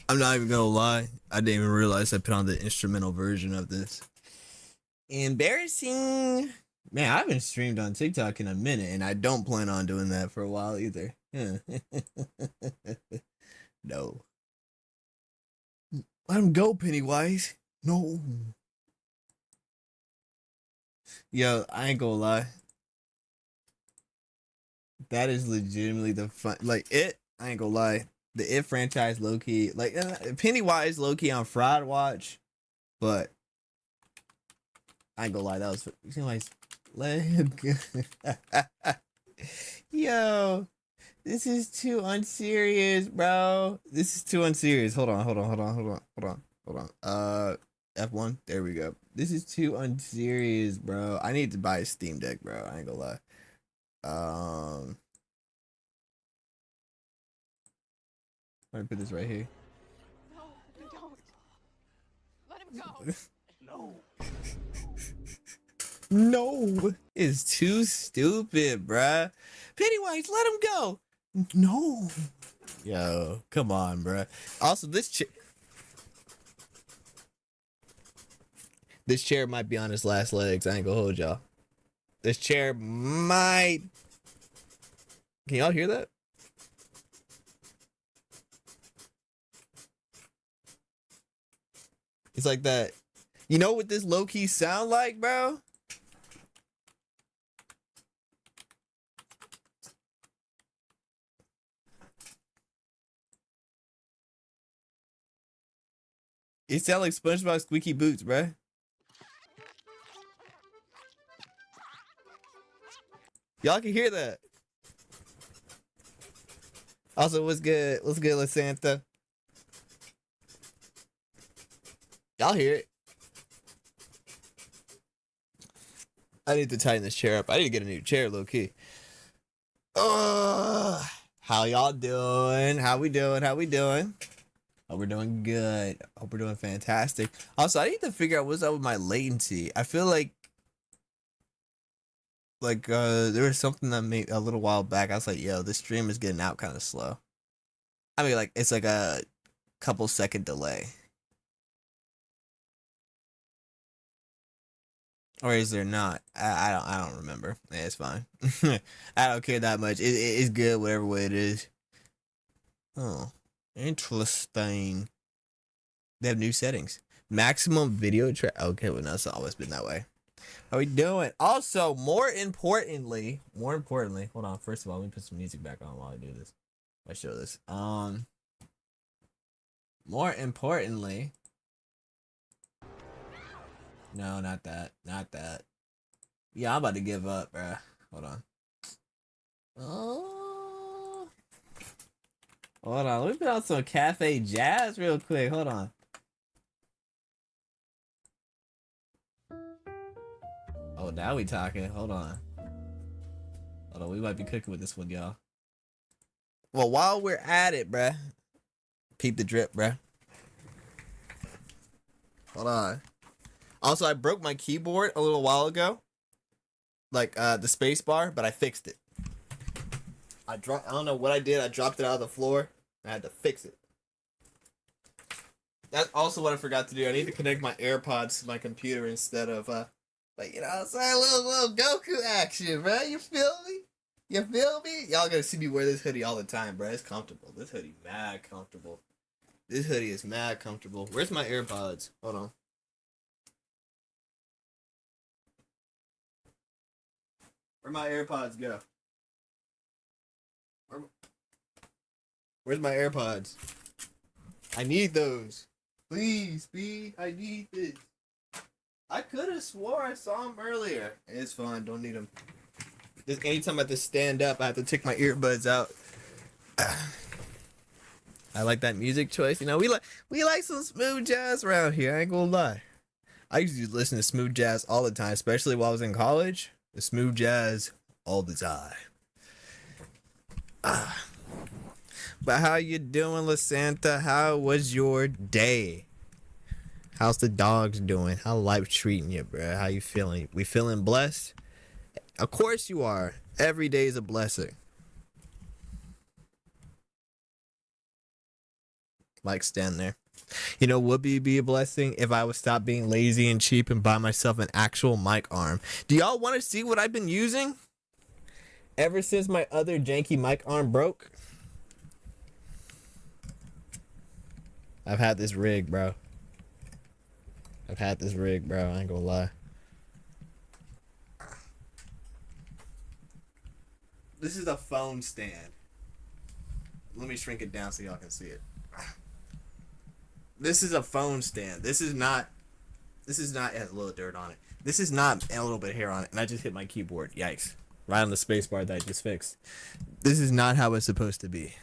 I'm not even gonna lie. I didn't even realize I put on the instrumental version of this. Embarrassing. Man, I haven't streamed on TikTok in a minute, and I don't plan on doing that for a while either. No. Let him go, Pennywise. No. Yo, I ain't gonna lie. That is legitimately the fun. Like, it, I ain't gonna lie. The It franchise low key. Like, Pennywise low key on Fraud Watch. But I ain't gonna lie. That was. Pennywise. Let him go. Yo. This is too unserious, bro. This is too unserious. Hold on. F1. There we go. This is too unserious, bro. I need to buy a Steam Deck, bro. I ain't gonna lie. Let me put this right here. No, don't. Let him go. No. No, it's too stupid, bruh. Pennywise, let him go. No. Yo, come on, bruh. Also, this chair might be on its last legs. I ain't gonna hold y'all. This chair might. Can y'all hear that? It's like that. You know what this low key sound like, bro? It sound like SpongeBob Squeaky Boots, bruh. Y'all can hear that. Also, what's good? What's good, LaSanta? Y'all hear it. I need to tighten this chair up. I need to get a new chair, low key. How y'all doing? How we doing? Hope we're doing good. Hope we're doing fantastic. Also, I need to figure out what's up with my latency. I feel like there was something that made a little while back. I was like, yo, this stream is getting out kind of slow. I mean, like, it's like a couple second delay. Or is there not? I don't remember. Yeah, it's fine. I don't care that much. It's good whatever way it is. Oh, interesting. They have new settings. Maximum video track. Okay, well, no, it's always been that way. How we doing? Also, more importantly, hold on. First of all, let me put some music back on while I do this. I show this. More importantly. No, not that. Yeah, I'm about to give up, bruh. Hold on. Oh. Hold on. Let me put on some Cafe Jazz real quick. Hold on. Oh, now we talking. Hold on. We might be cooking with this one, y'all. Well, while we're at it, bruh. Peep the drip, bruh. Hold on. Also, I broke my keyboard a little while ago. Like, the space bar, but I fixed it. I don't know what I did. I dropped it out of the floor. I had to fix it. That's also what I forgot to do. I need to connect my AirPods to my computer instead of, like, you know what I'm saying? A little Goku action, bro. You feel me? Y'all gonna see me wear this hoodie all the time, bro. It's comfortable. This hoodie mad comfortable. This hoodie is mad comfortable. Where's my AirPods? Hold on. Where'd my AirPods go? Where's my AirPods? I need those. Please, speed. I need this. I could have swore I saw them earlier. It's fine. Don't need them. Just anytime I have to stand up, I have to take my earbuds out. I like that music choice. You know, we like some smooth jazz around here. I ain't gonna lie. I used to listen to smooth jazz all the time, especially while I was in college. The smooth jazz all the time. But how you doing, LaSanta? How was your day? How's the dogs doing? How life treating you, bro? How you feeling? We feeling blessed? Of course you are. Every day is a blessing. Mic stand there. You know, would be a blessing if I would stop being lazy and cheap and buy myself an actual mic arm. Do y'all want to see what I've been using? Ever since my other janky mic arm broke, I've had this rig, bro. I ain't gonna lie. This is a phone stand. Let me shrink it down so y'all can see it. This is a phone stand. This is not, it has a little dirt on it. This is not a little bit of hair on it. And I just hit my keyboard. Yikes. Right on the space bar that I just fixed. This is not how it's supposed to be.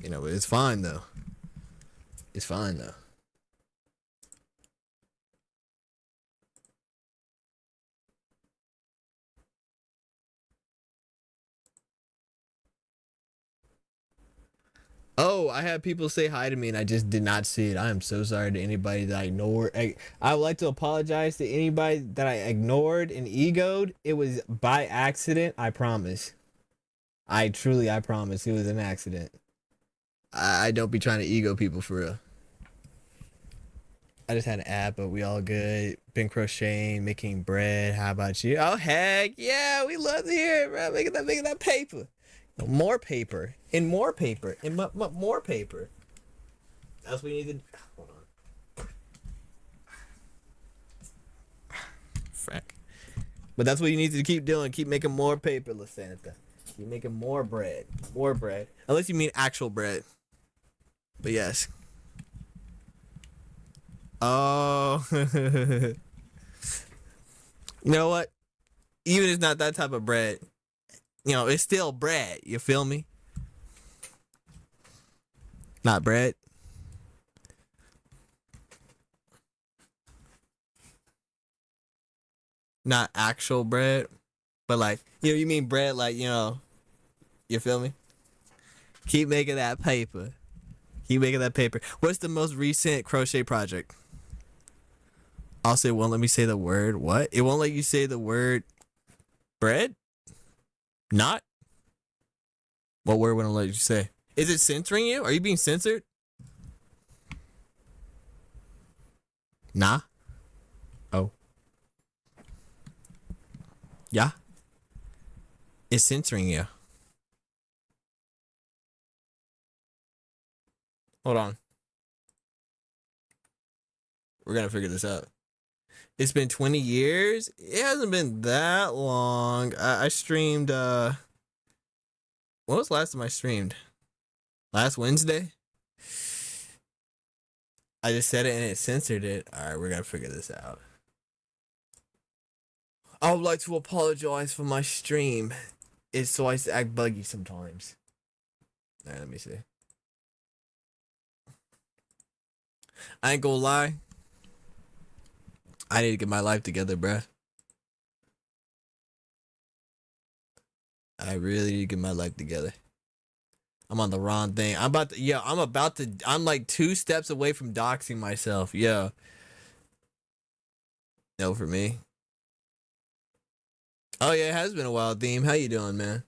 You know, it's fine though. It's fine though. Oh, I had people say hi to me and I just did not see it. I am so sorry to anybody that I ignored. I would like to apologize to anybody that I ignored and egoed. It was by accident, I promise. I promise it was an accident. I don't be trying to ego people for real. I just had an app, but we all good. Been crocheting, making bread. How about you? Oh heck yeah, we love to hear it, bro. Making that paper. More paper and more paper and more paper. That's what we need to. Hold on. Frack. But that's what you need to keep doing. Keep making more paper, LaSanta. Keep making more bread. More bread. Unless you mean actual bread. But yes. Oh. You know what? Even if it's not that type of bread, you know, it's still bread. You feel me? Not bread. Not actual bread. But like, you know, you mean bread like, you know, you feel me? Keep making that paper. Keep making that paper. What's the most recent crochet project? Also, it won't let me say the word. What? It won't let you say the word bread? Not? What word wouldn't let you say? Is it censoring you? Are you being censored? Nah. Oh. Yeah. It's censoring you. Hold on. We're gonna figure this out. It's been 20 years? It hasn't been that long. I streamed, when was the last time I streamed? Last Wednesday? I just said it and it censored it. Alright, we're gonna figure this out. I would like to apologize for my stream. It's so I act buggy sometimes. Alright, let me see. I ain't gonna lie. I need to get my life together, bruh. I really need to get my life together. I'm on the wrong thing. I'm like 2 steps away from doxing myself. Yeah. No, for me. Oh yeah, it has been a while, Theme. How you doing, man?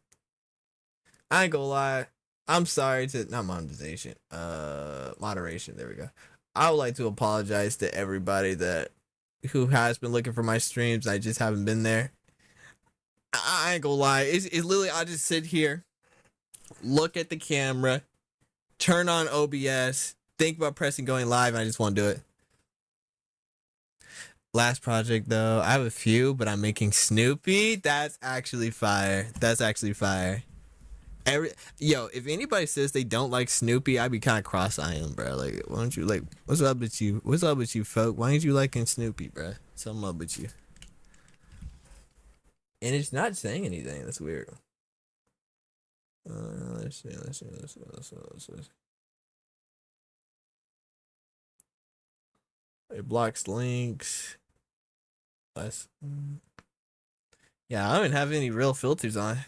I ain't gonna lie. I'm sorry to not monetization. Moderation. There we go. I would like to apologize to everybody that who has been looking for my streams. I just haven't been there. I ain't gonna lie. It's literally I just sit here, look at the camera, turn on OBS, think about pressing going live, and I just want to do it. Last project though, I have a few, but I'm making Snoopy. That's actually fire. That's actually fire. If anybody says they don't like Snoopy, I'd be kind of cross-eyeing them, bro. Like, why don't you like? What's up with you? What's up with you, folk? Why ain't you liking Snoopy, bro? Something up with you. And it's not saying anything. That's weird. Let's see. It blocks links. Yeah, I don't have any real filters on.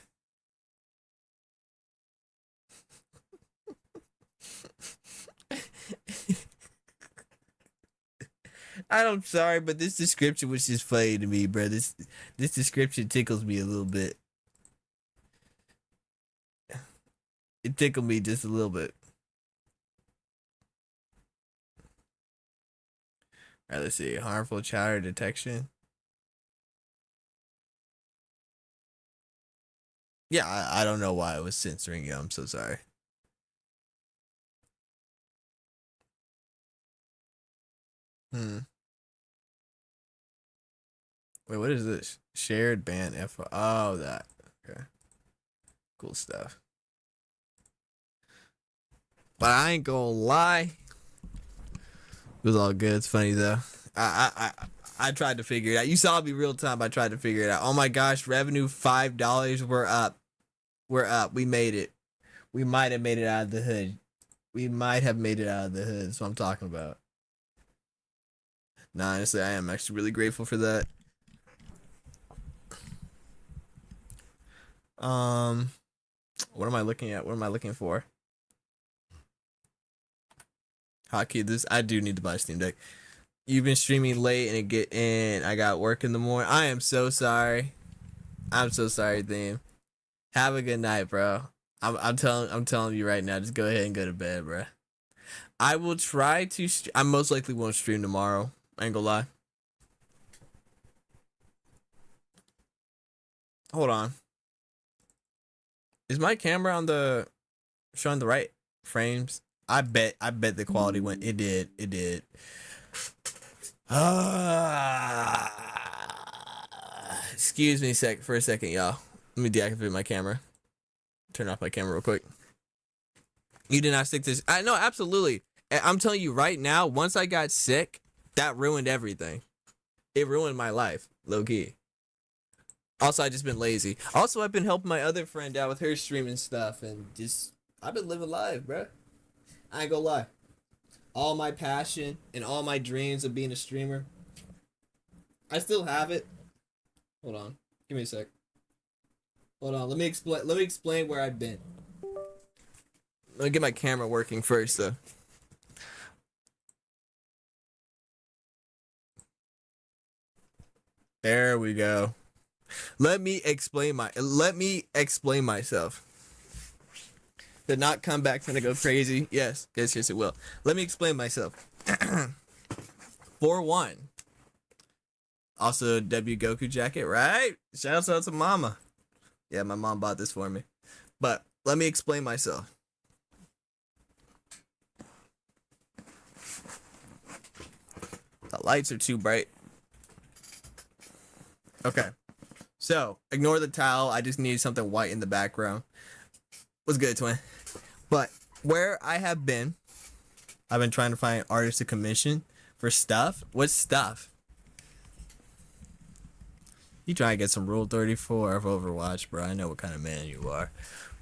I'm sorry, but this description was just funny to me, bro. This description tickles me a little bit. It tickled me just a little bit. All right, let's see. Harmful chatter detection. Yeah, I don't know why I was censoring you. I'm so sorry. Hmm. Wait, what is this? Shared ban info. Oh, that. Okay. Cool stuff. But I ain't gonna lie. It was all good. It's funny though. I tried to figure it out. You saw me real time. I tried to figure it out. Oh my gosh, revenue $5. We're up. We're up. We made it. We might have made it out of the hood. We might have made it out of the hood. That's what I'm talking about. Nah, honestly, I am actually really grateful for that. What am I looking at? What am I looking for? Hotkey, this I do need to buy a Steam Deck. You've been streaming late and I got work in the morning. I am so sorry. I'm so sorry, Theme. Have a good night, bro. I'm telling you right now, just go ahead and go to bed, bro. I will try to I most likely won't stream tomorrow. I ain't gonna lie. Hold on. Is my camera on the showing the right frames? I bet the quality went. It did. It did. Excuse me for a second, y'all. Let me deactivate my camera. Turn off my camera real quick. You did not stick this. I know, absolutely. I'm telling you right now, once I got sick, that ruined everything. It ruined my life, low key. Also, I just been lazy. Also, I've been helping my other friend out with her streaming stuff, and just I've been living life, bro. I ain't gonna lie. All my passion and all my dreams of being a streamer, I still have it. Hold on, give me a sec. Hold on, let me explain. Let me explain where I've been. Let me get my camera working first, though. There we go. Let me explain myself. Did not come back gonna go crazy. Yes, it will. Let me explain myself. For one. Also, W Goku jacket, right? Shouts out to Mama. Yeah, my mom bought this for me. But let me explain myself. The lights are too bright. Okay. So, ignore the towel. I just need something white in the background. What's good, twin? But where I have been, I've been trying to find artists to commission for stuff. What stuff? You trying to get some Rule 34 of Overwatch, bro. I know what kind of man you are.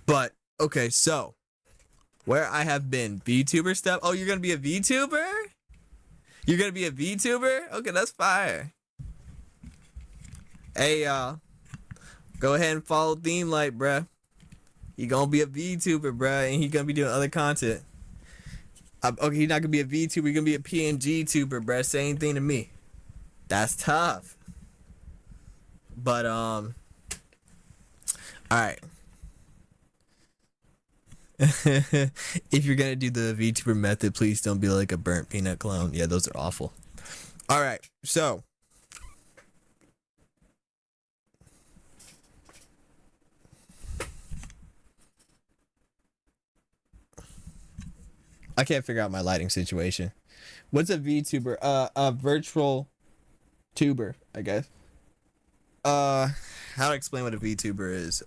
But, okay, so, where I have been, VTuber stuff. Oh, you're going to be a VTuber? You're going to be a VTuber? Okay, that's fire. Hey, y'all. Go ahead and follow Theme Light, bruh. He gonna be a VTuber, bruh, and he gonna be doing other content. Okay, he's not gonna be a VTuber, he's gonna be a PNG tuber, bruh. Same thing to me. That's tough. But, alright. If you're gonna do the VTuber method, please don't be like a burnt peanut clone. Yeah, those are awful. Alright, so. I can't figure out my lighting situation. What's a VTuber? A virtual tuber, I guess. How to explain what a VTuber is?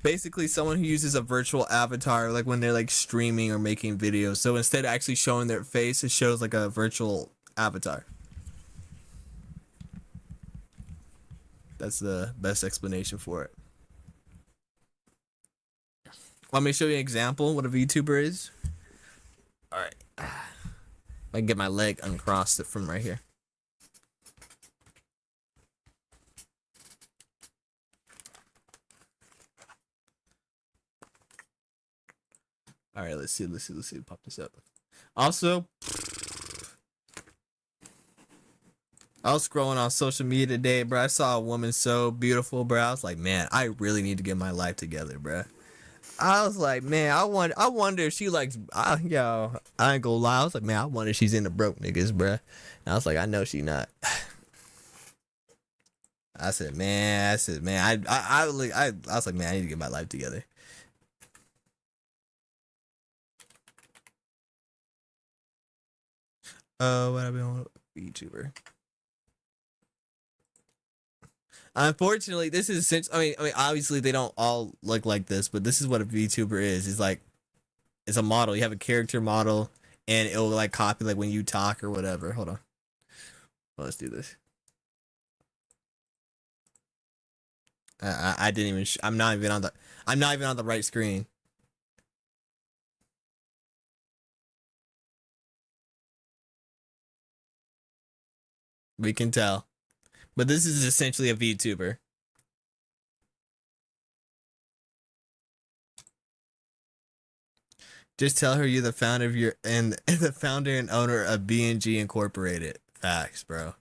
Basically someone who uses a virtual avatar, like when they're like streaming or making videos. So instead of actually showing their face, it shows like a virtual avatar. That's the best explanation for it. Want me to show you an example what a VTuber is? All right. I can get my leg uncrossed from right here. All right, let's see. Pop this up. Also, I was scrolling on social media today, bro. I saw a woman so beautiful, bro. I was like, man, I really need to get my life together, bro. I was like, man, I wonder if she likes, yo, I ain't gonna lie. I was like, man, I wonder if she's into broke niggas, bro. And I was like, I know she not. I said, man, I was like, man, I need to get my life together. What I've been on YouTuber. Unfortunately, this is since I mean, obviously they don't all look like this, but this is what a VTuber is. It's like it's a model. You have a character model, and it'll like copy like when you talk or whatever. Hold on, well, let's do this. I didn't even. I'm not even on the. I'm not even on the right screen. We can tell, but this is essentially a VTuber. Just tell her you're the founder of your and the founder and owner of BNG Incorporated. Facts, bro.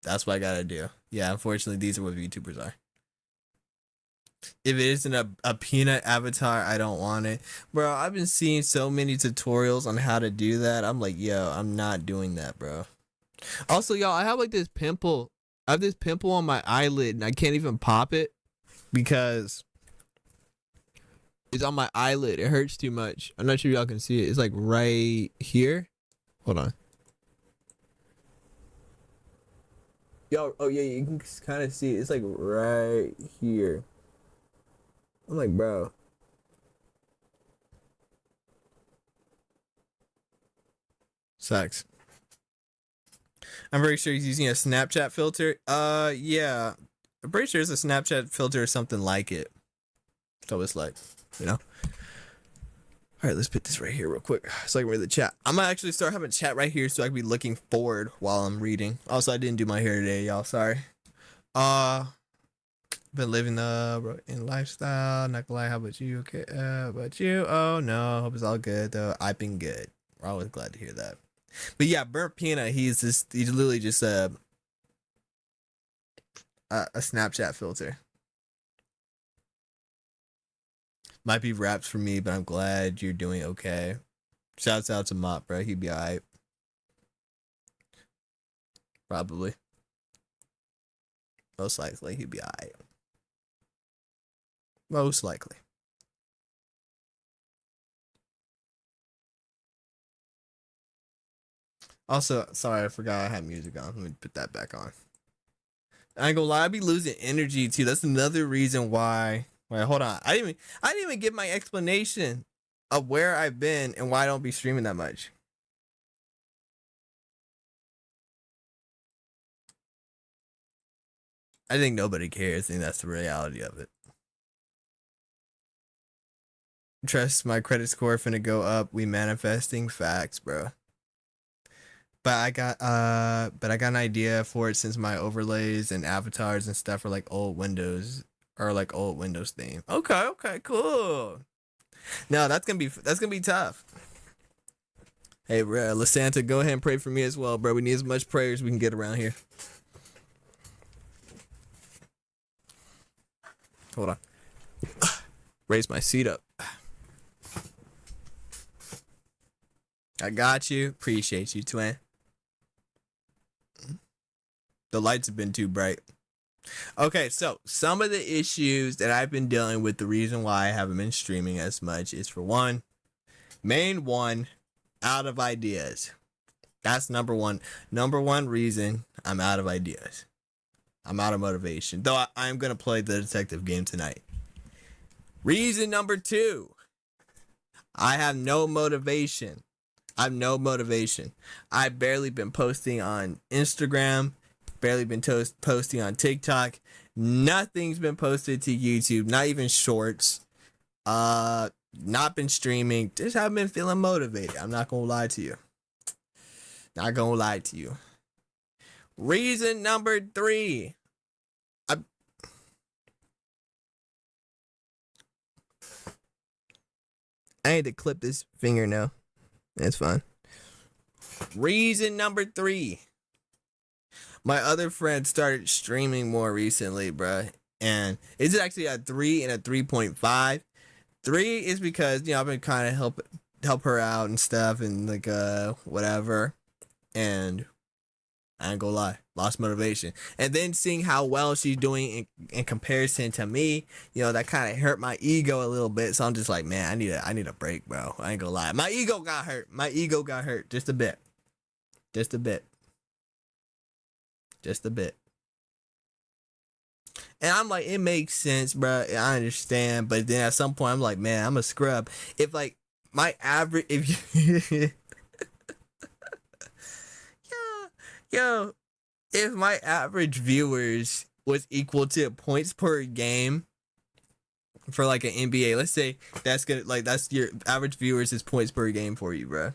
That's what I gotta do. Yeah, unfortunately, these are what VTubers are. If it isn't a peanut avatar, I don't want it. Bro, I've been seeing so many tutorials on how to do that. I'm like, yo, I'm not doing that, bro. Also, y'all, I have like this pimple. I have this pimple on my eyelid and I can't even pop it because it's on my eyelid. It hurts too much. I'm not sure y'all can see it. It's like right here. Hold on. Yo, oh yeah, you can kind of see it. It's like right here. I'm like, bro. Sucks. I'm very sure he's using a Snapchat filter. Yeah. I'm pretty sure it's a Snapchat filter or something like it. So it's like, you know. All right, let's put this right here real quick so I can read the chat. I'm gonna actually start having a chat right here so I can be looking forward while I'm reading. Also, I didn't do my hair today, y'all. Sorry. Been living the in lifestyle. Not gonna lie. How about you? Okay. About you? Oh no. Hope it's all good though. I've been good. We're always glad to hear that. But yeah, Burnt Peanut. He's literally just a Snapchat filter. Might be raps for me, but I'm glad you're doing okay. Shouts out to Mop, bro. He'd be alright. Probably. Most likely, he'd be alright. Most likely. Also, sorry, I forgot I had music on. Let me put that back on. I ain't gonna lie, I be losing energy too. That's another reason why. Wait, hold on. I didn't even give my explanation of where I've been and why I don't be streaming that much. I think nobody cares. I think that's the reality of it. Trust my credit score finna go up. We manifesting facts, bro. But I got an idea for it since my overlays and avatars and stuff are like old Windows or like old Windows theme. Okay, cool. No, that's gonna be tough. Hey, bro, LaSanta, go ahead and pray for me as well, bro. We need as much prayer as we can get around here. Hold on. Raise my seat up. I got you. Appreciate you, twin. The lights have been too bright. Okay, so some of the issues that I've been dealing with, the reason why I haven't been streaming as much is for one, out of ideas. That's number one. Number one reason I'm out of ideas. I'm out of motivation. Though I'm going to play the detective game tonight. Reason number two, I have no motivation. I've barely been posting on Instagram, barely been posting on TikTok. Nothing's been posted to YouTube, not even shorts. Not been streaming. Just haven't been feeling motivated. I'm not gonna lie to you. Reason number three. I need to clip this fingernail. That's fine. Reason number three. My other friend started streaming more recently, bruh. And it's actually a 3 and a 3.5. 3 is because, I've been kind of help her out and stuff and like whatever. And I ain't gonna lie, lost motivation. And then seeing how well she's doing in comparison to me, that kind of hurt my ego a little bit. So I'm just like, man, I need a break, bro. I ain't gonna lie. My ego got hurt. My ego got hurt just a bit. Just a bit. Just a bit. And I'm like, it makes sense, bro. I understand. But then at some point, I'm like, man, I'm a scrub. If like my average, if yo, if my average viewers was equal to points per game for like an NBA, let's say that's good. Like that's your average viewers is points per game for you, bro.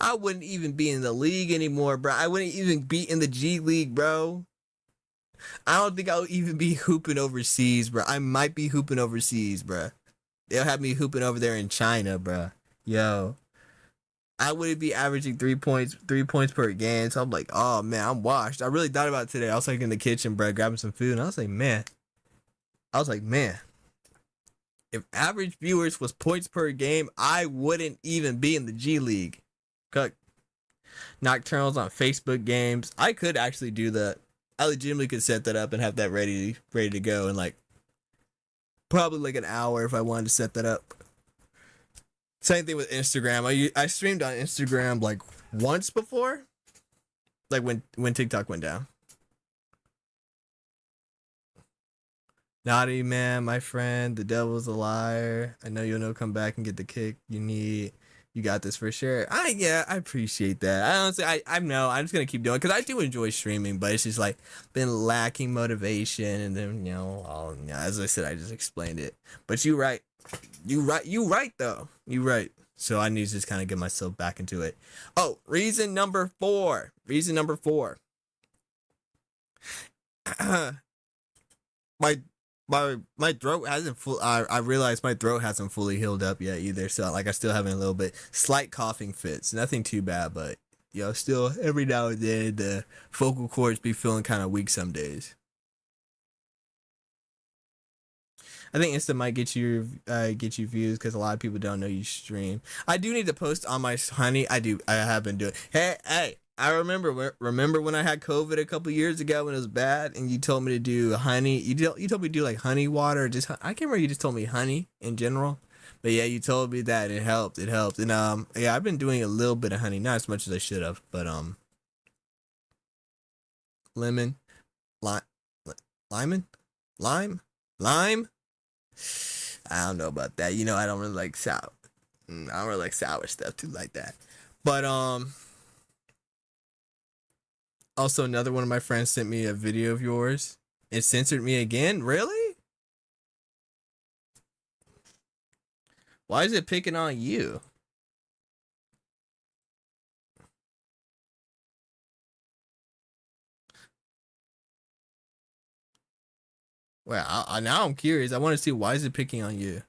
I wouldn't even be in the league anymore, bro. I wouldn't even be in the G League, bro. I don't think I'll even be hooping overseas, bro. I might be hooping overseas, bro. They'll have me hooping over there in China, bro. Yo, I wouldn't be averaging 3 points per game. So I'm like, oh man, I'm washed. I really thought about it today. I was like in the kitchen, bro, grabbing some food, and I was like, man, if average viewers was points per game, I wouldn't even be in the G League. Cook. Nocturnals on Facebook games. I could actually do that. I legitimately could set that up and have that ready to go in like probably like an hour if I wanted to set that up. Same thing with Instagram. I streamed on Instagram like once before, like when TikTok went down. Naughty man, my friend, the devil's a liar. I know you'll come back and get the kick you need. You got this for sure. I appreciate that. I honestly, I know I'm just gonna keep doing it because I do enjoy streaming, but it's just like been lacking motivation, and then as I said, I just explained it. But you right though. You right. So I need to just kind of get myself back into it. Oh, reason number 4. My throat hasn't I realized my throat hasn't fully healed up yet either. So like I still having a little bit slight coughing fits. Nothing too bad, but still every now and then the vocal cords be feeling kind of weak some days. I think Insta might get you views because a lot of people don't know you stream. I do need to post on my honey. I do. I have been doing. Hey. I remember when I had COVID a couple years ago when it was bad, and you told me to do honey. You told me to do like honey water. Or just I can't remember. You just told me honey in general, but yeah, you told me that it helped. It helped, and yeah, I've been doing a little bit of honey, not as much as I should have, but lemon, lime, lime. I don't know about that. I don't really like sour. I don't really like sour stuff too like that. But also another one of my friends sent me a video of yours. It censored me again. Really? Why is it picking on you? Well, now I'm curious. I want to see why is it picking on you.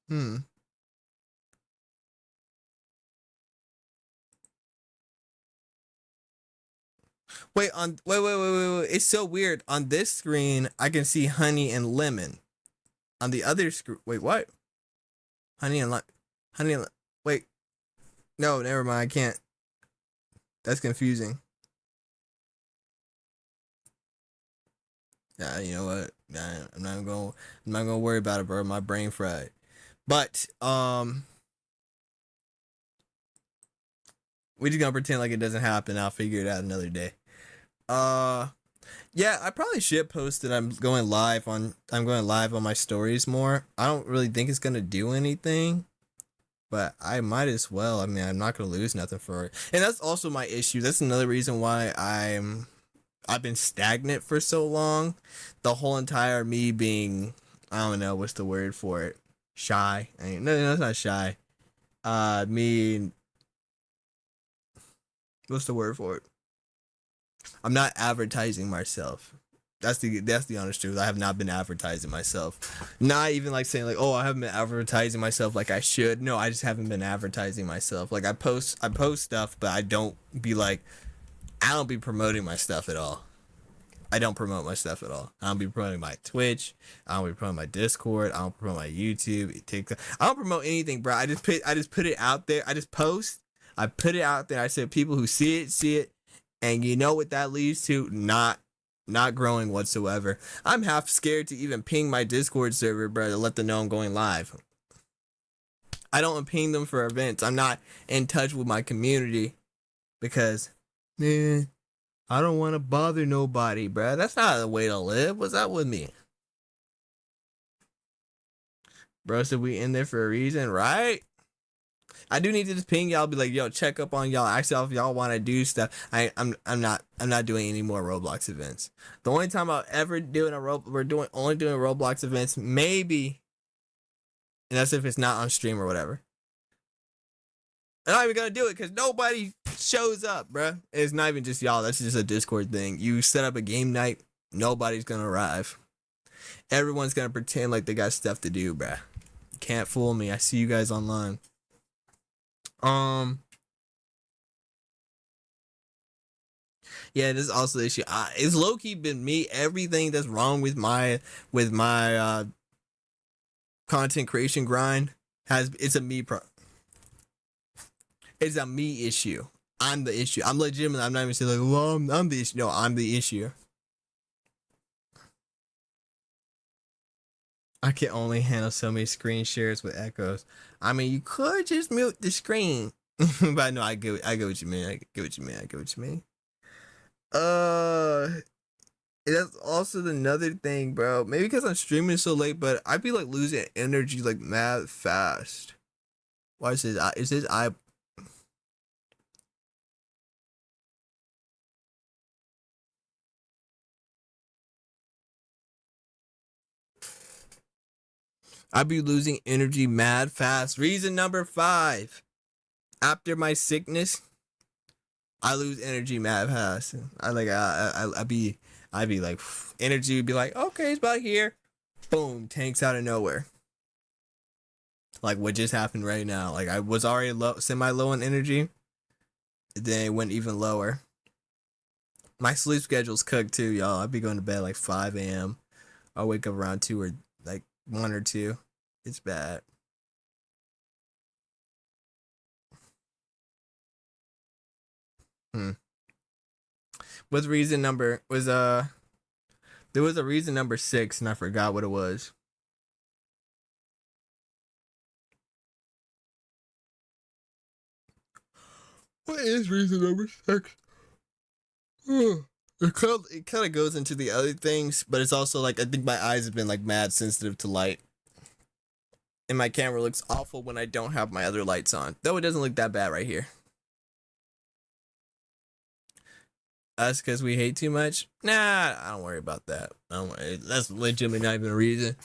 Hmm. Wait. It's so weird. On this screen, I can see honey and lemon. On the other screen, wait, what? Honey and honey and wait. No, never mind. I can't. That's confusing. Yeah, you know what? Nah, I'm not gonna worry about it, bro. My brain fried. But we just gonna pretend like it doesn't happen. I'll figure it out another day. Uh, yeah, I probably should post that I'm going live on my stories more. I don't really think it's gonna do anything, but I might as well. I mean, I'm not gonna lose nothing for it. And that's also my issue. That's another reason why I've been stagnant for so long. The whole entire me being, I don't know what's the word for it. Shy. No, it's not shy. Me. What's the word for it? I'm not advertising myself. That's the honest truth. I have not been advertising myself. Not even like saying like, oh, I haven't been advertising myself like I should. No, I just haven't been advertising myself. Like I post stuff, but I don't be promoting my stuff at all. I don't promote my stuff at all. I don't be promoting my Twitch. I don't be promoting my Discord. I don't promote my YouTube, TikTok. I don't promote anything, bro. I just put it out there. I just post. I put it out there. I said people who see it, and you know what that leads to? Not growing whatsoever. I'm half scared to even ping my Discord server, bro, to let them know I'm going live. I don't ping them for events. I'm not in touch with my community because, man, I don't want to bother nobody, bro. That's not the way to live. What's up with me? Bro said we in there for a reason, right? I do need to just ping y'all, be like, yo, check up on y'all. Ask y'all if y'all want to do stuff. I'm not doing any more Roblox events. The only time I'll ever doing only doing Roblox events, maybe, and that's if it's not on stream or whatever. I'm not even gonna do it because nobody shows up, bruh. It's not even just y'all. That's just a Discord thing. You set up a game night, nobody's gonna arrive. Everyone's gonna pretend like they got stuff to do, bruh. Can't fool me. I see you guys online. Yeah, this is also the issue. It's low key been me. Everything that's wrong with my content creation grind it's a me It's a me issue. I'm the issue. I'm legitimate. I'm not even saying like, well, I'm the issue. No, I'm the issue. I can only handle so many screen shares with echoes. I mean, you could just mute the screen. But no, I get what you mean. That's also another thing, bro. Maybe because I'm streaming so late, but I be like losing energy like mad fast. Why is this? I be losing energy mad fast. Reason number 5. After my sickness, I lose energy mad fast. I be like, energy would be like, okay, it's about here. Boom, tanks out of nowhere. Like what just happened right now. Like I was already semi low on energy. Then it went even lower. My sleep schedule's cooked too, y'all. I be going to bed like 5 a.m. I'll wake up around 2 or like 1 or 2. It's bad. What's reason number was there was a reason number 6 and I forgot what it was. What is reason number 6? It kind of goes into the other things, but it's also like I think my eyes have been like mad sensitive to light. And my camera looks awful when I don't have my other lights on. Though it doesn't look that bad right here. Us because we hate too much? Nah, I don't worry about that. That's legitimately not even a reason.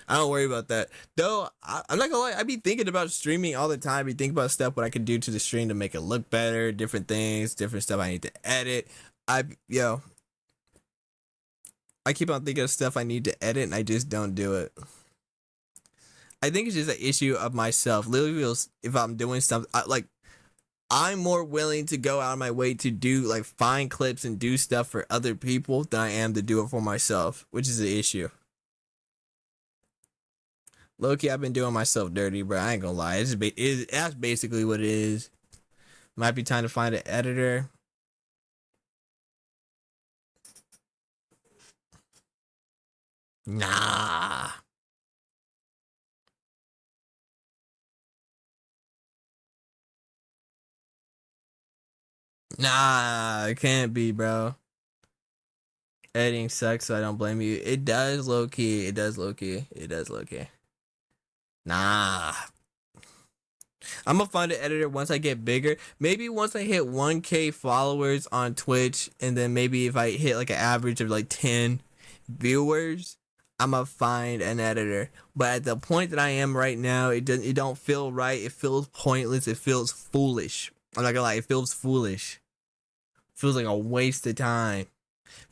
I don't worry about that. Though, I'm not gonna lie, I be thinking about streaming all the time. I be thinking about stuff what I can do to the stream to make it look better, different things, different stuff I need to edit. I keep on thinking of stuff I need to edit and I just don't do it. I think it's just an issue of myself. Literally, if I'm doing something, I'm more willing to go out of my way to do, like, find clips and do stuff for other people than I am to do it for myself, which is an issue. Low-key, I've been doing myself dirty, bro. I ain't gonna lie. That's basically what it is. Might be time to find an editor. Nah. Nah, it can't be, bro. Editing sucks, so I don't blame you. It does low key. Nah. I'm gonna find an editor once I get bigger. Maybe once I hit 1K followers on Twitch, and then maybe if I hit like an average of like 10 viewers, I'm gonna find an editor. But at the point that I am right now, it don't feel right. It feels pointless. It feels foolish. I'm not gonna lie, it feels foolish. Feels like a waste of time.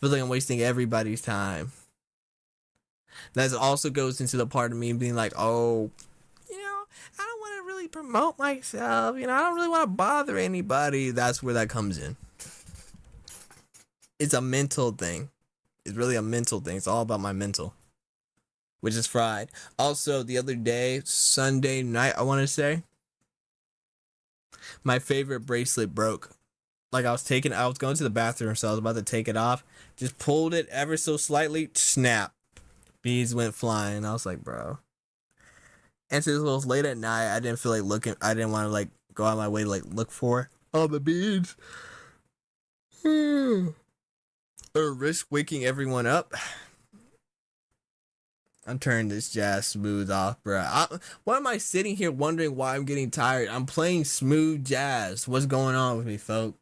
Feels like I'm wasting everybody's time. That also goes into the part of me being like, oh, I don't want to really promote myself. I don't really want to bother anybody. That's where that comes in. It's a mental thing. It's really a mental thing. It's all about my mental, which is fried. Also, the other day, Sunday night, I want to say, my favorite bracelet broke. Like I was going to the bathroom, so I was about to take it off. Just pulled it ever so slightly, snap. Beads went flying. I was like, bro. And since it was late at night, I didn't feel like looking. I didn't want to like go out of my way to like look for all the beads. Or risk waking everyone up. I'm turning this jazz smooth off, bro. Why am I sitting here wondering why I'm getting tired? I'm playing smooth jazz. What's going on with me, folk?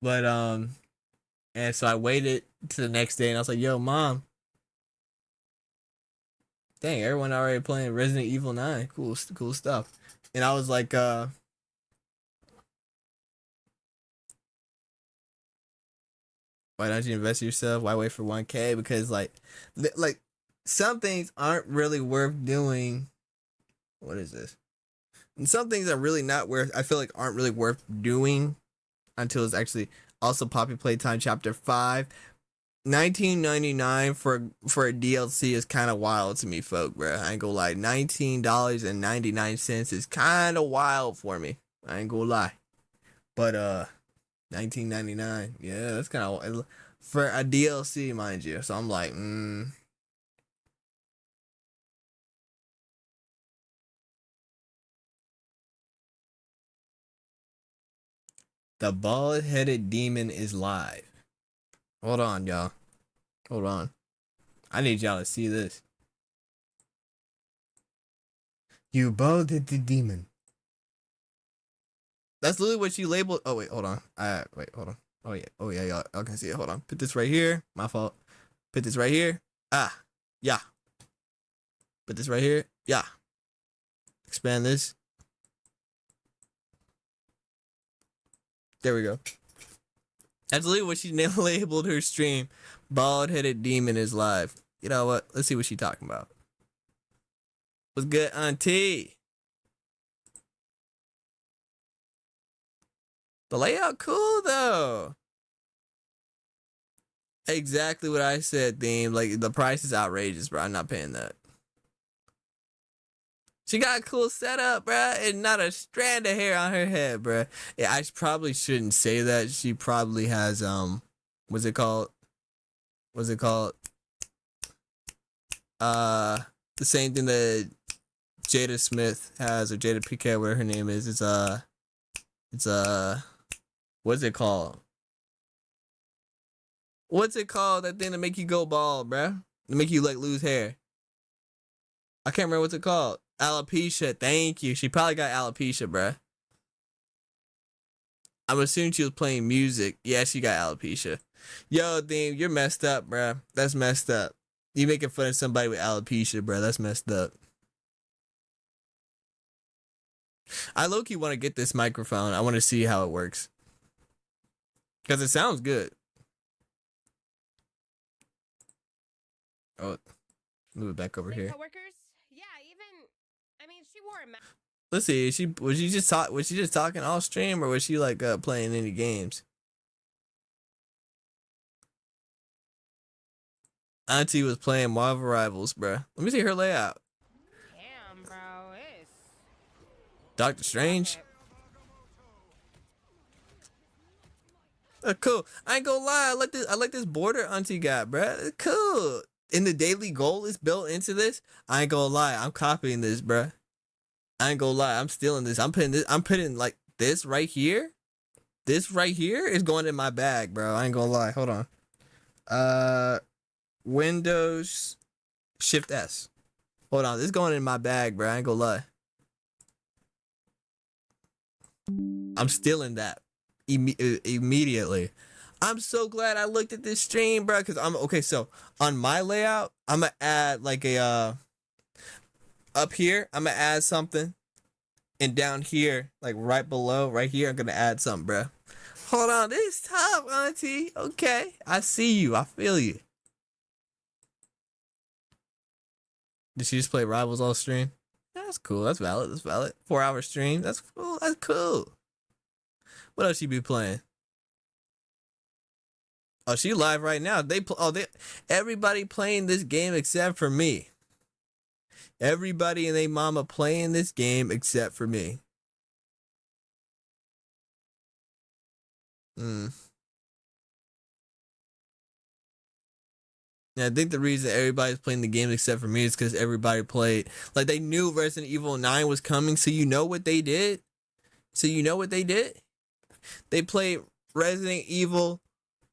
But and so I waited to the next day, and I was like, "Yo, mom, dang, everyone already playing Resident Evil 9. Cool stuff." And I was like, "Why don't you invest in yourself? Why wait for 1K? Because like some things aren't really worth doing." What is this? And some things are really not worth. I feel like aren't really worth doing until it's actually also Poppy Playtime Chapter 5. $19.99 for a DLC is kind of wild to me, folk, bro. I ain't gonna lie. $19.99 is kind of wild for me. I ain't gonna lie. But $19.99, yeah, that's kind of for a DLC, mind you. So I'm like, The bald-headed demon is live. Hold on, y'all. Hold on. I need y'all to see this. You bald-headed demon. That's literally what she labeled. Oh, wait, hold on. Wait, hold on. Oh, yeah, y'all can see it. Hold on. Put this right here. My fault. Put this right here. Yeah. Put this right here. Yeah. Expand this. There we go. That's literally what she labeled her stream. Bald-headed demon is live. You know what? Let's see what she's talking about. What's good, auntie? The layout cool, though. Exactly what I said, Theme. Like, the price is outrageous, bro. I'm not paying that. She got a cool setup, bro, and not a strand of hair on her head, bro. Yeah, I probably shouldn't say that. She probably has, what's it called? The same thing that Jada Smith has, or Jada Piquet, whatever her name is. It's what's it called? What's it called? That thing that make you go bald, bruh? To make you like lose hair. I can't remember what's it called. Alopecia. Thank you. She probably got alopecia, bruh. I'm assuming she was playing music. Yeah, she got alopecia. Yo, Theme, you're messed up, bruh. That's messed up. You making fun of somebody with alopecia, bruh. That's messed up. I low-key want to get this microphone. I want to see how it works. Because it sounds good. Oh, move it back over here. Coworkers? Yeah, even. I mean, she wore a mask. Let's see. Was she just talking all stream, or was she like playing any games? Auntie was playing Marvel Rivals, bruh. Let me see her layout. Damn, bro, it's Doctor Strange. Cool. I ain't gonna lie. I like this border Auntie got, bruh. It's cool. And the daily goal is built into this. I ain't gonna lie. I'm copying this, bruh. I ain't gonna lie. I'm stealing this. I'm putting like this right here. This right here is going in my bag, bro. I ain't gonna lie. Hold on. Windows Shift S. Hold on. This is going in my bag, bro. I ain't gonna lie. I'm stealing that immediately. I'm so glad I looked at this stream, bro, because okay. So on my layout, I'm gonna add like a up here. I'm gonna add something, and down here, like right below, right here, I'm gonna add something, bro. Hold on, this is tough, Auntie. Okay, I see you. I feel you. Did she just play Rivals all stream? That's cool. That's valid. That's valid. 4-hour stream. That's cool. That's cool. What else she be playing? Oh, she live right now. Everybody playing this game except for me. Everybody and they mama playing this game except for me. Yeah, I think the reason everybody's playing the game except for me is because everybody played. Like, they knew Resident Evil 9 was coming, so you know what they did? They played Resident Evil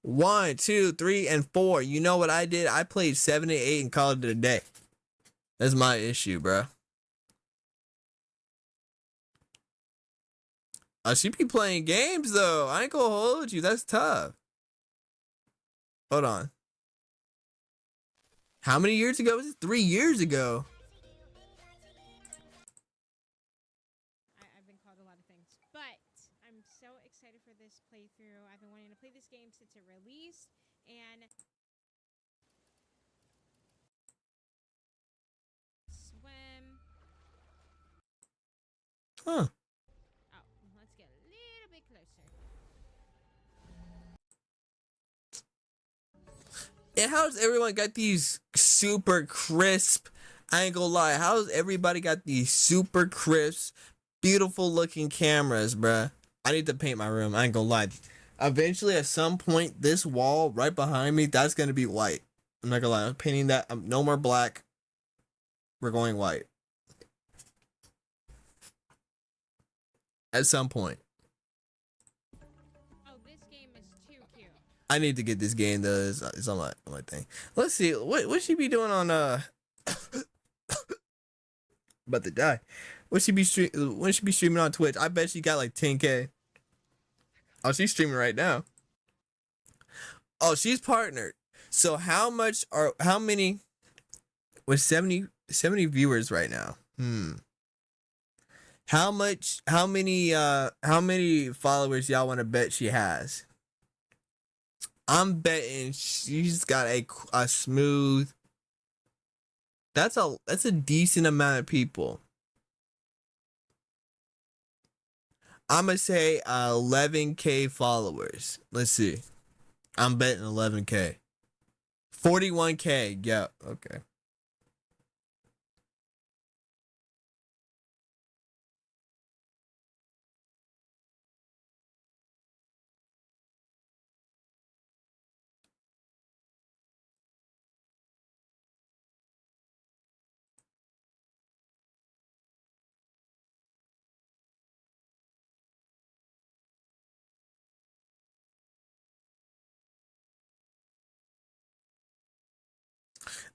1, 2, 3, and 4. You know what I did? I played 7 and 8 and called it a day. That's my issue, bro. She be playing games, though. I ain't gonna hold you. That's tough. Hold on. How many years ago was it? 3 years ago. I've been called a lot of things, but I'm so excited for this playthrough. I've been wanting to play this game since it released, and swim. Huh. Oh, let's get a little bit closer. And how's everyone got these super crisp? I ain't gonna lie. How's everybody got these super crisp, beautiful looking cameras, bruh? I need to paint my room. I ain't gonna lie. Eventually, at some point, this wall right behind me, that's gonna be white. I'm not gonna lie. I'm painting that. No more black. We're going white. At some point. Oh, this game is too cute. I need to get this game though. It's on my thing. Let's see. What she be doing on about to die. When she be streaming on Twitch? I bet she got like 10K. Oh, she's streaming right now. Oh, she's partnered. So how many with 70 viewers right now? How many followers y'all want to bet she has? I'm betting she's got a smooth. That's a decent amount of people. I'm gonna say 11K followers. Let's see. I'm betting 11K. 41K. Yeah. Okay.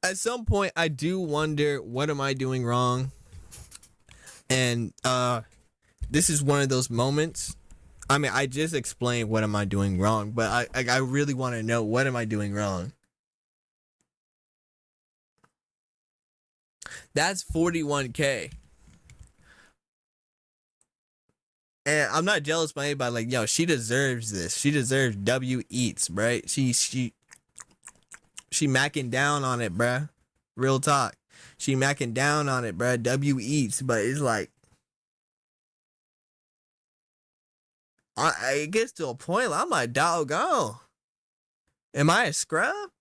At some point, I do wonder, what am I doing wrong? And this is one of those moments. I mean, I just explained what am I doing wrong, but I really want to know, what am I doing wrong? That's 41K. And I'm not jealous by anybody. Like, yo, she deserves this. She deserves W Eats, right? She macking down on it, bruh. Real talk. She macking down on it, bruh. W Eats, but it's like, it gets to a point where I'm like, doggone. Am I a scrub?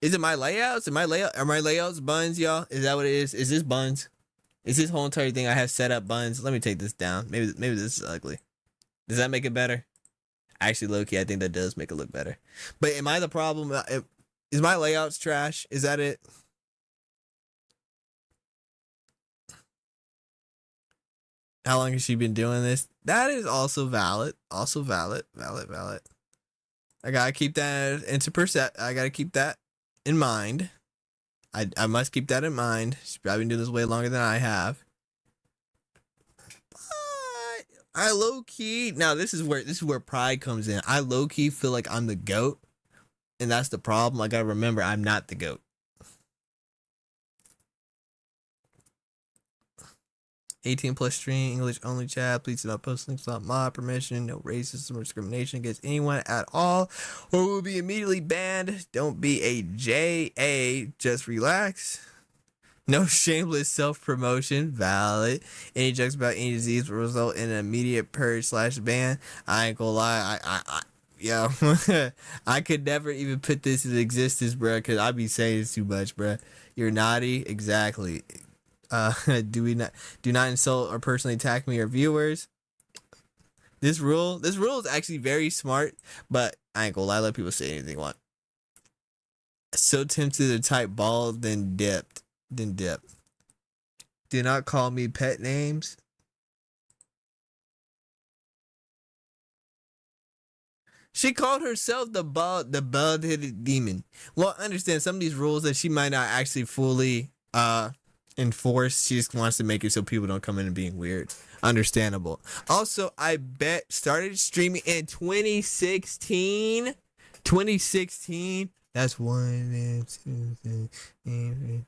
Is it my layouts? Are my layouts buns, y'all? Is that what it is? Is this buns? Is this whole entire thing I have set up buns? Let me take this down. Maybe this is ugly. Does that make it better? Actually, low-key, I think that does make it look better. But am I the problem? Is my layouts trash? Is that it? How long has she been doing this? That is also valid. Also valid. Valid. I gotta keep that into I gotta keep that in mind. I must keep that in mind. She's probably been doing this way longer than I have. I low key, now this is where pride comes in. I low key feel like I'm the GOAT, and that's the problem. I gotta remember, I'm not the GOAT. 18 plus stream, English only chat. Please do not post links without my permission. No racism or discrimination against anyone at all, or will be immediately banned. Don't be a JA. Just relax. No shameless self-promotion. Valid. Any jokes about any disease will result in an immediate purge/ban. I ain't gonna lie. Yo, I could never even put this in existence, bro, because I'd be saying too much, bro. You're naughty. Exactly. Do not insult or personally attack me or viewers. This rule is actually very smart, but I ain't gonna lie, let people say anything they want. So tempted to type bald, then dip. Do not call me pet names. She called herself the bald-headed demon. Well, I understand some of these rules that she might not actually fully enforce. She just wants to make it so people don't come in and being weird. Understandable. Also, I bet started streaming in 2016. 2016. That's 1, 2, 3,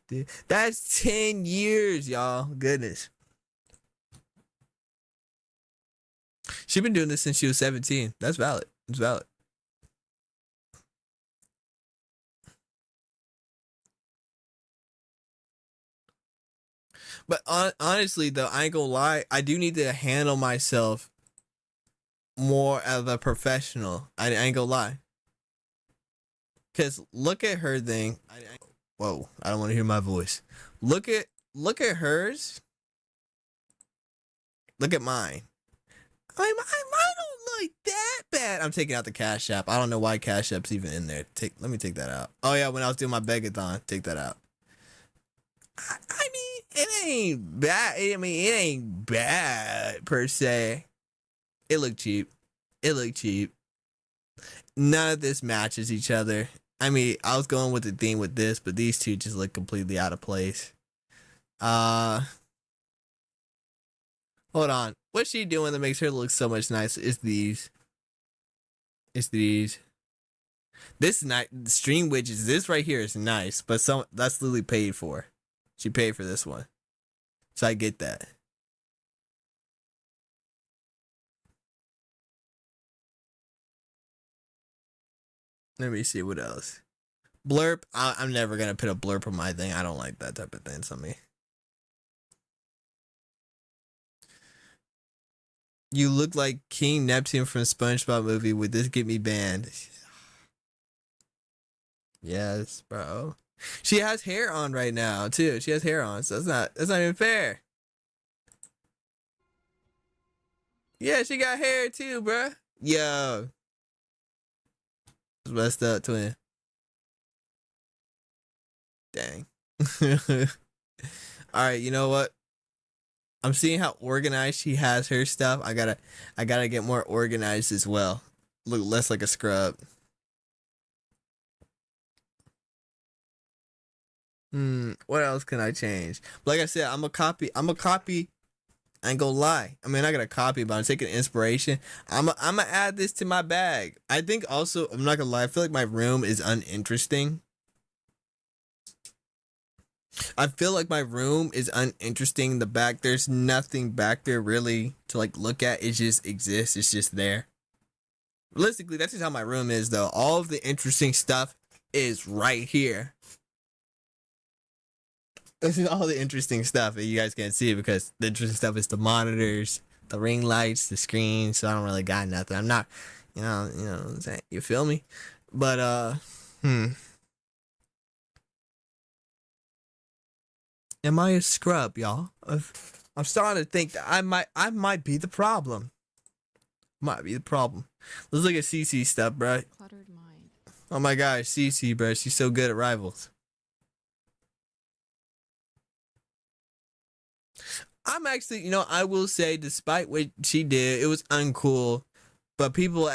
4. That's 10 years, y'all. Goodness. She's been doing this since she was 17. That's valid. It's valid. But honestly, though, I ain't gonna lie. I do need to handle myself more as a professional. I ain't gonna lie. Because look at her thing. Whoa, I don't want to hear my voice. Look at hers. Look at mine. I don't like that bad. I'm taking out the Cash App. I don't know why Cash App's even in there. Let me take that out. Oh yeah, when I was doing my Begathon, take that out. I mean, it ain't bad. I mean, it ain't bad per se. It looked cheap. None of this matches each other. I mean, I was going with the theme with this, but these two just look completely out of place. Hold on. What's she doing that makes her look so much nicer? It's these. This is not stream widgets. This right here is nice, but that's Lily paid for. She paid for this one, so I get that. Let me see what else. Blurb. I'm never gonna put a blurb on my thing. I don't like that type of things on me. You look like King Neptune from SpongeBob movie. Would this get me banned? Yes, bro. She has hair on right now too. She has hair on, so that's not even fair. Yeah, she got hair too, bro. Yo. It's messed up, twin. Dang. Alright, you know what? I'm seeing how organized she has her stuff. I gotta get more organized as well. Look less like a scrub. What else can I change? Like I said, I'm a copy. I ain't gonna lie. I mean, I got a copy, but I'm taking inspiration. I'm gonna add this to my bag. I think also, I'm not gonna lie, I feel like my room is uninteresting. I feel like my room is uninteresting. The back, there's nothing back there really to like look at. It just exists. It's just there. Realistically, that's just how my room is though. All of the interesting stuff is right here. This is all the interesting stuff that you guys can't see because the interesting stuff is the monitors, the ring lights, the screen. So I don't really got nothing. I'm not, you know what I'm saying? You feel me? But am I a scrub, y'all? I'm starting to think that I might be the problem. Might be the problem. Let's look at CC stuff, bro. Cluttered mind. Oh my gosh, CC, bro. She's so good at Rivals. I'm actually, I will say, despite what she did, it was uncool. But people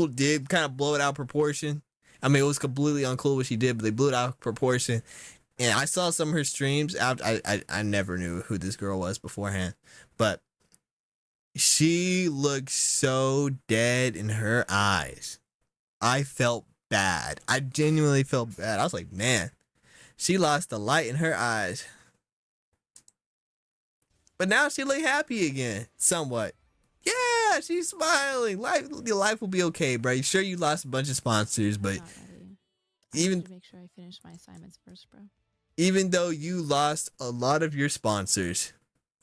did kind of blow it out of proportion. I mean, it was completely uncool what she did, but they blew it out of proportion. And I saw some of her streams. After I never knew who this girl was beforehand, but she looked so dead in her eyes. I felt bad. I genuinely felt bad. I was like, man, she lost the light in her eyes. But now she look happy again, somewhat. Yeah, she's smiling. Your life will be okay, bro. You sure you lost a bunch of sponsors, but Not ready. I even need to make sure I finish my assignments first, bro. even though you lost a lot of your sponsors,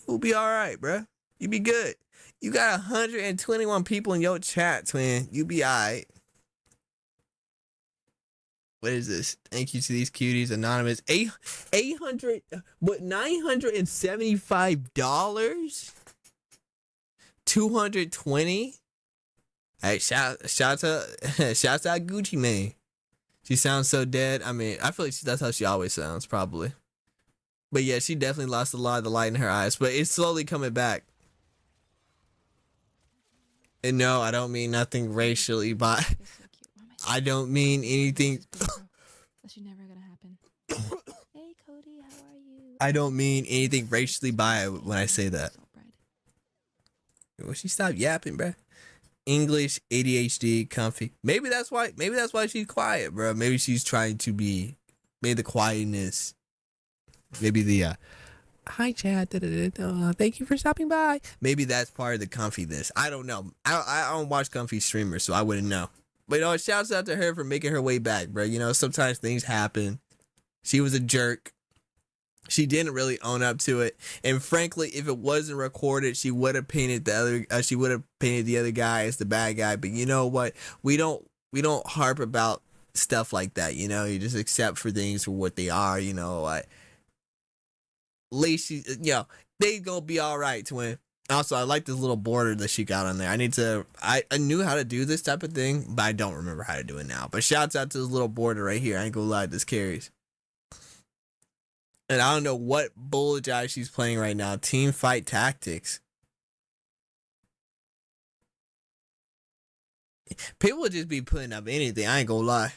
you'll be all right, bro. You be good. You got 121 people in your chat, twin. You be all right. What is this? Thank you to these cuties, anonymous. 800, what, $975? 220? Hey, shout out Gucci Mane. She sounds so dead. I mean, I feel like that's how she always sounds, probably. But yeah, she definitely lost a lot of the light in her eyes, but it's slowly coming back. And no, I don't mean nothing racially, but You're so cute. Why am I so I don't mean anything. That's never gonna happen. Hey, Cody, how are you? I don't mean anything racially by when I say that. Salt bread. Will she stop yapping, bruh? English, ADHD, comfy. Maybe that's why she's quiet, bro. Maybe she's trying to be. Maybe the quietness. Maybe the hi chat. Thank you for stopping by. Maybe that's part of the comfiness. I don't know. I don't watch comfy streamers, so I wouldn't know. But you know, shouts out to her for making her way back, bro. You know, sometimes things happen. She was a jerk. She didn't really own up to it, and frankly, if it wasn't recorded, she would have painted the other. She would have painted the other guy as the bad guy. But you know what? We don't harp about stuff like that. You know, you just accept for things for what they are. You know, at least she, you know, they gonna be all right, twin. Also, I like this little border that she got on there. I knew how to do this type of thing, but I don't remember how to do it now. But shouts out to this little border right here. I ain't gonna lie, this carries. And I don't know what bull jive she's playing right now. Team fight tactics. People would just be putting up anything. I ain't gonna lie.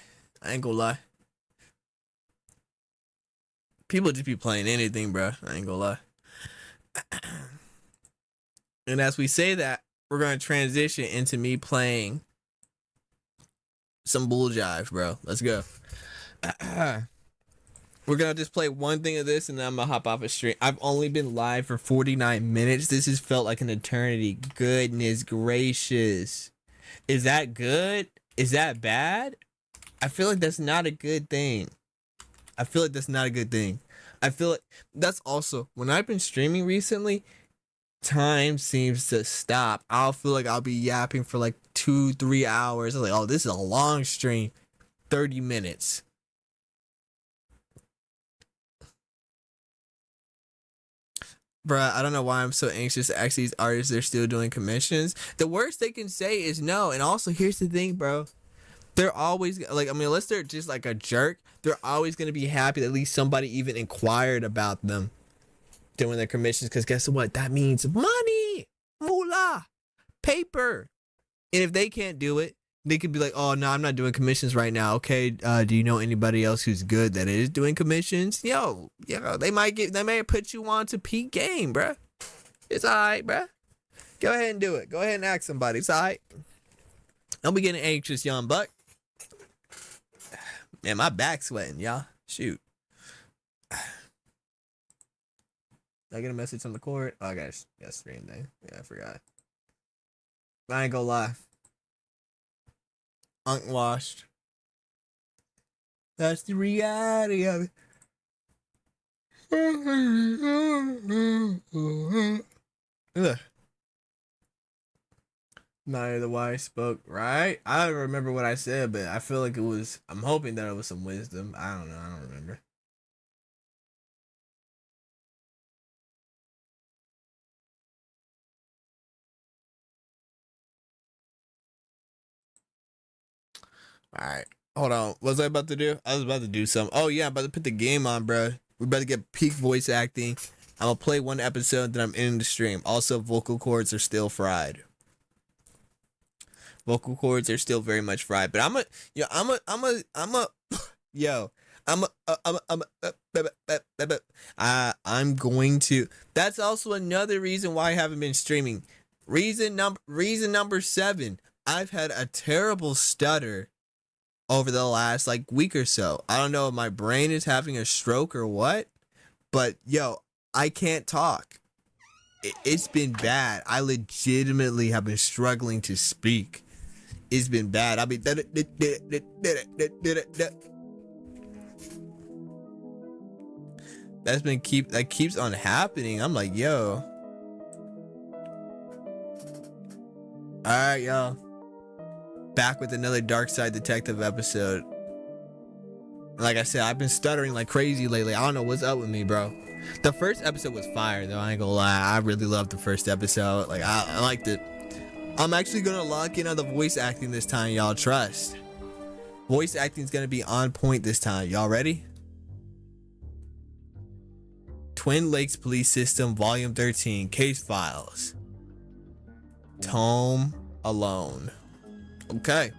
People just be playing anything, bro. I ain't gonna lie. And as we say that, we're gonna transition into me playing some bull jive, bro. Let's go. We're gonna just play one thing of this and then I'm gonna hop off a stream. I've only been live for 49 minutes. This has felt like an eternity. Goodness gracious. Is that good? Is that bad? I feel like that's not a good thing. I feel like that's also, when I've been streaming recently, time seems to stop. I'll feel like I'll be yapping for like 2-3 hours. I'm like, oh, this is a long stream. 30 minutes. Bruh, I don't know why I'm so anxious to ask these artists they're still doing commissions. The worst they can say is no. And also, here's the thing, bro. They're always, like, I mean, unless they're just like a jerk, they're always going to be happy that at least somebody even inquired about them doing their commissions. Because guess what? That means money, moolah, paper. And if they can't do it, they could be like, oh, no, I'm not doing commissions right now. Okay, do you know anybody else who's good that is doing commissions? Yo, they may put you on to peak game, bruh. It's all right, bruh. Go ahead and do it. Go ahead and ask somebody. It's all right. Don't be getting anxious, young buck. Man, my back's sweating, y'all. Shoot. Did I get a message on the cord? Oh, I got a stream thing. Yeah, I forgot. I ain't gonna lie. Unwashed. That's the reality of it. Ugh. Neither the wise spoke, right? I don't remember what I said, but I feel like it was, I'm hoping that it was some wisdom. I don't know. I don't remember. All right. Hold on. What was I about to do? I was about to do something. Oh, yeah. I'm about to put the game on, bro. We're about to get peak voice acting. I'm going to play one episode, then I'm ending the stream. Also, vocal cords are still fried. Vocal cords are still very much fried. But I'm going to. That's also another reason why I haven't been streaming. Reason number 7. I've had a terrible stutter over the last like week or so. I don't know if my brain is having a stroke or what, but yo, I can't talk. It's been bad. I legitimately have been struggling to speak. It's been bad. I mean, that keeps on happening. I'm like, yo. All right, y'all. Back with another Dark Side Detective episode. Like I said, I've been stuttering like crazy lately. I don't know what's up with me, bro. The first episode was fire, though. I ain't gonna lie. I really loved the first episode. Like, I liked it. I'm actually gonna lock in on the voice acting this time, y'all. Trust. Voice acting is gonna be on point this time. Y'all ready? Twin Lakes Police System, Volume 13, Case Files. Tome Alone. Okay.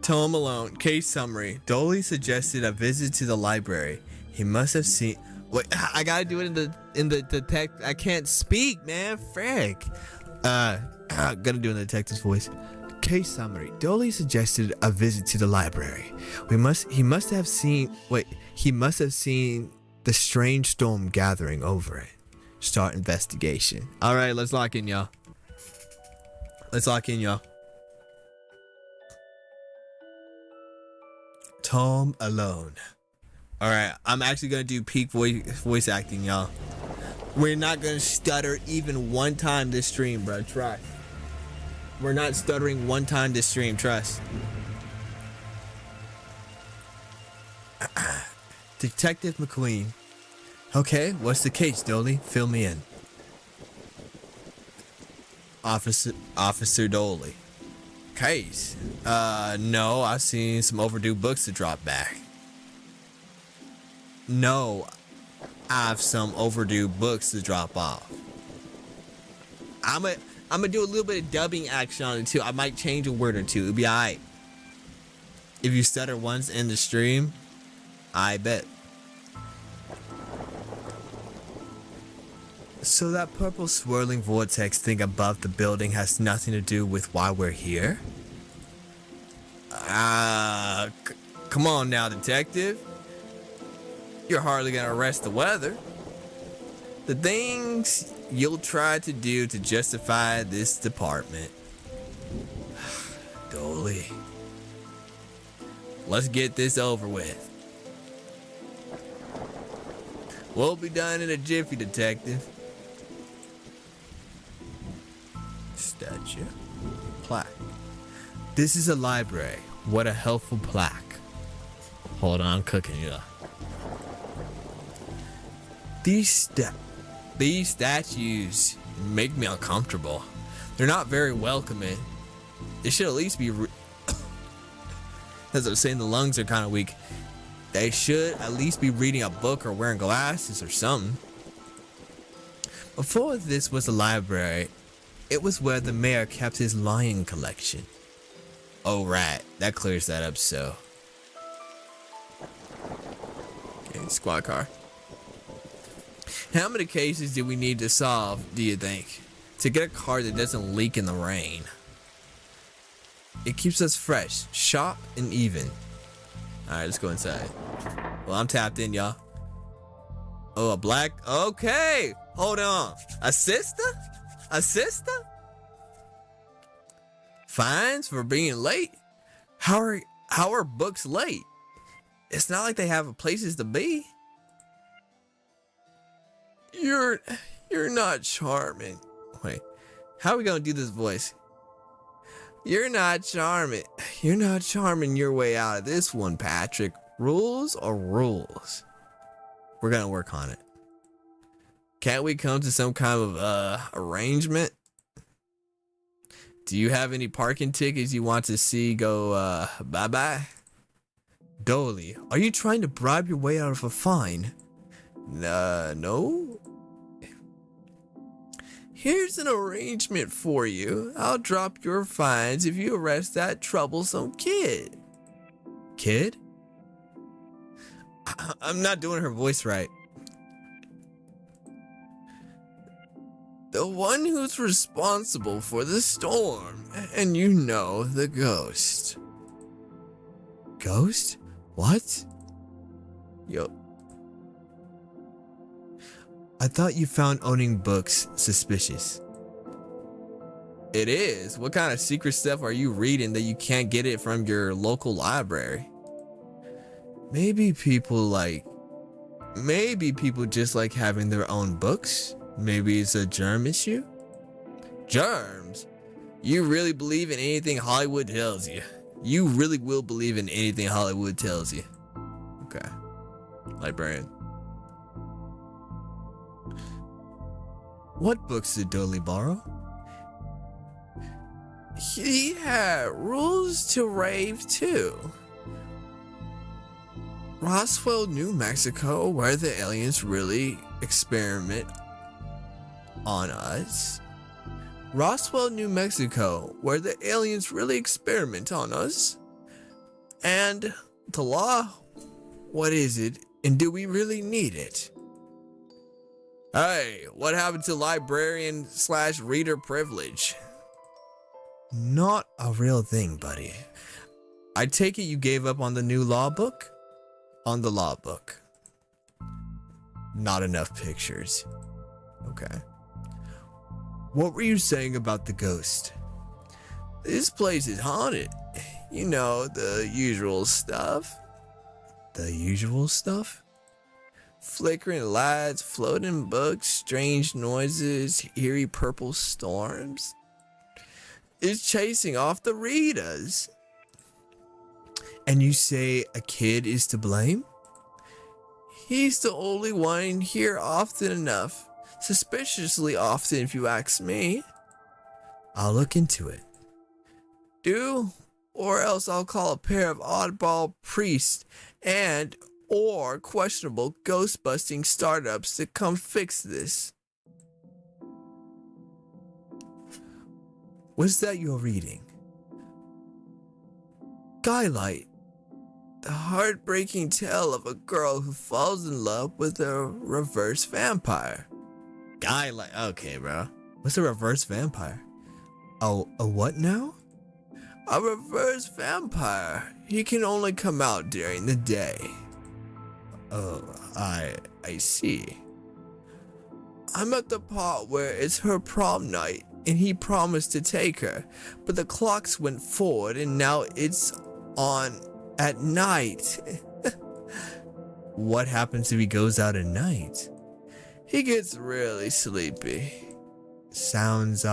Tome Alone. Case summary. Dolly suggested a visit to the library. He must have seen. Wait, I gotta do it in the detect. I can't speak, man. Frick. Gotta do it in the detective's voice. Case summary. Dolly suggested a visit to the library. He must have seen the strange storm gathering over it. Start investigation. All right, let's lock in, y'all. Tome Alone. All right, I'm actually gonna do peak voice acting, y'all. We're not gonna stutter even one time this stream, bro. Trust. We're not stuttering one time this stream. Trust. Detective McQueen. Okay, what's the case, Dolly? Fill me in. Officer Dolly. Case? No, I've seen some overdue books to drop back. No, I've some overdue books to drop off. I'm gonna do a little bit of dubbing action on it too. I might change a word or two. It'll be alright. If you stutter once in the stream, I bet. So that purple swirling vortex thing above the building has nothing to do with why we're here? Come on now, detective. You're hardly gonna arrest the weather. The things you'll try to do to justify this department. Dolly. Let's get this over with. We'll be done in a jiffy, detective. Statue. Plaque. This is a library. What a helpful plaque. Hold on, I'm cooking you. These statues make me uncomfortable. They're not very welcoming. They should at least be as I was saying, the lungs are kind of weak. They should at least be reading a book or wearing glasses or something. Before this was a library, it was where the mayor kept his lion collection. Oh right, that clears that up. So okay, squad car. How many cases do we need to solve, do you think, to get a car that doesn't leak in the rain? It keeps us fresh, sharp, and even. Alright, let's go inside. Well, I'm tapped in, y'all. Oh, a black... Okay! Hold on. A sister? A sister? Fines for being late? How are books late? It's not like they have places to be. You're not charming. Wait, how are we gonna do this voice? You're not charming. You're not charming your way out of this one, Patrick. Rules are rules. We're gonna work on it. Can't we come to some kind of arrangement? Do you have any parking tickets you want to see go bye-bye? Dolly, are you trying to bribe your way out of a fine? No. Here's an arrangement for you. I'll drop your fines if you arrest that troublesome kid. Kid? I'm not doing her voice right. The one who's responsible for the storm, and you know, the ghost. Ghost? What? Yo. I thought you found owning books suspicious. It is. What kind of secret stuff are you reading that you can't get it from your local library? Maybe people just like having their own books. Maybe it's a germ issue. Germs? You really believe in anything Hollywood tells you? You really will believe in anything Hollywood tells you. Okay. Librarian. What books did Dudley borrow? He had Rules to Rave too. Roswell, New Mexico, where the aliens really experiment on us. Roswell, New Mexico, where the aliens really experiment on us. And the law, what is it? And do we really need it? Hey, what happened to librarian/reader privilege? Not a real thing, buddy. I take it you gave up on the new law book? On the law book. Not enough pictures. Okay. What were you saying about the ghost? This place is haunted. You know, the usual stuff. The usual stuff? Flickering lights, floating books, strange noises, eerie purple storms. It's chasing off the readers. And you say a kid is to blame? He's the only one here often enough. Suspiciously often, if you ask me. I'll look into it. Do, or else I'll call a pair of oddball priests and or questionable ghost-busting startups to come fix this. What's that you're reading? Skylight. The heartbreaking tale of a girl who falls in love with a reverse vampire. Skylight. Okay, bro. What's a reverse vampire? Oh, a what now? A reverse vampire. He can only come out during the day. Oh, I see. I'm at the part where it's her prom night and he promised to take her, but the clocks went forward and now it's on at night. What happens if he goes out at night? He gets really sleepy. Sounds,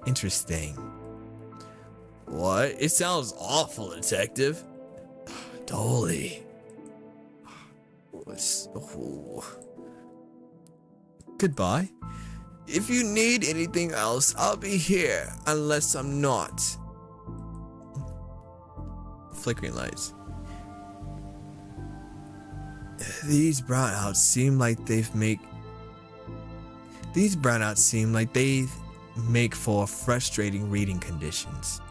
interesting. What? It sounds awful, detective. Dolly. Goodbye. If you need anything else, I'll be here, unless I'm not. Flickering lights. These brownouts seem like they make for frustrating reading conditions.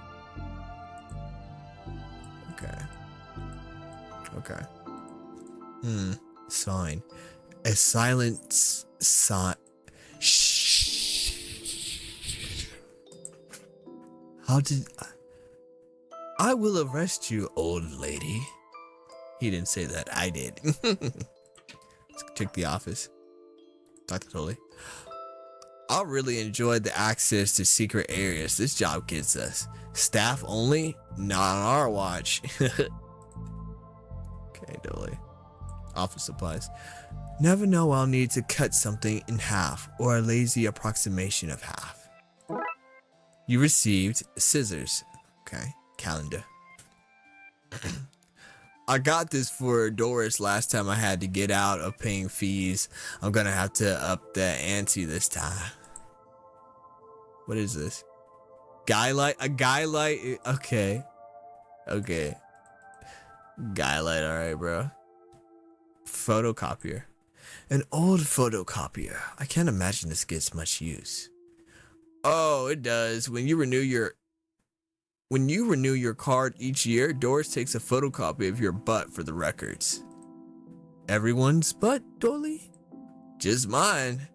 Okay. Sign. A silence sign. Shh. How did I will arrest you, old lady. He didn't say that. I did. Let's check the office. Talk to Dolly. I really enjoyed the access to secret areas this job gets us. Staff only? Not on our watch. Okay, Dolly. Office supplies. Never know I'll need to cut something in half or a lazy approximation of half. You received scissors. Okay, calendar. I got this for Doris last time I had to get out of paying fees. I'm gonna have to up the ante this time. What is this? Skylight? A skylight? Okay. Skylight, alright, bro. Photocopier. An old photocopier. I can't imagine this gets much use. Oh, it does. When you renew your card each year, Doris takes a photocopy of your butt for the records. Everyone's butt, Dolly? Just mine.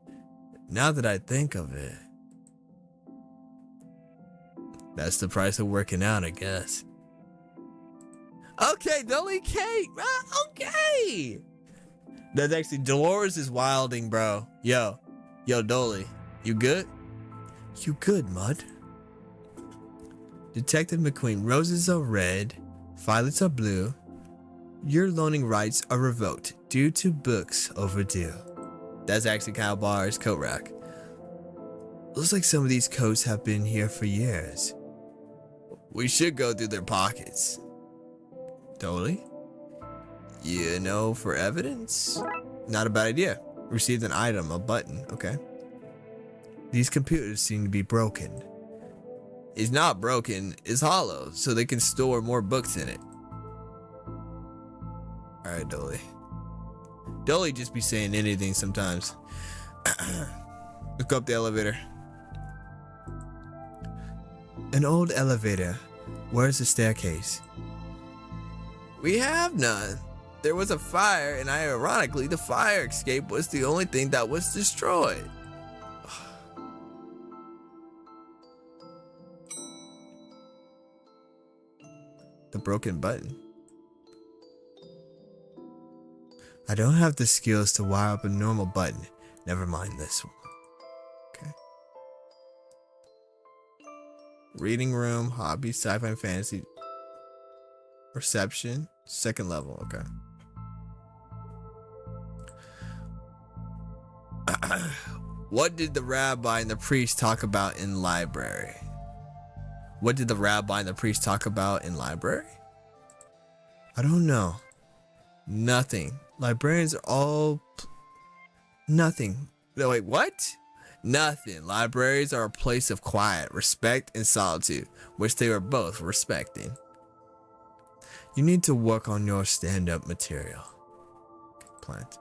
Now that I think of it. That's the price of working out, I guess. Okay, Dolly Kate. Okay. That's actually Dolores is wilding, bro. Yo, Dolly, you good? You good, Mud? Detective McQueen, roses are red, violets are blue. Your loaning rights are revoked due to books overdue. That's actually Kyle Barr's coat rack. Looks like some of these coats have been here for years. We should go through their pockets. Dolly? You know, for evidence? Not a bad idea. Received an item, a button, okay. These computers seem to be broken. It's not broken, it's hollow, so they can store more books in it. Alright, Dolly. Dolly just be saying anything sometimes. Let's go up the elevator. An old elevator. Where's the staircase? We have none. There was a fire, and ironically, the fire escape was the only thing that was destroyed. The broken button. I don't have the skills to wire up a normal button. Never mind this one. Okay. Reading room, hobby, sci-fi and fantasy. Reception, second level, okay. What did the rabbi and the priest talk about in library? What did the rabbi and the priest talk about in library? I don't know. Nothing. Librarians are all... Nothing. No, wait, what? Nothing. Libraries are a place of quiet, respect, and solitude, which they were both respecting. You need to work on your stand-up material. Plant.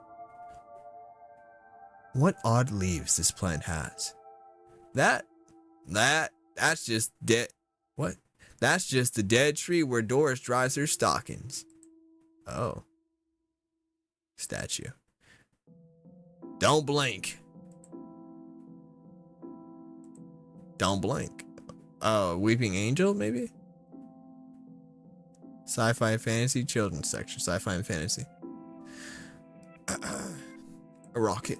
What odd leaves this plant has? That's just dead. What? That's just the dead tree where Doris dries her stockings. Oh. Statue. Don't blink. Don't blink. Oh, Weeping Angel, maybe? Sci-fi and fantasy, children's section. Sci-fi and fantasy. A rocket.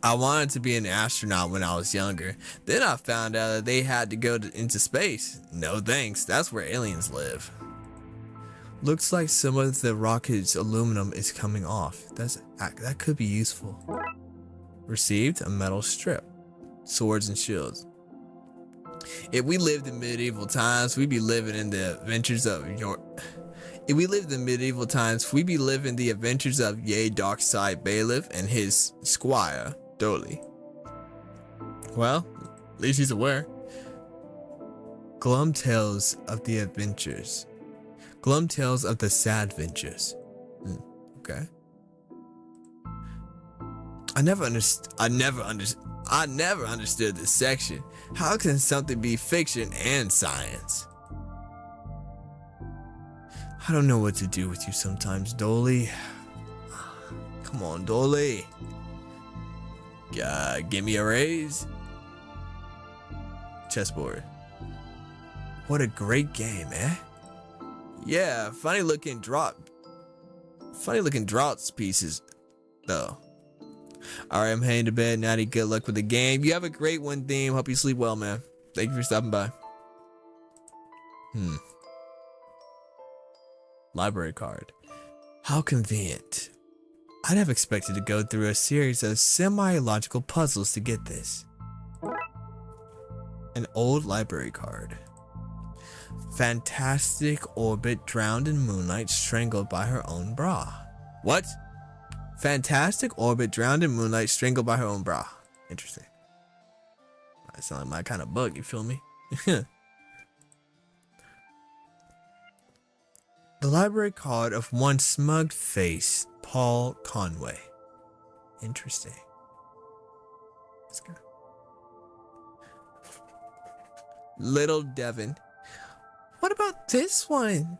I wanted to be an astronaut when I was younger. Then I found out that they had to go into space. No thanks, that's where aliens live. Looks like some of the rocket's aluminum is coming off. That could be useful. Received a metal strip. Swords and shields. If we lived in medieval times, we'd be living in the adventures of If we lived in medieval times, we'd be living the adventures of Darkside Bailiff and his squire, Dolly. Well, at least he's aware. Glum Tales of the Adventures. Glum Tales of the Sad Ventures. Okay. I never understood this section. How can something be fiction and science? I don't know what to do with you sometimes, Dolly. Come on, Dolly. Give me a raise. Chessboard. What a great game, eh? Yeah, funny looking droughts pieces, though. Alright, I'm heading to bed. Natty, good luck with the game. You have a great one, Theme. Hope you sleep well, man. Thank you for stopping by. Library card. How convenient. I'd have expected to go through a series of semi-logical puzzles to get this. An old library card. Fantastic orbit drowned in moonlight, strangled by her own bra. What? Fantastic orbit drowned in moonlight, strangled by her own bra. Interesting. That sounds like my kind of book, you feel me? The library card of one smug face, Paul Conway. Interesting. Let's go. Little Devon. What about this one?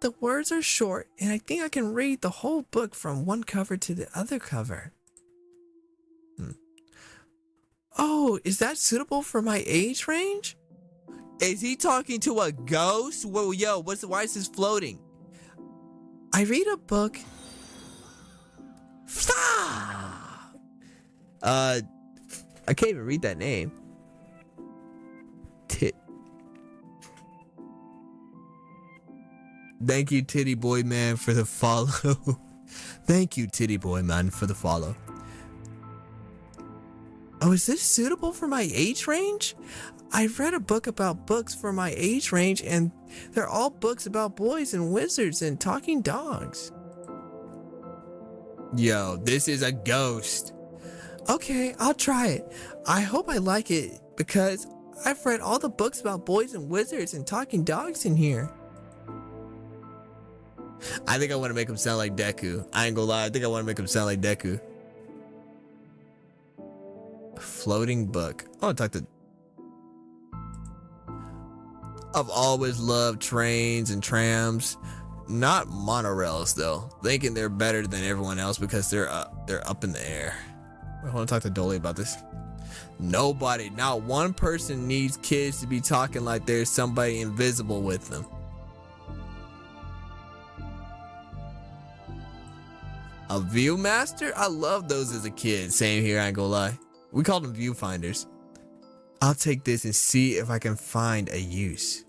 The words are short, and I think I can read the whole book from one cover to the other cover. Oh, is that suitable for my age range? Is he talking to a ghost? Whoa, yo, why is this floating? I read a book I can't even read that name. Thank you, Titty Boy Man, for the follow. Thank you, Titty Boy Man, for the follow. Oh, is this suitable for my age range? I've read a book about books for my age range, and they're all books about boys and wizards and talking dogs. Yo, this is a ghost. Okay, I'll try it. I hope I like it because I've read all the books about boys and wizards and talking dogs in here. I think I want to make him sound like Deku. I ain't gonna lie, I think I want to make him sound like Deku. Floating book. Oh, talk to. I've always loved trains and trams, not monorails though. Thinking they're better than everyone else because they're up in the air. I want to talk to Dolly about this. Nobody, not one person needs kids to be talking like there's somebody invisible with them. A Viewmaster? I loved those as a kid. Same here, I ain't gonna lie. We called them viewfinders. I'll take this and see if I can find a use.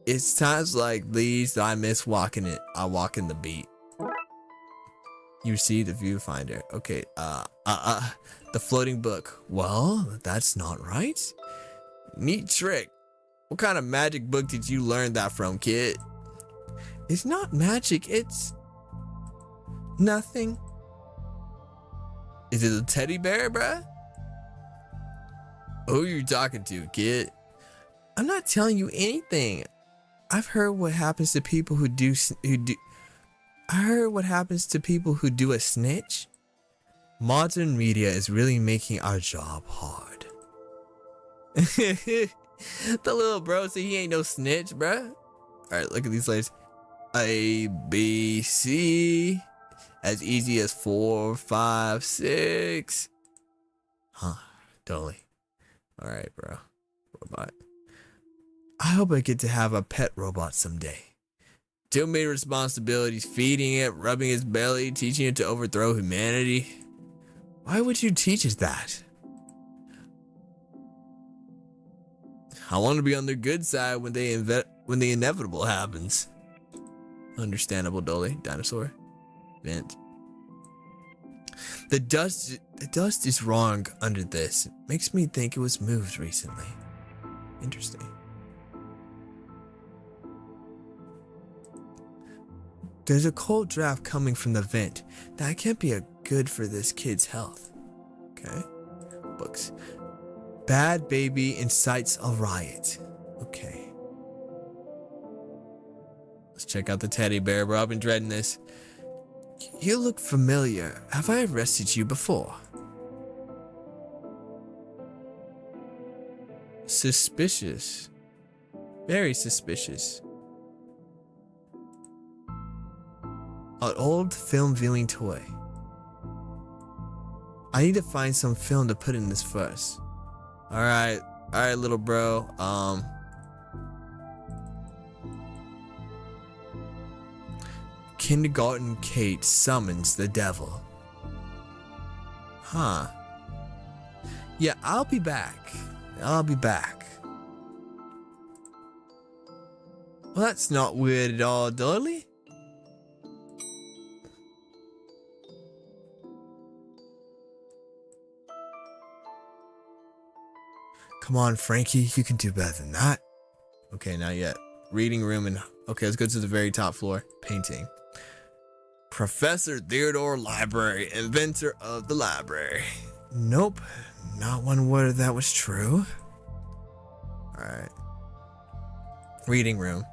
It's times like these that I miss walking it. I walk in the beat. You see the viewfinder. Okay, the floating book. Well, that's not right. Neat trick. What kind of magic book did you learn that from, kid? It's not magic, it's nothing. Is it a teddy bear, bruh? Who you talking to, kid? I'm not telling you anything. I've heard what happens to people who do. I heard what happens to people who do a snitch. Modern media is really making our job hard. The little bro said he ain't no snitch, bruh. Alright, look at these letters. A, B, C. As easy as 4, 5, 6. Huh, Dolly. Alright, bro. Robot. I hope I get to have a pet robot someday. Too many responsibilities, feeding it, rubbing its belly, teaching it to overthrow humanity. Why would you teach it that? I want to be on their good side when the inevitable happens. Understandable, Dolly. Dinosaur. Vent. The dust is wrong under this. It makes me think it was moved recently. Interesting. There's a cold draft coming from the vent. That can't be good for this kid's health. Okay. Books. Bad baby incites a riot. Okay. Let's check out the teddy bear, bro. I've been dreading this. You look familiar. Have I arrested you before? Suspicious. Very suspicious. An old film viewing toy. I need to find some film to put in this first. Alright, little bro. Kindergarten Kate summons the devil. Huh. Yeah, I'll be back. Well, that's not weird at all, Dolly. Come on, Frankie, you can do better than that. Okay, not yet. Reading room and... Okay, let's go to the very top floor. Painting. Professor Theodore Library, inventor of the library. Nope, not one word of that was true. Alright. Reading room.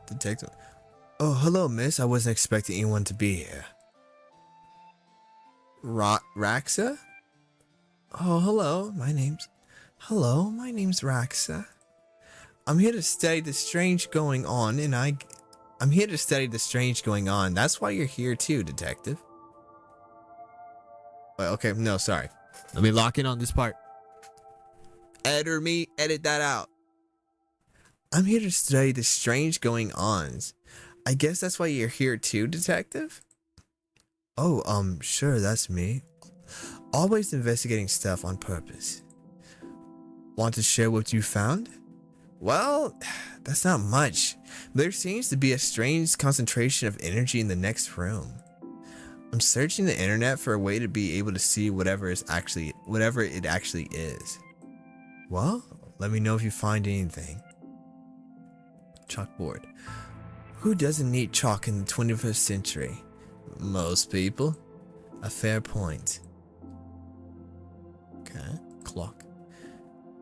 Detective. Oh, hello, miss. I wasn't expecting anyone to be here. Raxa? Oh, hello. My name's Raxa. I'm here to study the strange going on, and I'm here to study the strange going on. That's why you're here too, detective. Well, okay, no, sorry. Let me lock in on this part. Edit that out. I'm here to study the strange going ons. I guess that's why you're here too, detective? Oh, sure, that's me. Always investigating stuff on purpose. Want to share what you found? Well, that's not much. There seems to be a strange concentration of energy in the next room. I'm searching the internet for a way to be able to see whatever it actually is. Well, let me know if you find anything. Chalkboard. Who doesn't need chalk in the 21st century? Most people. A fair point. Okay, clock.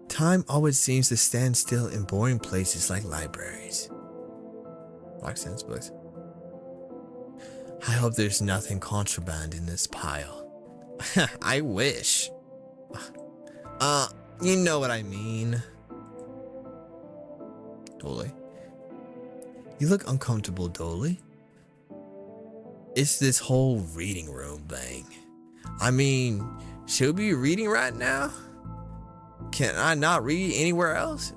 Time always seems to stand still in boring places like libraries. Roxanne's books. I hope there's nothing contraband in this pile. I wish. You know what I mean. Dolly. You look uncomfortable, Dolly. It's this whole reading room thing. I mean, should we be reading right now? Can I not read anywhere else?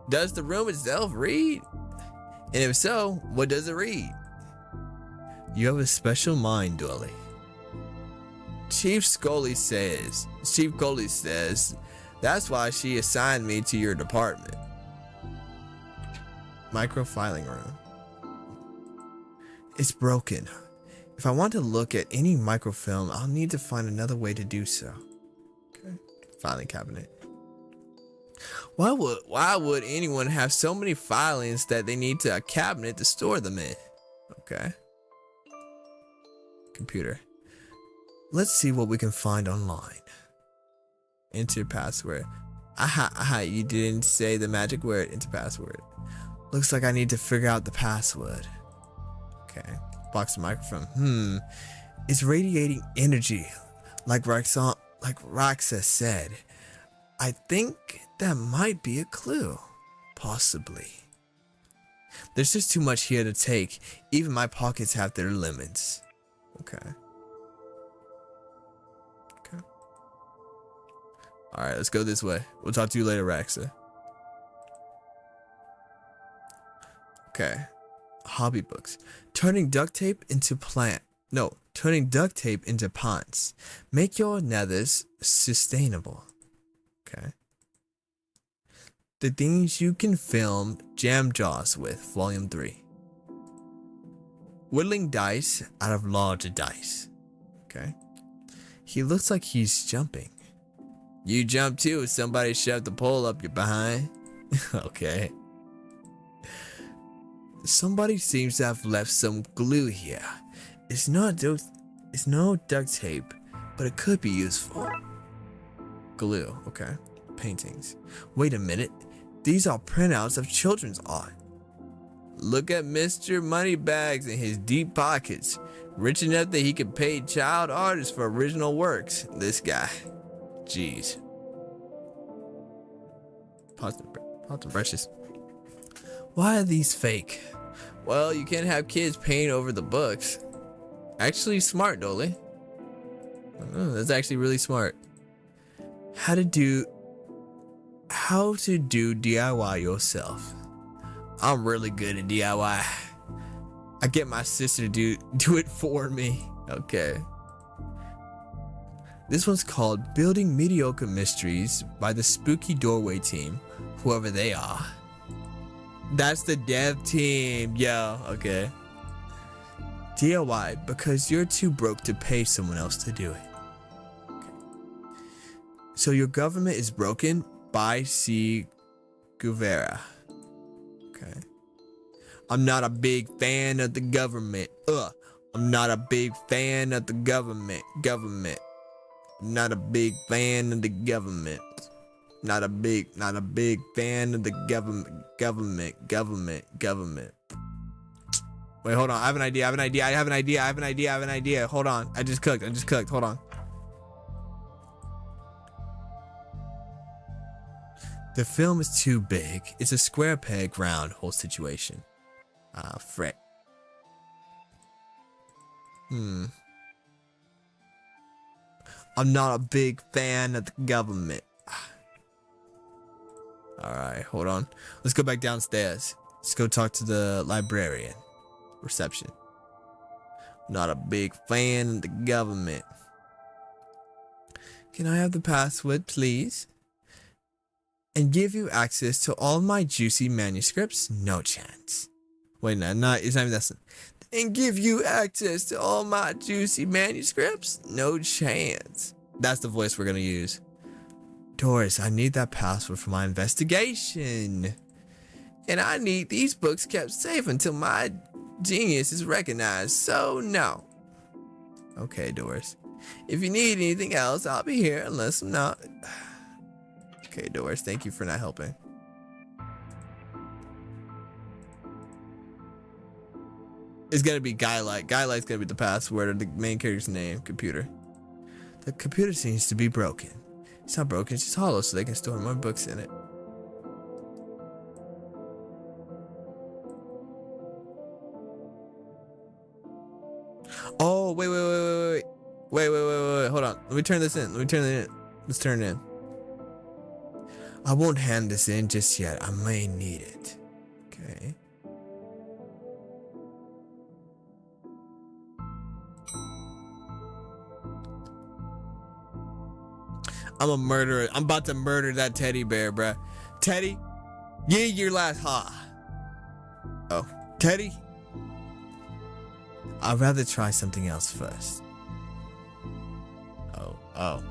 Does the room itself read? And if so, what does it read? You have a special mind, Dolly. Chief Coley says that's why she assigned me to your department. Microfiling room. It's broken. If I want to look at any microfilm, I'll need to find another way to do so. Okay. Filing cabinet. Why would anyone have so many filings that they need a cabinet to store them in? Okay. Computer. Let's see what we can find online. Enter password. Aha, you didn't say the magic word. Enter password. Looks like I need to figure out the password. Okay. Box of microfilm. It's radiating energy, like Roxa said. I think that might be a clue. Possibly. There's just too much here to take. Even my pockets have their limits. Okay. Alright, let's go this way. We'll talk to you later, Raxa. Okay. Hobby books. Turning duct tape into turning duct tape into ponds. Make your nethers sustainable. Okay. The things you can film jam jaws with, volume 3. Whittling dice out of larger dice. Okay. He looks like he's jumping. You jump too if somebody shoved the pole up your behind. Okay. Somebody seems to have left some glue here. It's no duct tape, but it could be useful. Glue, okay. Paintings. Wait a minute. These are printouts of children's art. Look at Mr. Moneybags in his deep pockets. Rich enough that he could pay child artists for original works. This guy. Jeez. Pots and brushes. Why are these fake? Well, you can't have kids paint over the books. Actually smart, Dolly. Oh, that's actually really smart. How to do DIY yourself. I'm really good at DIY. I get my sister to do it for me. Okay. This one's called Building Mediocre Mysteries by the Spooky Doorway team, whoever they are. That's the dev team, yo, okay. DIY because you're too broke to pay someone else to do it. Okay. So your government is broken by C. Guevara. Okay. I'm not a big fan of the government. I'm not a big fan of the government. Not a big fan of the government. Not a big fan of the government. Wait, hold on. I have an idea. Hold on. I just cooked. Hold on. The film is too big. It's a square peg round hole situation. Ah, frick. I'm not a big fan of the government. Alright, hold on. Let's go back downstairs. Let's go talk to the librarian. Reception. Not a big fan of the government. Can I have the password, please? And give you access to all my juicy manuscripts? No chance. Wait, no, it's not even that. And give you access to all my juicy manuscripts? No chance. That's the voice we're gonna use. Doris, I need that password for my investigation. And I need these books kept safe until my genius is recognized. So, no. Okay, Doris. If you need anything else, I'll be here unless I'm not. Okay, Doris, thank you for not helping. It's gonna be Guy-Light. Guy-Light's gonna be the password or the main character's name. Computer. The computer seems to be broken. It's not broken, it's just hollow, so they can store more books in it. Oh, wait. Wait. Hold on. Let me turn this in. Let's turn it in. I won't hand this in just yet. I may need it. Okay. I'm a murderer. I'm about to murder that teddy bear, bruh. Teddy, yeah, your last Oh, Teddy. I'd rather try something else first. Oh.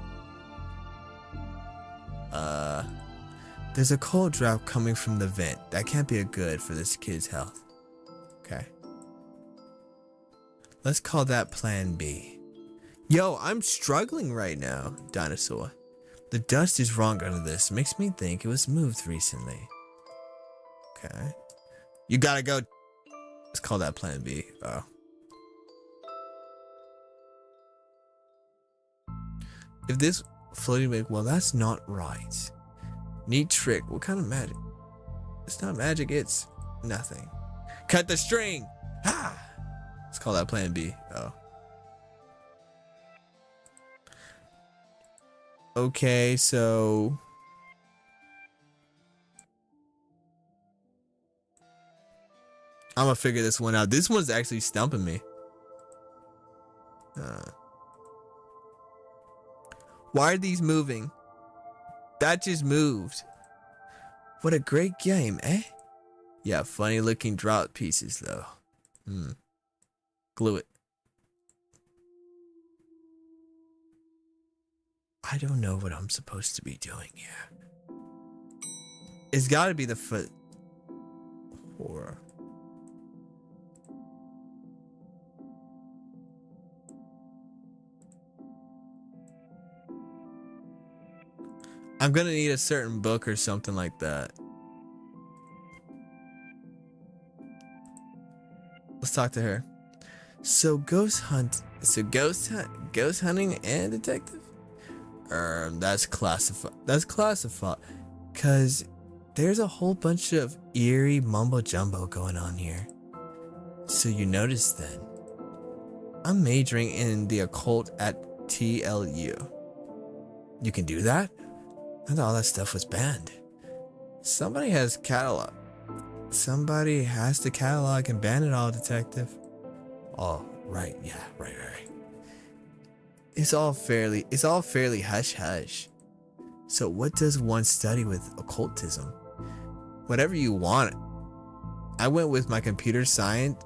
There's a cold drop coming from the vent. That can't be a good for this kid's health. Okay. Let's call that Plan B. Yo, I'm struggling right now, dinosaur. The dust is wrong under this. Makes me think it was moved recently. Okay. You gotta go. Let's call that Plan B. Oh. If this floating wig, well, that's not right. Neat trick. What kind of magic? It's not magic, it's nothing. Cut the string! Ha! Let's call that Plan B. Oh. Okay, so I'm gonna figure this one out. This one's actually stumping me. Why are these moving? That just moved. What a great game, eh? Yeah, funny looking drop pieces though. Glue it. I don't know what I'm supposed to be doing here. It's gotta be the foot. Horror. I'm gonna need a certain book or something like that. Let's talk to her. So ghost hunting and detective? That's classified. That's classified. Cause there's a whole bunch of eerie mumbo jumbo going on here. So you noticed then. I'm majoring in the occult at TLU. You can do that? I thought all that stuff was banned. Somebody has to catalog and ban it all, detective. Oh, right, yeah, right. It's all fairly hush hush. So what does one study with occultism? Whatever you want. I went with computer science,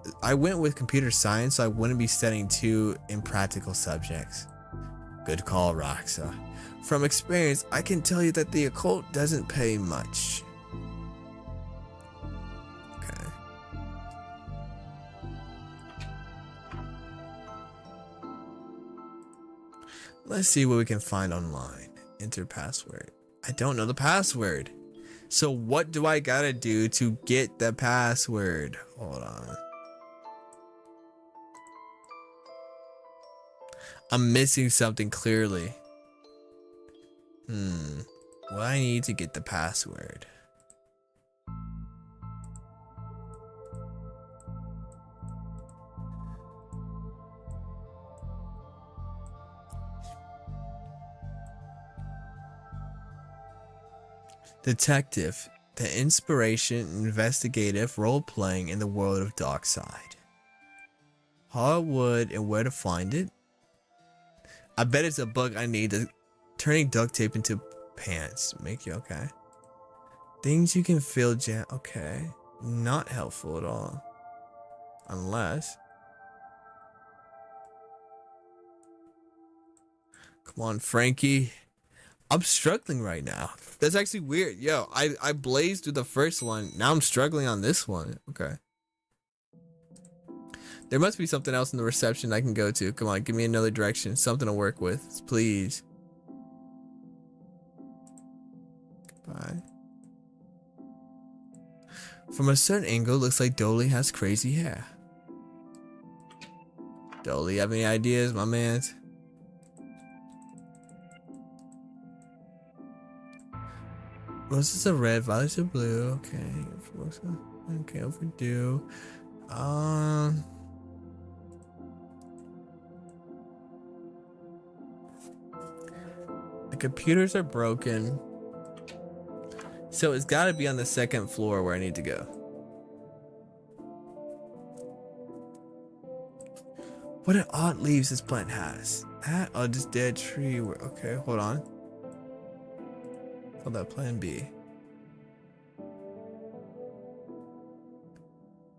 so I wouldn't be studying two impractical subjects. Good call, Roxa. From experience, I can tell you that the occult doesn't pay much. Okay. Let's see what we can find online. Enter password. I don't know the password. So what do I gotta do to get the password? Hold on. I'm missing something clearly. What I need to get the password. Detective, the inspiration, investigative role playing in the world of Darkside. hardwood and where to find it. I bet it's a book I need. Turning duct tape into pants. Make you okay. Things you can feel jam. Okay. Not helpful at all. Unless. Come on, Frankie. I'm struggling right now. That's actually weird. Yo, I blazed through the first one. Now I'm struggling on this one. Okay. There must be something else in the reception I can go to. Come on, give me another direction. Something to work with. Please. Goodbye. From a certain angle, looks like Dolly has crazy hair. Dolly, have any ideas, my man? Roses are red, violets are blue. Okay. Okay, overdue. The computers are broken. So it's gotta be on the second floor where I need to go. What an odd leaves this plant has. That or this dead tree. Okay, hold on. Call that plan B.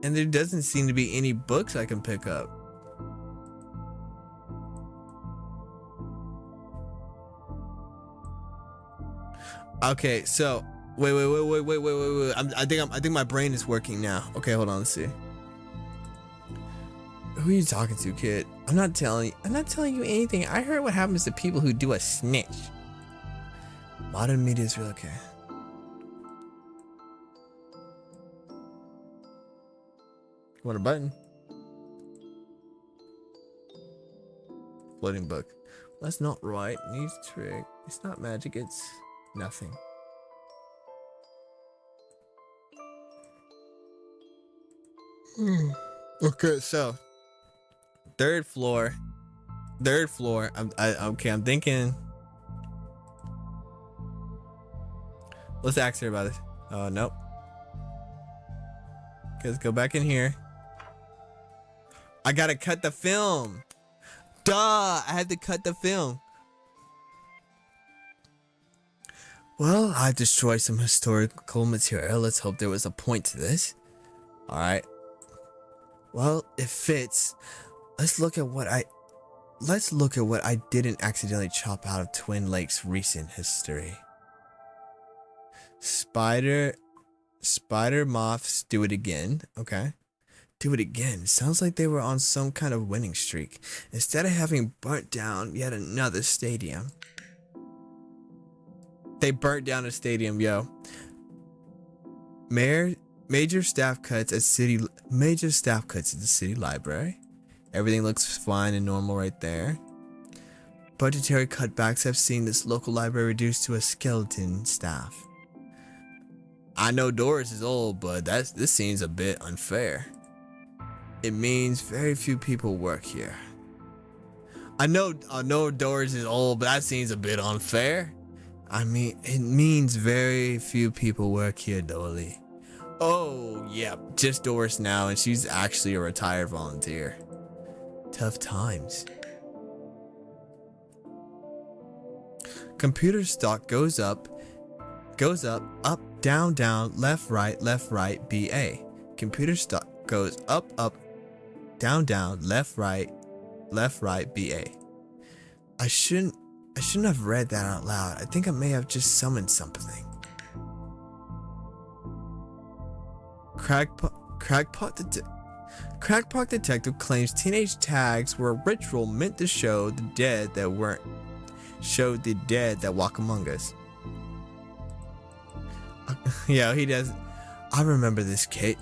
And there doesn't seem to be any books I can pick up. Okay, so wait. I think my brain is working now. Okay, hold on, let's see. Who are you talking to, kid? I'm not telling you anything. I heard what happens to people who do a snitch. Modern media is real, okay. You want a button? Floating book. That's not right. Needs trick. It's not magic, it's nothing. Okay, so third floor. I'm thinking. Let's ask her about it. Oh, nope. Okay, let's go back in here. I gotta cut the film. Duh, I had to cut the film. Well, I destroyed some historical material. Let's hope there was a point to this. Alright. Well, it fits. Let's look at what I didn't accidentally chop out of Twin Lakes' recent history. Spider moths do it again. Okay. Do it again. Sounds like they were on some kind of winning streak. Instead of having burnt down yet another stadium. They burnt down a stadium, yo. Major staff cuts at the city library. Everything looks fine and normal right there. Budgetary cutbacks have seen this local library reduced to a skeleton staff. I know Doris is old, but this seems a bit unfair. It means very few people work here. I know Doris is old, but that seems a bit unfair. I mean, it means very few people work here, Dolly. Oh, yeah, just Doris now, and she's actually a retired volunteer. Tough times. Computer stock goes up, down, left, right, BA. Computer stock goes up, down, left, right, BA. I shouldn't have read that out loud. I think I may have just summoned something. Crackpot detective claims teenage tags were a ritual meant to show the dead that walk among us. Yeah, he does. I remember this, Kate.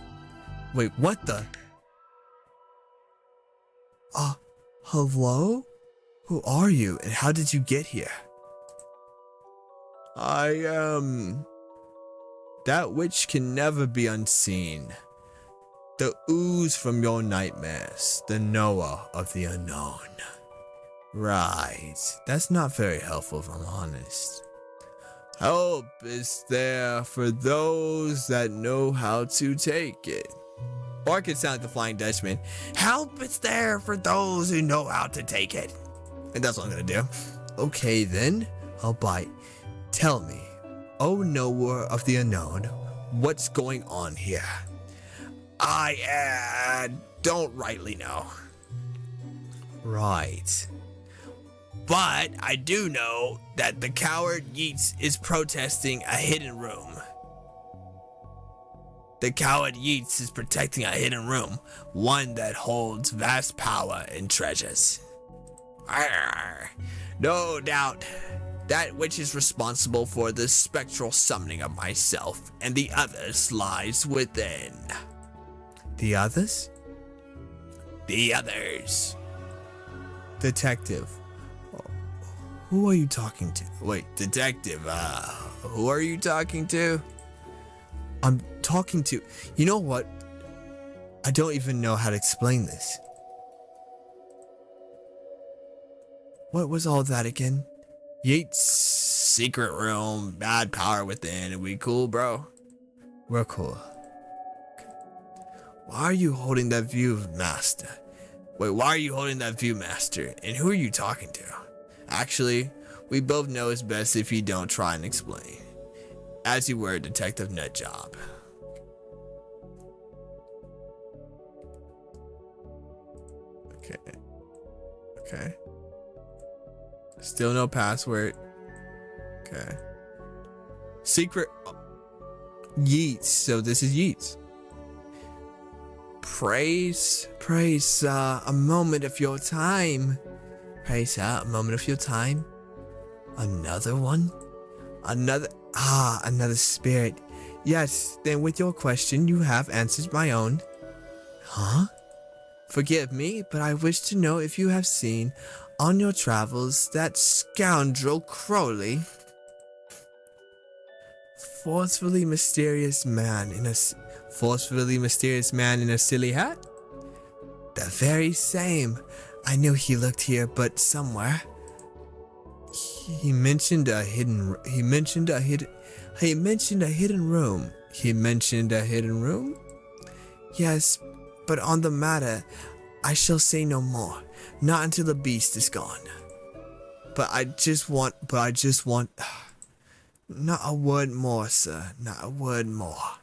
Wait, what the? Hello? Who are you and how did you get here? I am that which can never be unseen. The ooze from your nightmares, the knower of the unknown. Right, that's not very helpful if I'm honest. Help is there for those that know how to take it. Or it could sound like the Flying Dutchman. Help is there for those who know how to take it. And that's what I'm gonna do. Okay then, I'll bite. Tell me, oh knower of the unknown, what's going on here? I don't rightly know. Right. But I do know that the coward Yeats is protesting a hidden room. The coward Yeats is protecting a hidden room, one that holds vast power and treasures. Arr, no doubt, that which is responsible for the spectral summoning of myself and the others lies within. The others? The others. Detective. Who are you talking to? Wait, detective, who are you talking to? I'm talking to... You know what? I don't even know how to explain this. What was all that again? Yeats' secret room, bad power within. Are we cool, bro? We're cool. Why are you holding that view, Master? Wait, why are you holding that view, Master? And who are you talking to? Actually, we both know it's best if you don't try and explain. As you were, Detective Nutjob. Okay. Still no password. Okay. Secret Yeats. So this is Yeats. Praise, a moment of your time. Praise, a moment of your time. Another one? Another spirit. Yes, then with your question, you have answered my own. Huh? Forgive me, but I wish to know if you have seen on your travels that scoundrel Crowley. Forcefully mysterious man in a silly hat? The very same. I knew he looked here, but somewhere. He mentioned a hidden room? Yes, but on the matter, I shall say no more. Not until the beast is gone. But I just want, not a word more, sir. Not a word more.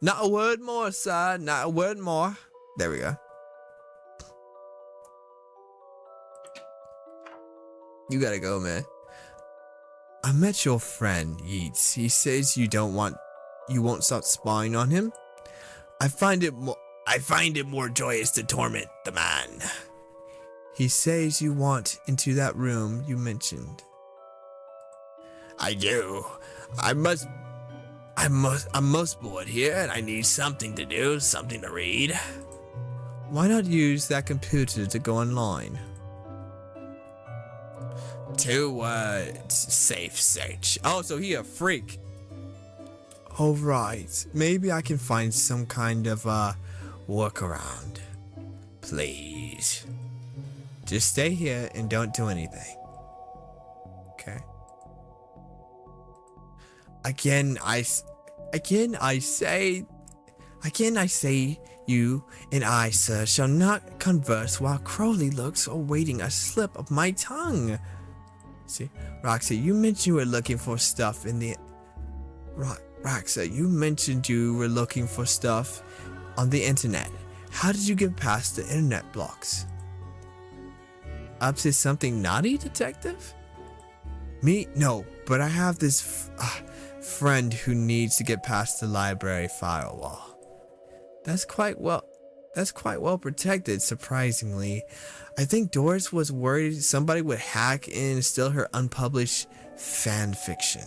Not a word more, sir. Not a word more. There we go. You gotta go, man. I met your friend, Yeats. He says you won't stop spying on him. I find it more joyous to torment the man. He says you want into that room you mentioned. I do. I'm most bored here and I need something to do, something to read. Why not use that computer to go online? 2 words, safe search. Oh, so he a freak. All right, maybe I can find some kind of workaround. Please. Just stay here and don't do anything. Okay. Again I say you and I, sir, shall not converse while Crowley looks awaiting a slip of my tongue. See, Roxy, you mentioned you were looking for stuff in the... Roxy, you mentioned you were looking for stuff on the internet. How did you get past the internet blocks? Up to something naughty, detective? Me? No, but I have this friend who needs to get past the library firewall. That's quite well protected, surprisingly. I think Doris was worried somebody would hack in and steal her unpublished fan fiction.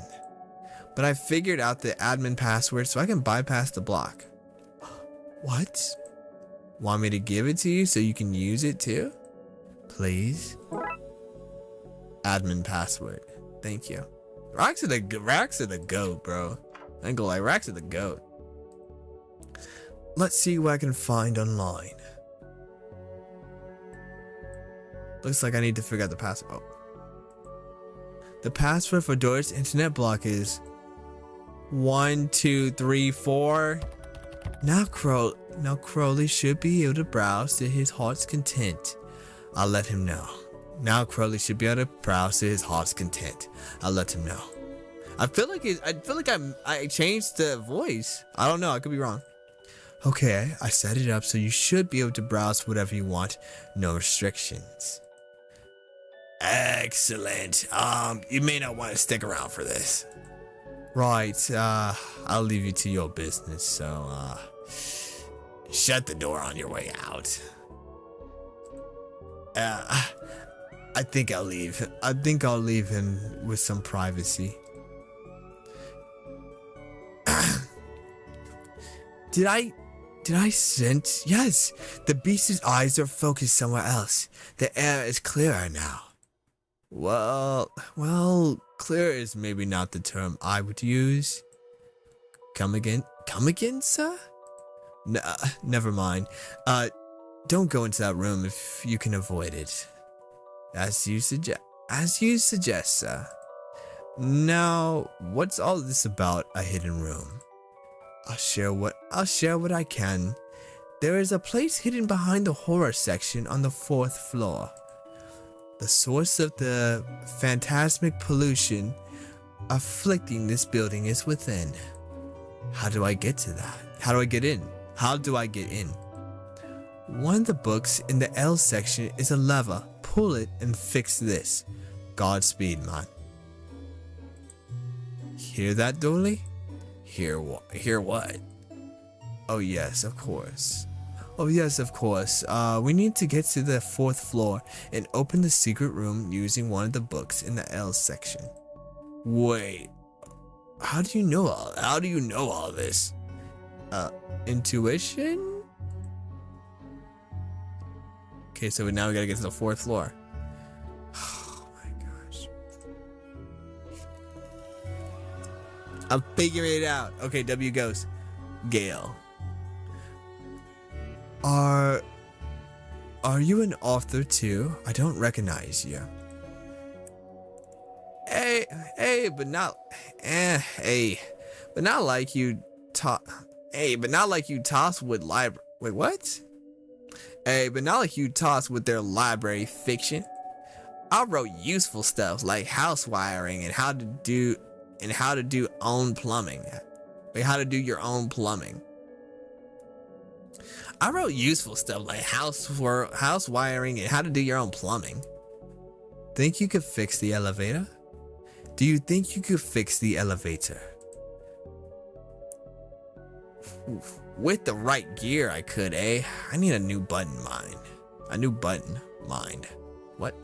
But I figured out the admin password so I can bypass the block. What? Want me to give it to you so you can use it too? Please? Admin password. Thank you. Rocks are the goat, bro. I ain't gonna lie, Rocks are the goat. Let's see what I can find online. Looks like I need to figure out the password. Oh. The password for Doris' internet block is 1234 Now Crowley should be able to browse to his heart's content. I'll let him know. Now Crowley should be able to browse to his heart's content. I'll let him know. I feel like I changed the voice. I don't know. I could be wrong. Okay, I set it up so you should be able to browse whatever you want. No restrictions. Excellent. You may not want to stick around for this. Right, I'll leave you to your business, so, shut the door on your way out. I think I'll leave. I think I'll leave him with some privacy. Did I sense? Yes, the beast's eyes are focused somewhere else. The air is clearer now. Well, clear is maybe not the term I would use. Come again, sir? Never mind. Don't go into that room if you can avoid it. As you suggest, sir. Now, what's all this about a hidden room? I'll share what I can. There is a place hidden behind the horror section on the 4th floor. The source of the phantasmic pollution afflicting this building is within. How do I get to that? How do I get in? One of the books in the L section is a lever. Pull it and fix this. Godspeed, man. Hear that, Dolly? Hear what? Oh yes, of course. We need to get to the 4th floor and open the secret room using one of the books in the L section. Wait. How do you know all this? Intuition? Okay, so now we gotta get to the 4th floor. Oh my gosh. I'm figuring it out. Okay, W goes. Gale. Are you an author too? I don't recognize you. But not like you toss with library. Wait, what? But not like you toss with their library fiction. I wrote useful stuff like house wiring and how to do own plumbing. Wait, how to do your own plumbing. I wrote useful stuff like house wiring and how to do your own plumbing. Think you could fix the elevator? Do you think you could fix the elevator? With the right gear, I could, eh? I need a new button mind. What?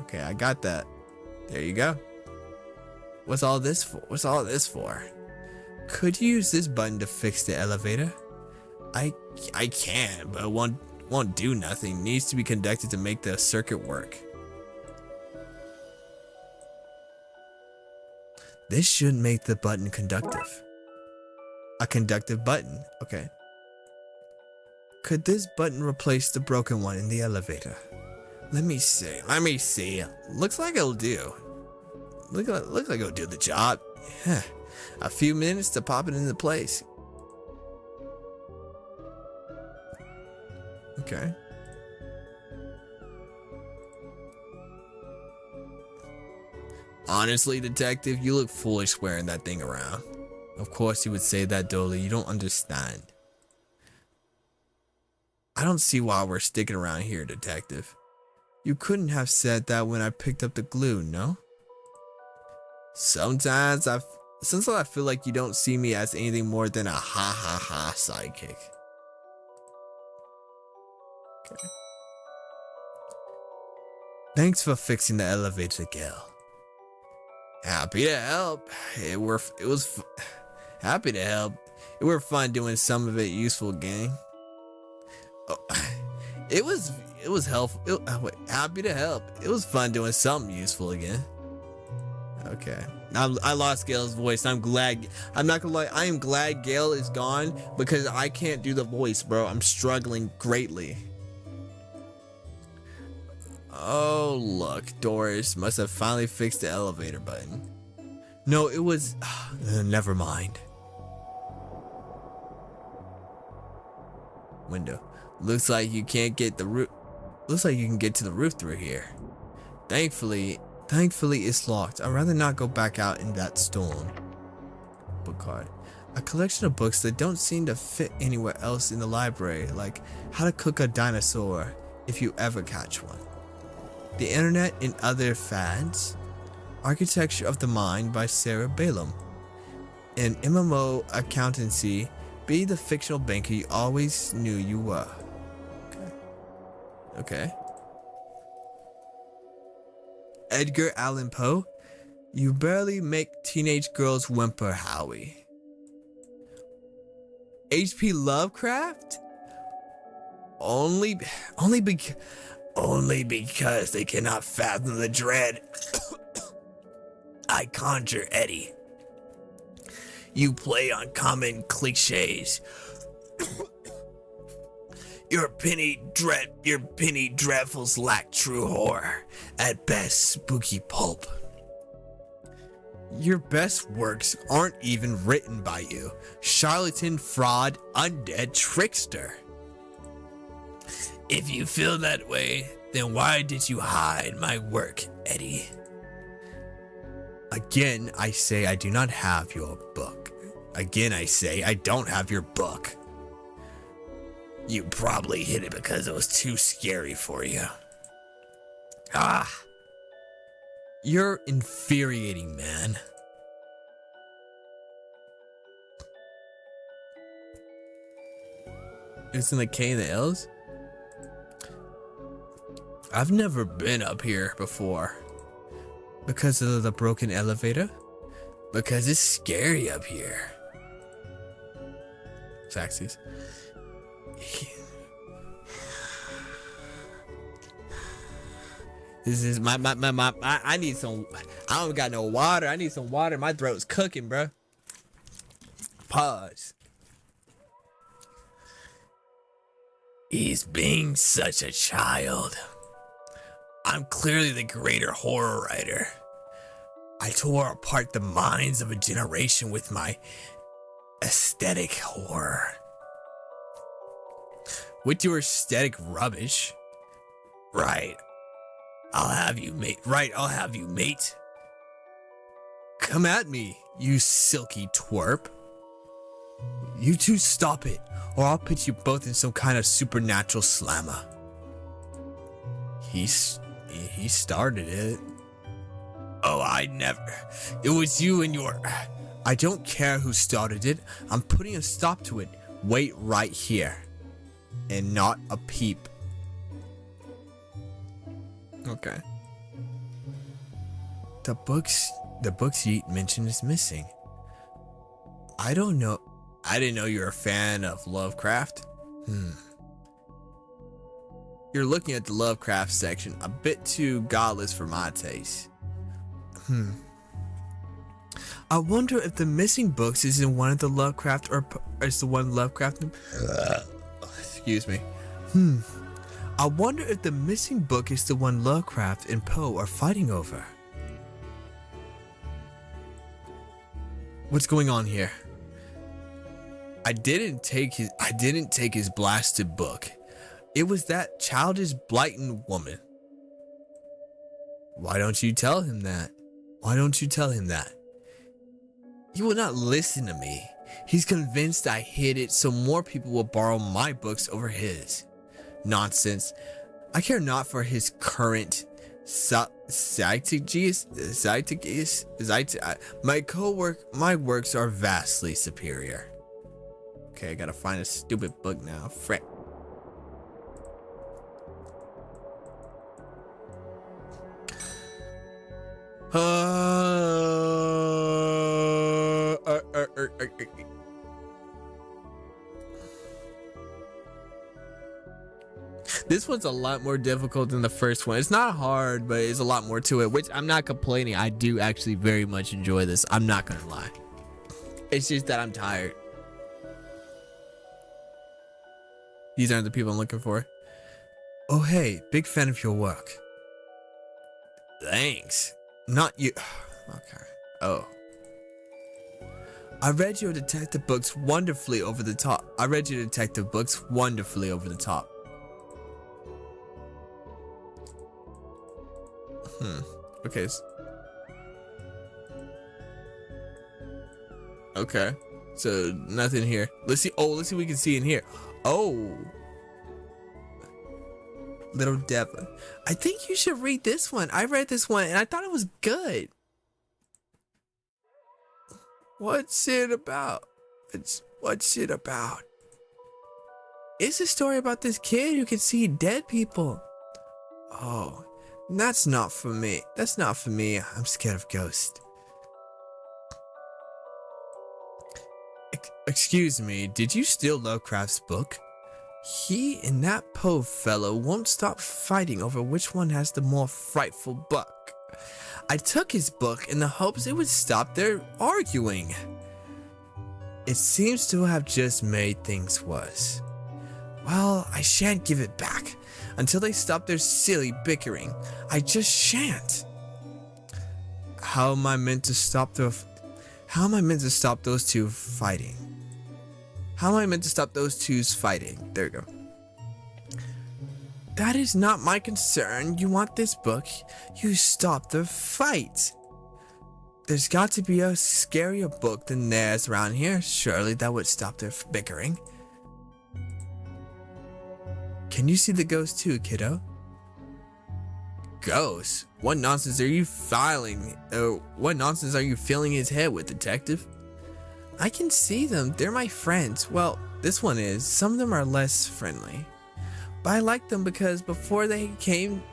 Okay, I got that. There you go. What's all this for? Could you use this button to fix the elevator? I can, but it won't do nothing. It needs to be conducted to make the circuit work. This should make the button conductive. A conductive button, okay. Could this button replace the broken one in the elevator? Let me see. Looks like it'll do. Looks like it'll do the job. A few minutes to pop it into place. Okay. Honestly, detective, you look foolish wearing that thing around. Of course you would say that, Dolly. You don't understand. I don't see why we're sticking around here, detective. You couldn't have said that when I picked up the glue, no? Sometimes I feel like you don't see me as anything more than a ha sidekick. Okay. Thanks for fixing the elevator, Gale. Happy to help. It was happy to help. It were fun doing some of it useful, gang. Oh, it was helpful. Happy to help. It was fun doing something useful again. Okay. I lost Gale's voice. I'm glad. I'm not gonna lie. I am glad Gale is gone because I can't do the voice, bro. I'm struggling greatly. Oh, look. Doris must have finally fixed the elevator button. No, it was... never mind. Window. Looks like you can't get the roof. Looks like you can get to the roof through here. Thankfully it's locked. I'd rather not go back out in that storm. Book card. A collection of books that don't seem to fit anywhere else in the library, like How to Cook a Dinosaur if you ever catch one. The Internet and Other Fads. Architecture of the Mind by Sarah Balaam. In MMO Accountancy, be the fictional banker you always knew you were. Okay. Edgar Allan Poe. You barely make teenage girls whimper, Howie. H.P. Lovecraft? Only because they cannot fathom the dread I conjure, Eddie. You play on common cliches. Your penny dreadfuls lack true horror. At best, spooky pulp. Your best works aren't even written by you. Charlatan, fraud, undead trickster. If you feel that way, then why did you hide my work, Eddie? Again, I say I do not have your book. Again, I say I don't have your book. You probably hid it because it was too scary for you. Ah. You're infuriating, man. Isn't the K and the L's? I've never been up here before. Because of the broken elevator? Because it's scary up here. Taxis. This is my I need some. I don't got no water. I need some water. My throat's cooking, bro. Pause. He's being such a child. I'm clearly the greater horror writer. I tore apart the minds of a generation with my aesthetic horror. With your aesthetic rubbish. Right. I'll have you, mate. Come at me, you silky twerp. You two stop it, or I'll put you both in some kind of supernatural slammer. He started it. Oh, I never. It was you and your... I don't care who started it. I'm putting a stop to it. Wait right here. And not a peep. Okay. The books Yeet mentioned is missing. I don't know. I didn't know you're a fan of Lovecraft. You're looking at the Lovecraft section a bit too godless for my taste. I wonder if the missing books is in one of the Lovecraft or is the one Lovecraft. Excuse me. I wonder if the missing book is the one Lovecraft and Poe are fighting over. What's going on here? I didn't take his blasted book. It was that childish Blighton woman. Why don't you tell him that? He will not listen to me. He's convinced I hid it so more people will borrow my books over his. Nonsense. I care not for his current my works are vastly superior. Okay, I gotta find a stupid book now. Frick. This one's a lot more difficult than the first one. It's not hard, but it's a lot more to it, which I'm not complaining. I do actually very much enjoy this. I'm not gonna lie. It's just that I'm tired. These aren't the people I'm looking for. Oh, hey, big fan of your work. Thanks. Not you. Okay. Oh. I read your detective books wonderfully over the top. I read your detective books wonderfully over the top. Okay. Okay. So nothing here. Let's see. Oh, let's see what we can see in here. Oh. Little Devil. I think you should read this one. I read this one and I thought it was good. What's it about? What's it about? It's a story about this kid who can see dead people. Oh, that's not for me. That's not for me. I'm scared of ghosts. Excuse me, did you steal Lovecraft's book? He and that Poe fellow won't stop fighting over which one has the more frightful book. I took his book in the hopes it would stop their arguing. It seems to have just made things worse. Well, I shan't give it back until they stop their silly bickering. I just shan't. How am I meant to stop those two fighting? How am I meant to stop those two's fighting? There we go. That is not my concern. You want this book, you stop the fight. There's got to be a scarier book than theirs around here. Surely that would stop their bickering. Can you see the ghost too, kiddo? Ghost? What nonsense are you filling his head with, detective? I can see them. They're my friends. Well, this one is. Some of them are less friendly. But I like them because before they came,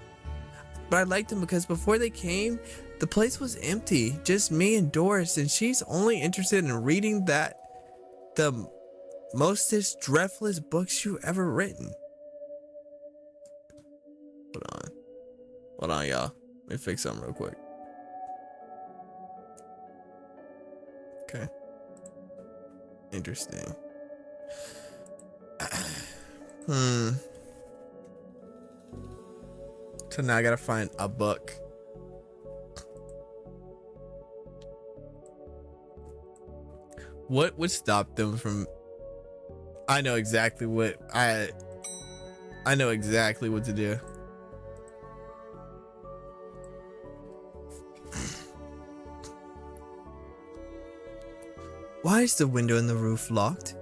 the place was empty. Just me and Doris, and she's only interested in reading the mostest dreadfulest books you ever written. Hold on, y'all. Let me fix something real quick. Okay. Interesting. So now I gotta find a book. What would stop them from... I know exactly what I know exactly what to do. Why is the window in the roof locked?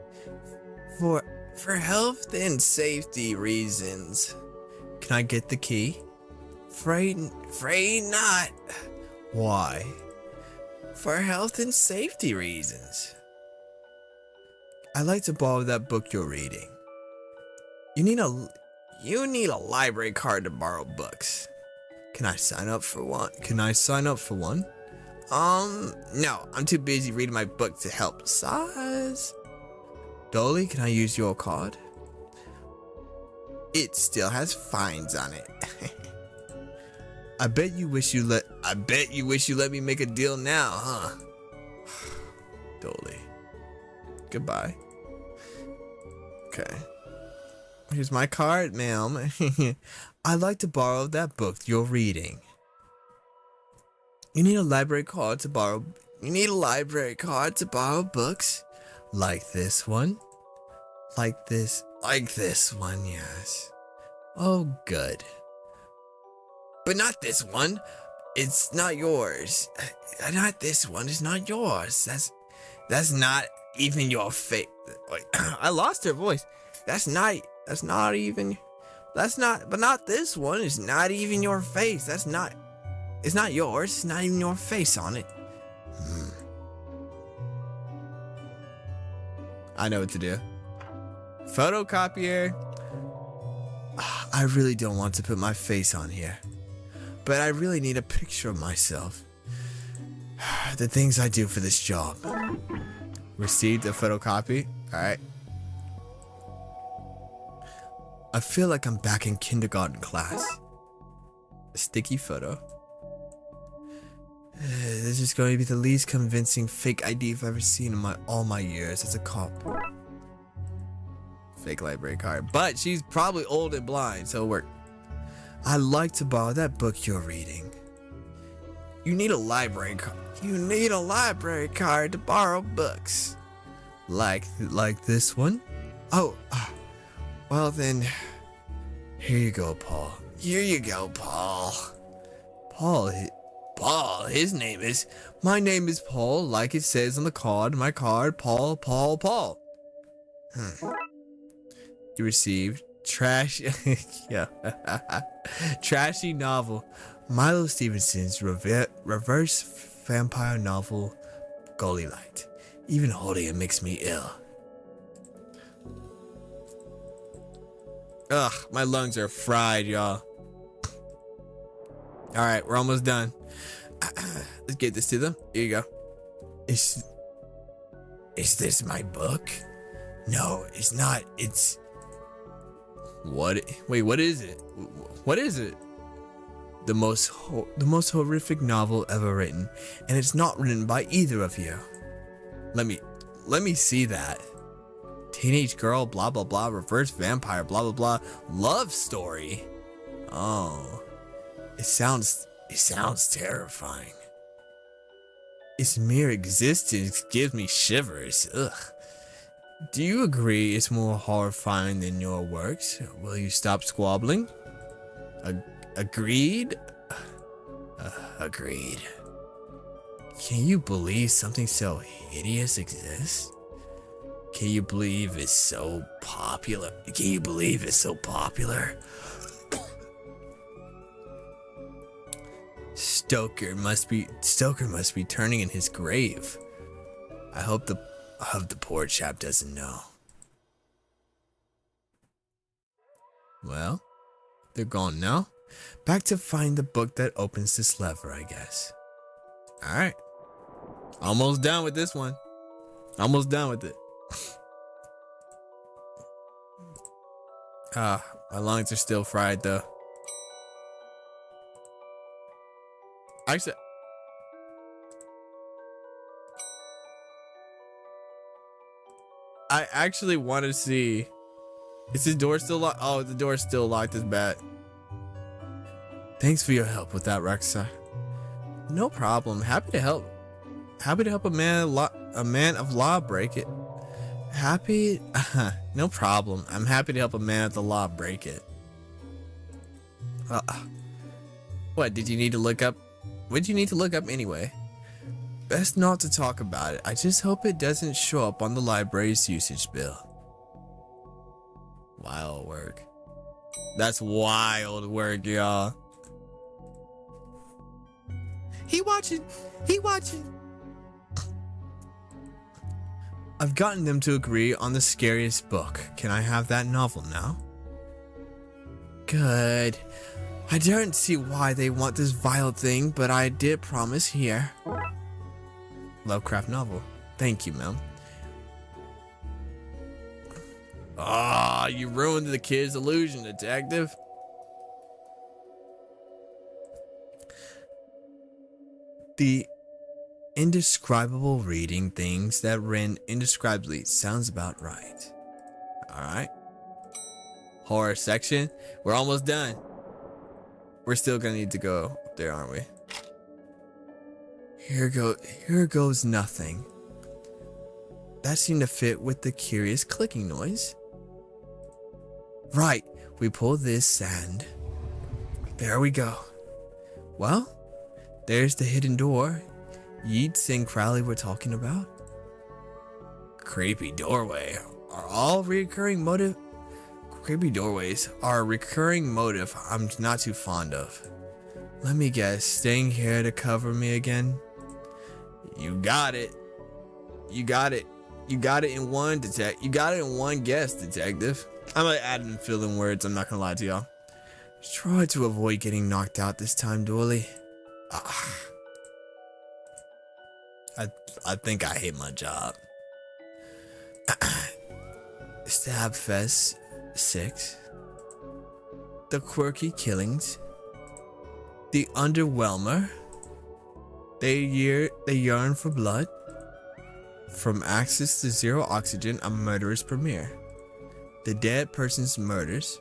For health and safety reasons. Can I get the key? Afraid not. Why? For health and safety reasons. I'd like to borrow that book you're reading. You need a library card to borrow books. Can I sign up for one? No, I'm too busy reading my book to help. Size. Dolly, can I use your card? It still has fines on it. I bet you wish you let me make a deal now, huh? Dolly. Goodbye. Okay. Here's my card, ma'am. I'd like to borrow that book you're reading. You need a library card to borrow books? Like this one? Like this one, yes. Oh, good. But not this one. It's not yours. Not this one. It's not yours. That's not even your face. I lost her voice. But not this one. It's not even your face. It's not yours. It's not even your face on it. I know what to do. Photocopier. I really don't want to put my face on here, but I really need a picture of myself. The things I do for this job. Received a photocopy. Alright. I feel like I'm back in kindergarten class. A sticky photo. This is going to be the least convincing fake ID I've ever seen in all my years as a cop. Fake library card. But she's probably old and blind, so it'll work. I'd like to borrow that book you're reading. You need a library card. You need a library card to borrow books. Like this one? Oh, well then, here you go, Paul. Here you go, Paul. Paul, his name is, my name is Paul, like it says on the card, my card, Paul. You received yeah, trashy novel, Milo Stevenson's reverse vampire novel, Goalie Light. Even holding it makes me ill. Ugh, my lungs are fried, y'all. All right, we're almost done. Let's get this to them. Here you go. Is this my book? No, it's not. It's what? Wait, what is it? What is it? The most horrific novel ever written, and it's not written by either of you. Let me see that. Teenage girl, blah blah blah, reverse vampire, blah blah blah, love story. Oh, it sounds terrifying. Its mere existence gives me shivers. Ugh. Do you agree it's more horrifying than your works? Will you stop squabbling? Agreed? Agreed. Can you believe something so hideous exists? Can you believe it's so popular? Stoker must be turning in his grave. I hope the poor chap doesn't know. Well, they're gone now. Back to find the book that opens this lever, I guess. Alright. Almost done with this one. Almost done with it. My lungs are still fried though. Actually, I actually want to see. Is the door still locked? Oh, the door's still locked. Is bad. Thanks for your help with that, Rexa. No problem. Happy to help. Happy to help a man of law break it. No problem. I'm happy to help a man of the law break it. What did you need to look up? What did you need to look up anyway? Best not to talk about it. I just hope it doesn't show up on the library's usage bill. Wild work. That's wild work, y'all. He watching. I've gotten them to agree on the scariest book. Can I have that novel now? Good. I don't see why they want this vile thing, but I did promise here. Lovecraft novel. Thank you, ma'am. Ah, you ruined the kid's illusion, detective. The indescribable reading things that ran indescribably sounds about right. Alright. Horror section. We're almost done. We're still gonna need to go up there, aren't we? Here goes nothing. That seemed to fit with the curious clicking noise. Right, we pull this and there we go. Well, there's the hidden door Yeats and Crowley were talking about. Creepy doorway are all recurring motive. Creepy doorways are a recurring motive I'm not too fond of. Let me guess, staying here to cover me again? You got it. You got it. You got it in one You got it in one guess, detective. I'm gonna add in filling words, I'm not gonna lie to y'all. Try to avoid getting knocked out this time, Dooley. I think I hate my job. Stabfest 6. The Quirky Killings. The Underwhelmer. They yearn for blood. From Access to Zero Oxygen, a murderous premiere. The Dead Person's Murders.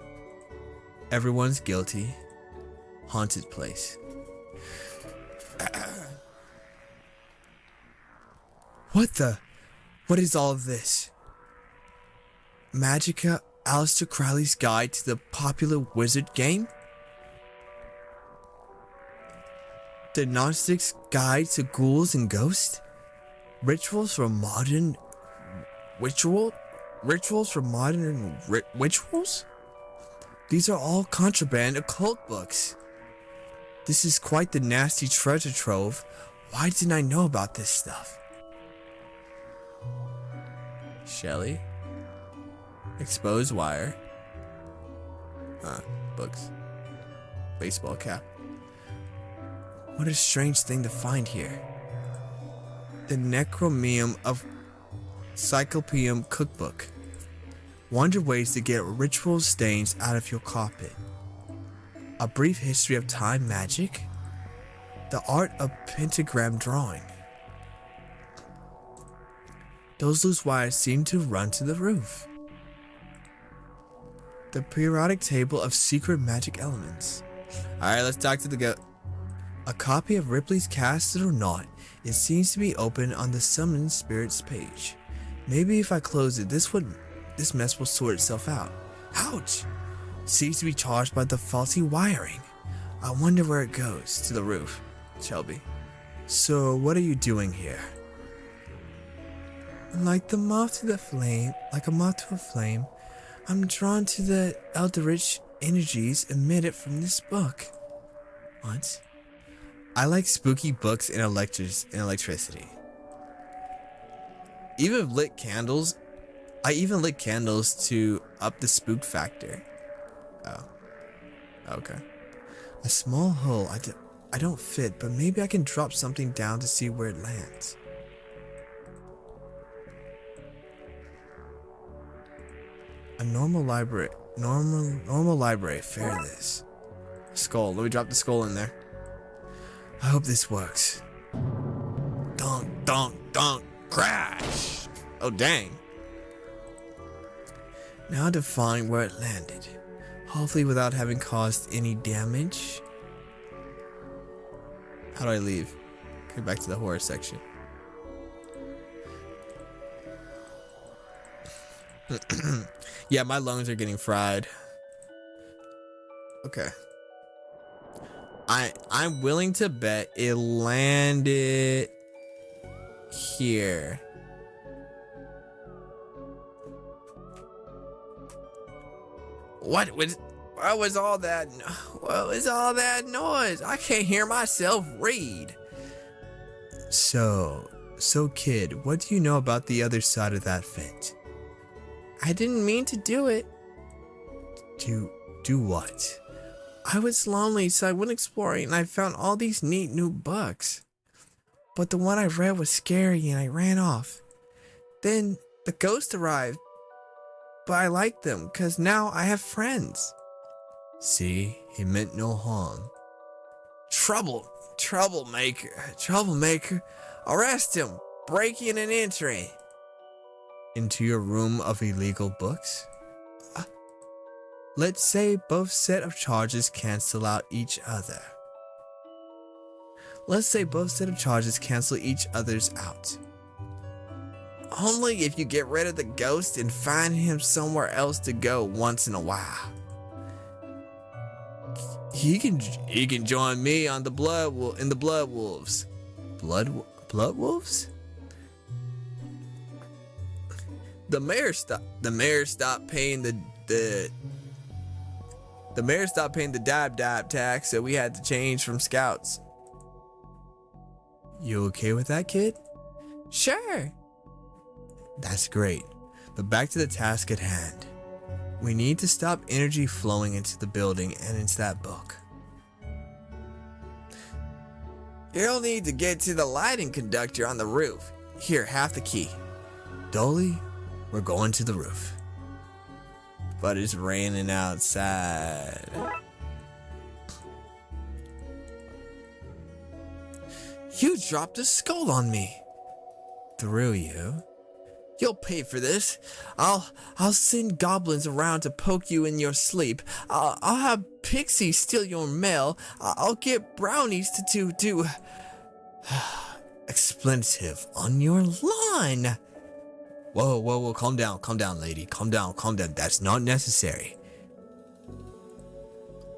Everyone's Guilty. Haunted Place. What is all of this? Magica Aleister Crowley's Guide to the Popular Wizard Game? The Gnostic's Guide to Ghouls and Ghosts? Rituals for modern rituals? These are all contraband occult books. This is quite the nasty treasure trove. Why didn't I know about this stuff? Shelley. Exposed wire. Books. Baseball cap. What a strange thing to find here. The Necromium of Cyclopeum Cookbook. Wonder ways to get ritual stains out of your carpet. A brief history of time magic. The art of pentagram drawing. Those loose wires seem to run to the roof. The periodic table of secret magic elements. Alright, let's talk to the goat. A copy of Ripley's Cast It or Not. It seems to be open on the Summon Spirits page. Maybe if I close it, this mess will sort itself out. Ouch! Seems to be charged by the faulty wiring. I wonder where it goes. To the roof. Shelby. So, what are you doing here? Like a moth to a flame, I'm drawn to the eldritch energies emitted from this book. What? I like spooky books and electricity. I even lit candles to up the spook factor. Oh. Okay. A small hole. I don't fit, but maybe I can drop something down to see where it lands. A normal library. Fair this. Skull. Let me drop the skull in there. I hope this works. Donk, donk, donk. Crash! Oh, dang. Now to find where it landed. Hopefully without having caused any damage. How do I leave? Get back to the horror section. Yeah, my lungs are getting fried. Okay. I'm willing to bet it landed here. What was all that? What was all that noise? I can't hear myself read. So kid, what do you know about the other side of that vent? I didn't mean to do it. Do what? I was lonely, so I went exploring and I found all these neat new books. But the one I read was scary and I ran off. Then the ghost arrived. But I liked them because now I have friends. See, he meant no harm. Troublemaker. Arrest him. Breaking and entering. Into your room of illegal books? Let's say both set of charges cancel out each other. Out. Only if you get rid of the ghost and find him somewhere else to go once in a while. He can join me on the Blood Wolves. Blood Wolves? The mayor stopped paying the dab tax, so we had to change from scouts. You okay with that, kid? Sure. That's great. But back to the task at hand. We need to stop energy flowing into the building and into that book. You'll need to get to the lighting conductor on the roof. Here, have the key. Dolly, we're going to the roof. But it's raining outside. You dropped a skull on me. Threw you? You'll pay for this. I'll send goblins around to poke you in your sleep. I'll have pixies steal your mail. I'll get brownies to Expletive on your lawn. Whoa, calm down, lady. Calm down. That's not necessary.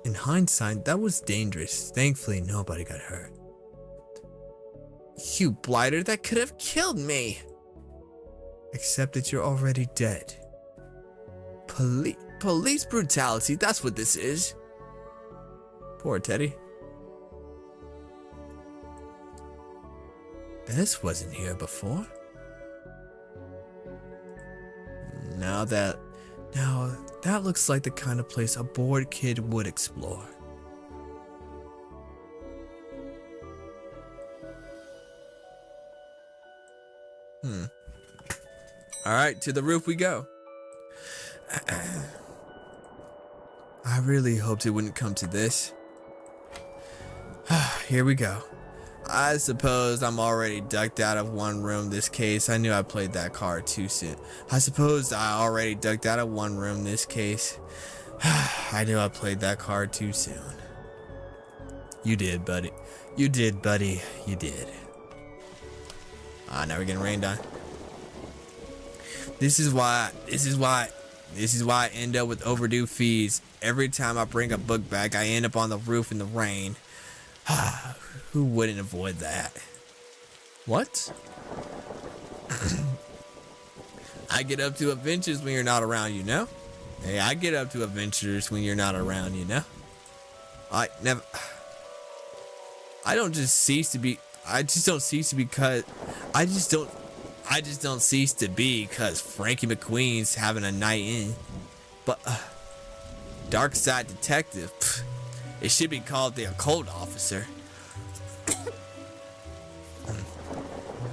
In hindsight, that was dangerous. Thankfully, nobody got hurt. You blighter, that could have killed me. Except that you're already dead. Police brutality, that's what this is. Poor Teddy. This wasn't here before. Now that looks like the kind of place a bored kid would explore. Alright, to the roof we go. I really hoped it wouldn't come to this. Here we go. I suppose I'm already ducked out of one room this case. I knew I played that card too soon. I suppose I already ducked out of one room this case. I knew I played that card too soon. You did, buddy. You did, buddy. You did. Now we're getting rained on. This is why I end up with overdue fees. Every time I bring a book back, I end up on the roof in the rain. Who wouldn't avoid that? What? I get up to adventures when you're not around, you know? Hey, I get up to adventures when you're not around, you know? I just don't cease to be because Frankie McQueen's having a night in. But Dark Side Detective, it should be called the Occult Officer.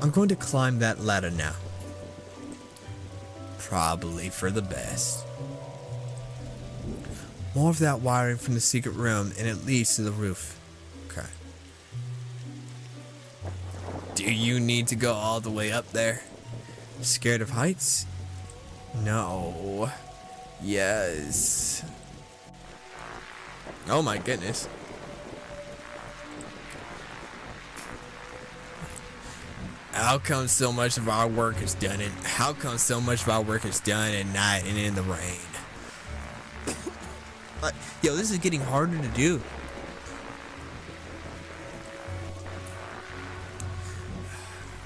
I'm going to climb that ladder now. Probably for the best. More of that wiring from the secret room, and it leads to the roof. Okay. Do you need to go all the way up there? Scared of heights? No. Yes. Oh my goodness. How come so much of our work is done at night and in the rain? Yo, this is getting harder to do.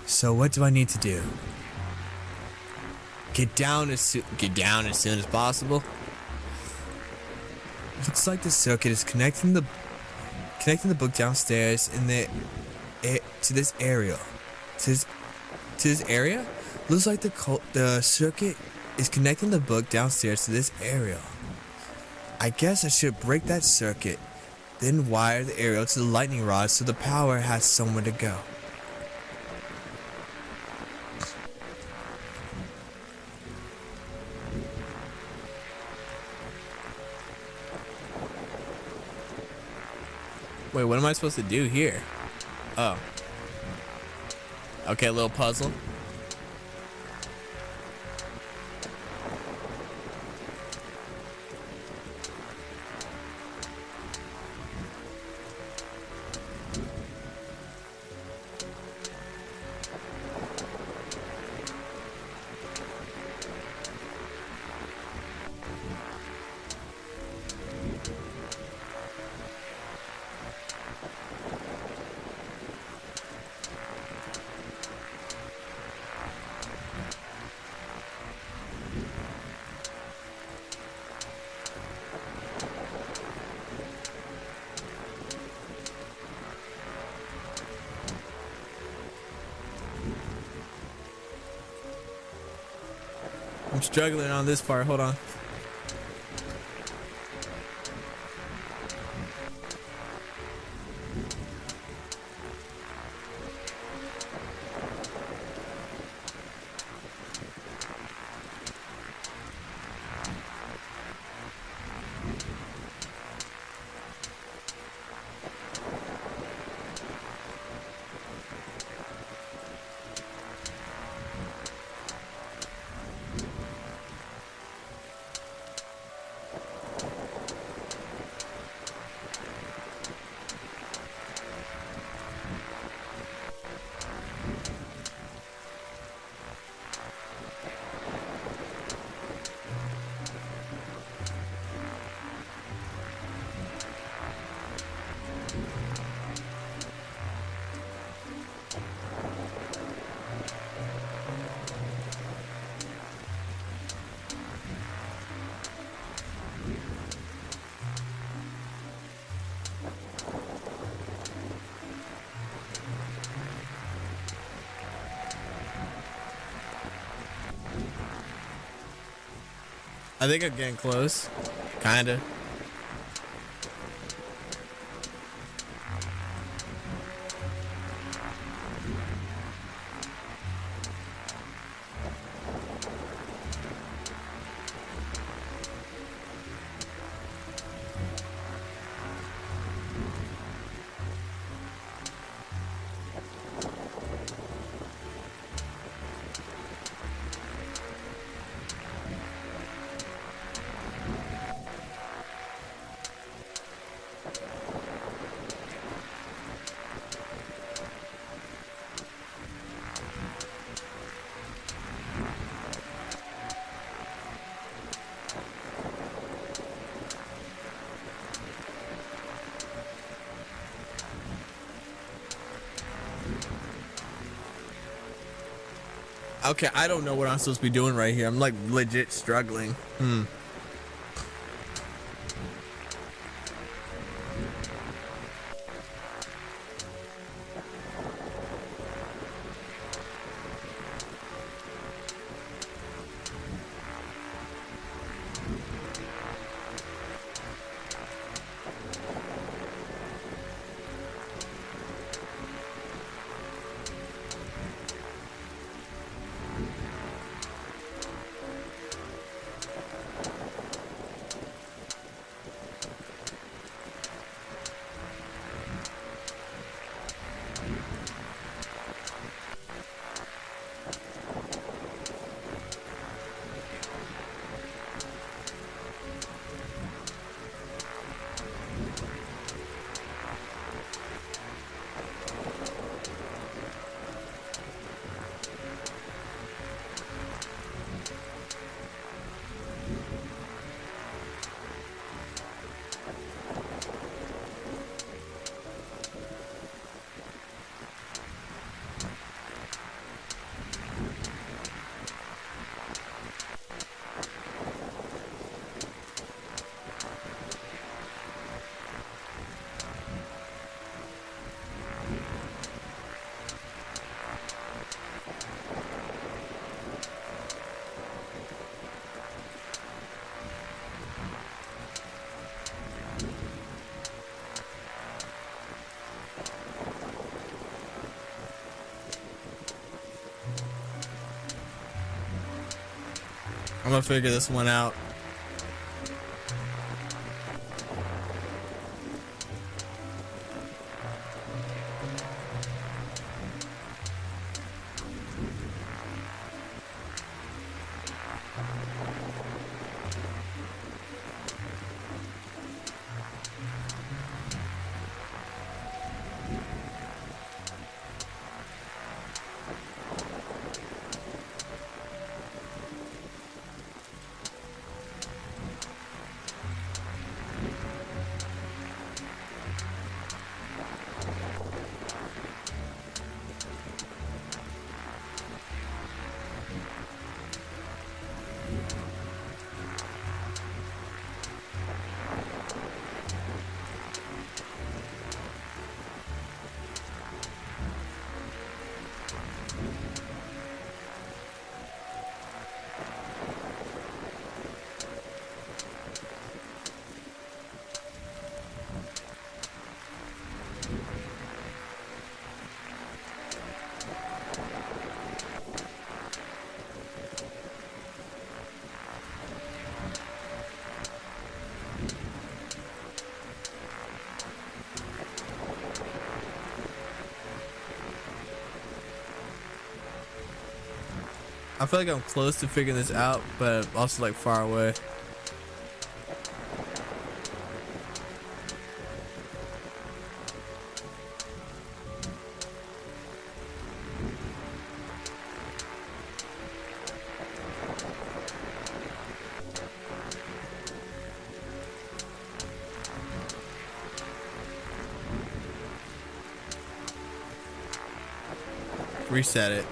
So what do I need to do? Get down as soon as possible. Looks like the circuit is connecting the book downstairs to this area. To this area? Looks like the circuit is connecting the book downstairs to this area. I guess I should break that circuit, then wire the area to the lightning rod so the power has somewhere to go. Wait, what am I supposed to do here? Oh. Okay, a little puzzle. I'm struggling on this part. Hold on. I think I'm getting close. Kinda. Okay, I don't know what I'm supposed to be doing right here. I'm like legit struggling. I'm gonna figure this one out. I feel like I'm close to figuring this out, but also like far away. Reset it.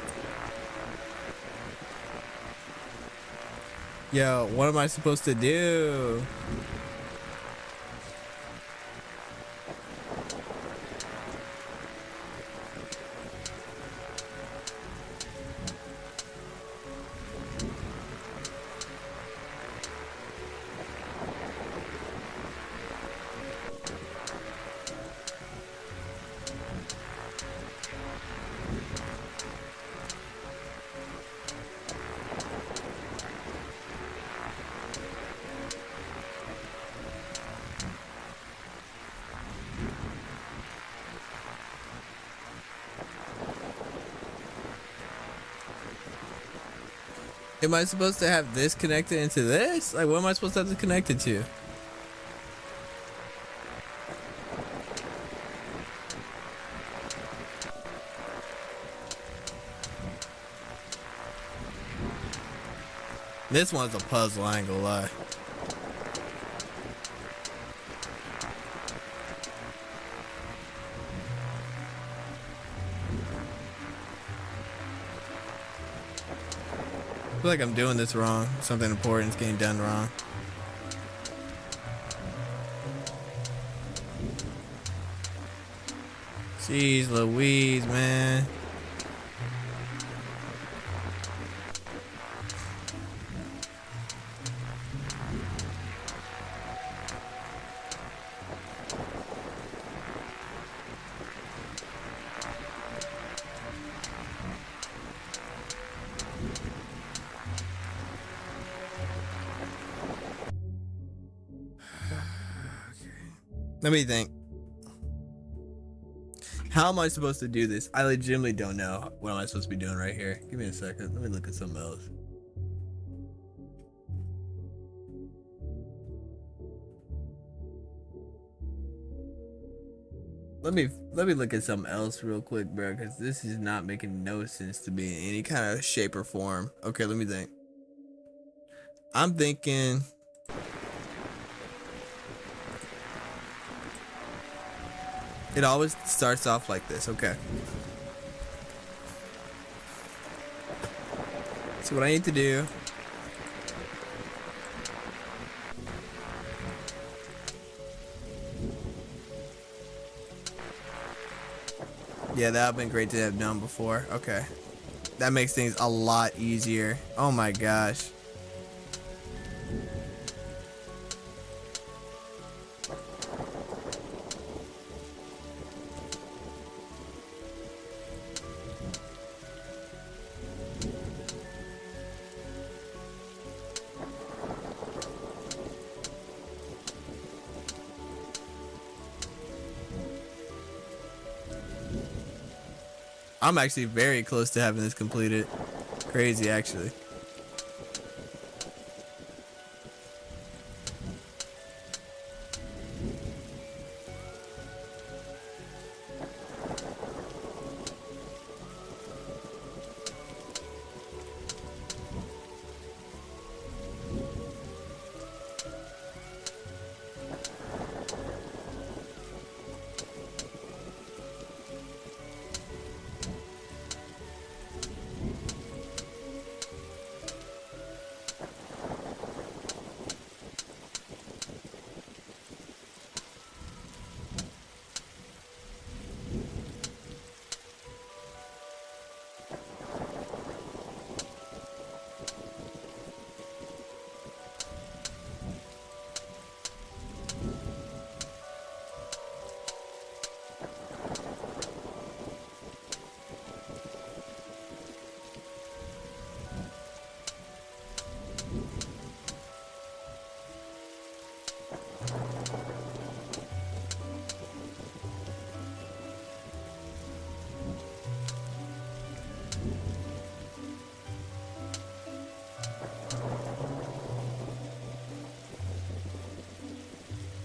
Yo, what am I supposed to do? Am I supposed to have this connected into this? Like, what am I supposed to have this connected to? This one's a puzzle, I ain't gonna lie. I feel like I'm doing this wrong. Something important is getting done wrong. Jeez Louise, man. Let me think. How am I supposed to do this? I legitimately don't know what am I supposed to be doing right here. Give me a second. Let me look at something else. Let me look at something else real quick, bro, because this is not making no sense to me in any kind of shape or form. Okay, let me think. I'm thinking. It always starts off like this, okay. So what I need to do. Yeah, that would have been great to have done before. Okay. That makes things a lot easier. Oh my gosh. I'm actually very close to having this completed. Crazy, actually.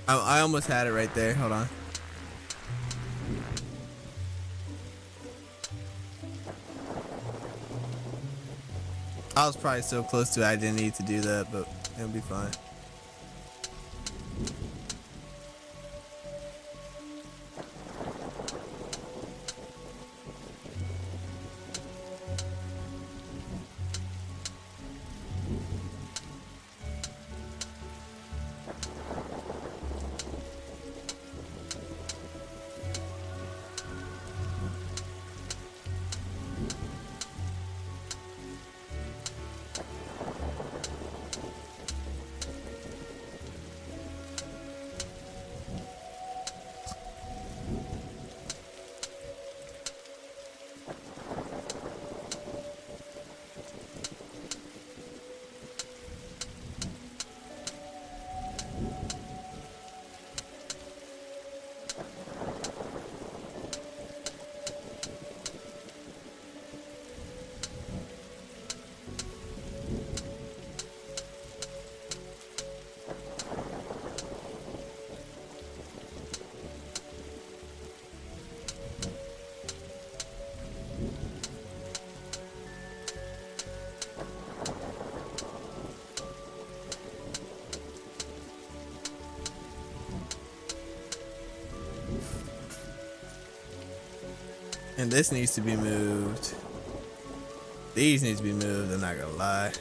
I almost had it right there. Hold on. I was probably so close to it I didn't need to do that, but it'll be fine. And this needs to be moved. These need to be moved, I'm not gonna lie.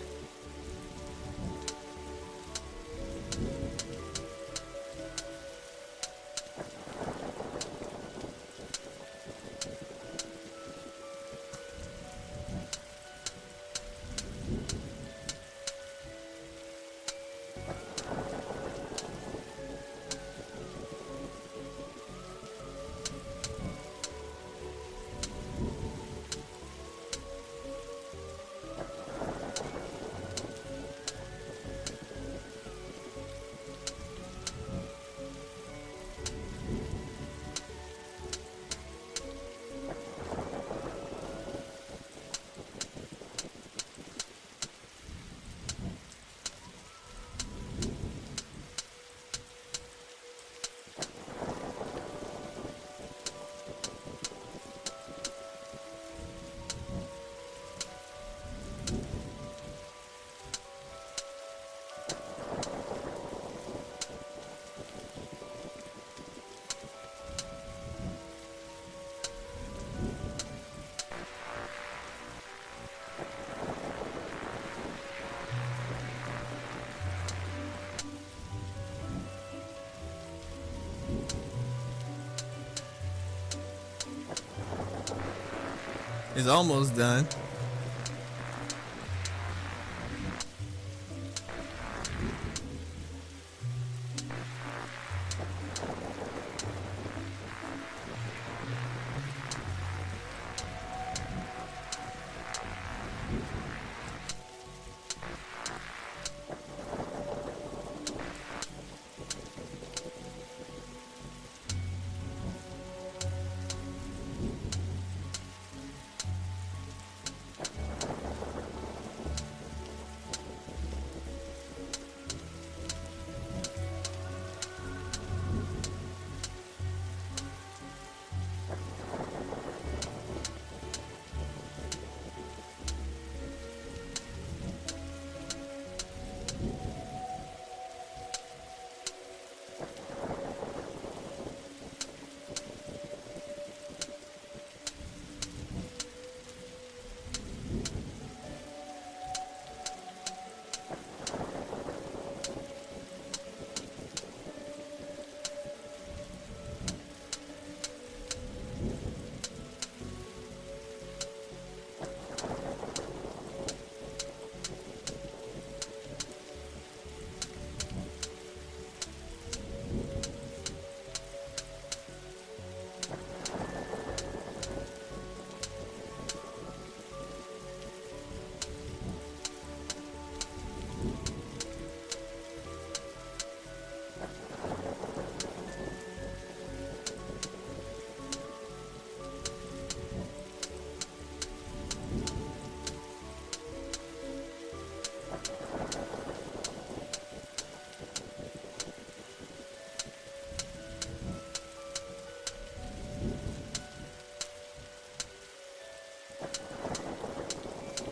It's almost done.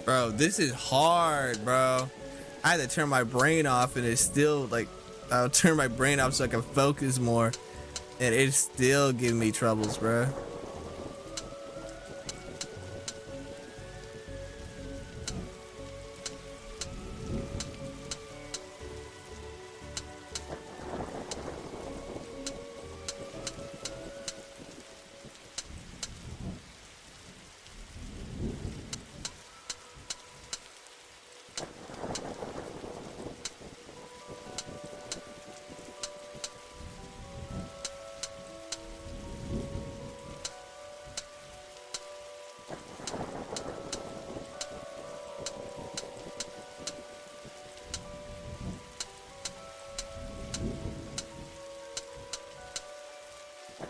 Bro, this is hard, bro. I had to turn my brain off and it's still like, I'll turn my brain off so I can focus more. And it's still giving me troubles, bro.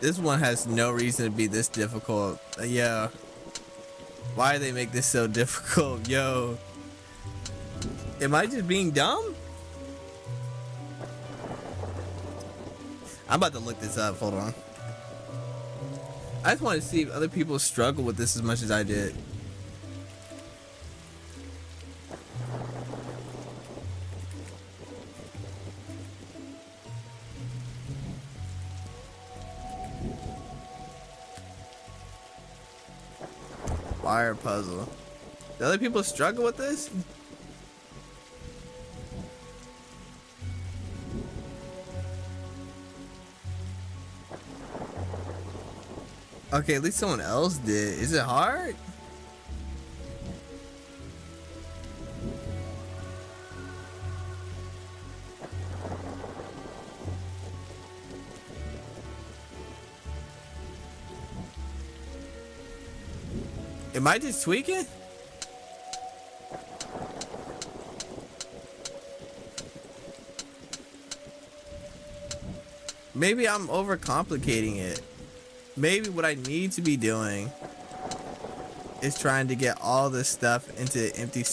This one has no reason to be this difficult. Yeah. Why do they make this so difficult? Yo. Am I just being dumb? I'm about to look this up. Hold on. I just want to see if other people struggle with this as much as I did. fire puzzle. Do other people struggle with this? Okay, at least someone else did. Is it hard? Am I just tweaking? Maybe I'm overcomplicating it. Maybe what I need to be doing is trying to get all this stuff into empty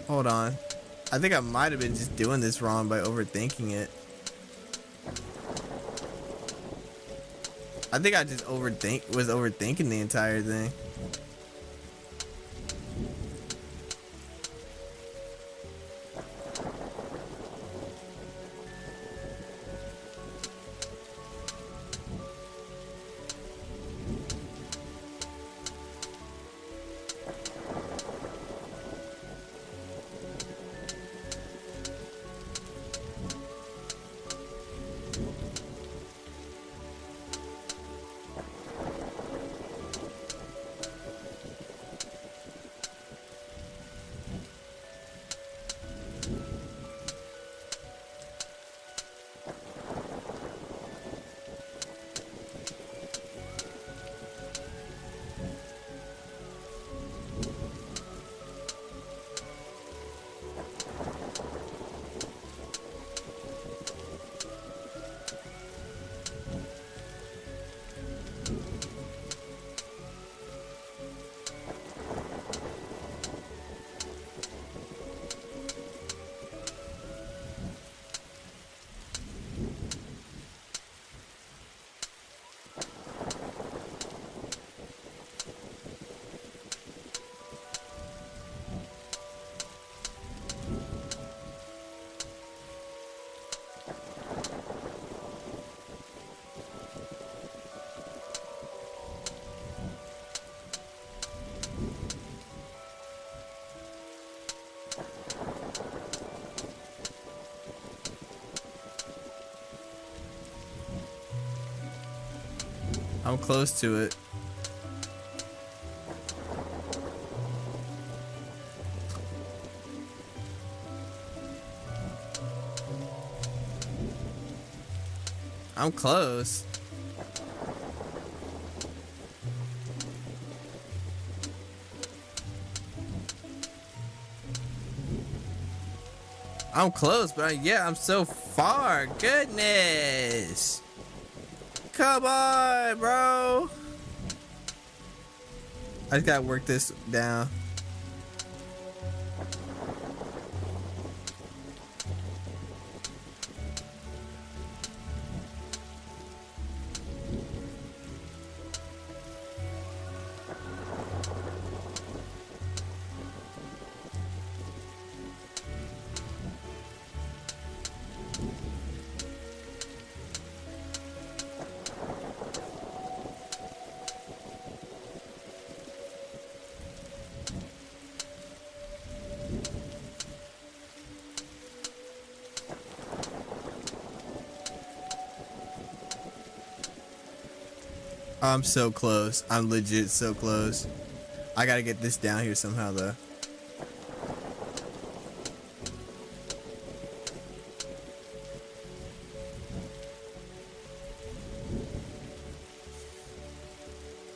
Hold on. I think I might have been just doing this wrong by overthinking it. I think I just was overthinking the entire thing. I'm close to it. I'm close. I'm close, but yeah, I'm so far. Goodness. Come on, bro. I just gotta work this down. I'm so close. I'm legit so close. I gotta get this down here somehow though.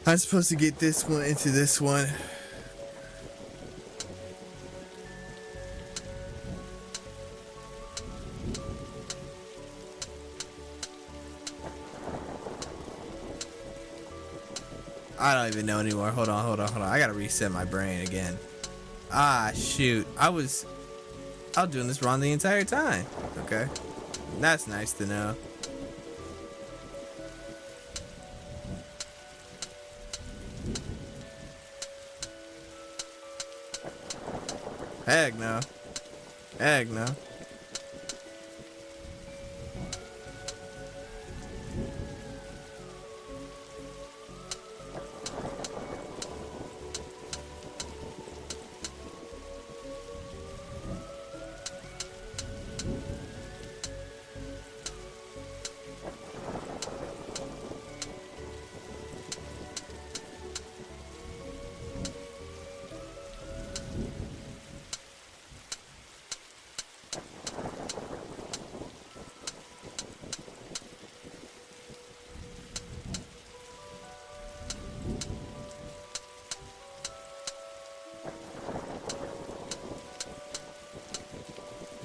I'm supposed to get this one into this one. I don't even know anymore. Hold on. I gotta reset my brain again. Ah, shoot. I was doing this wrong the entire time. Okay. That's nice to know. Heck no. Heck no.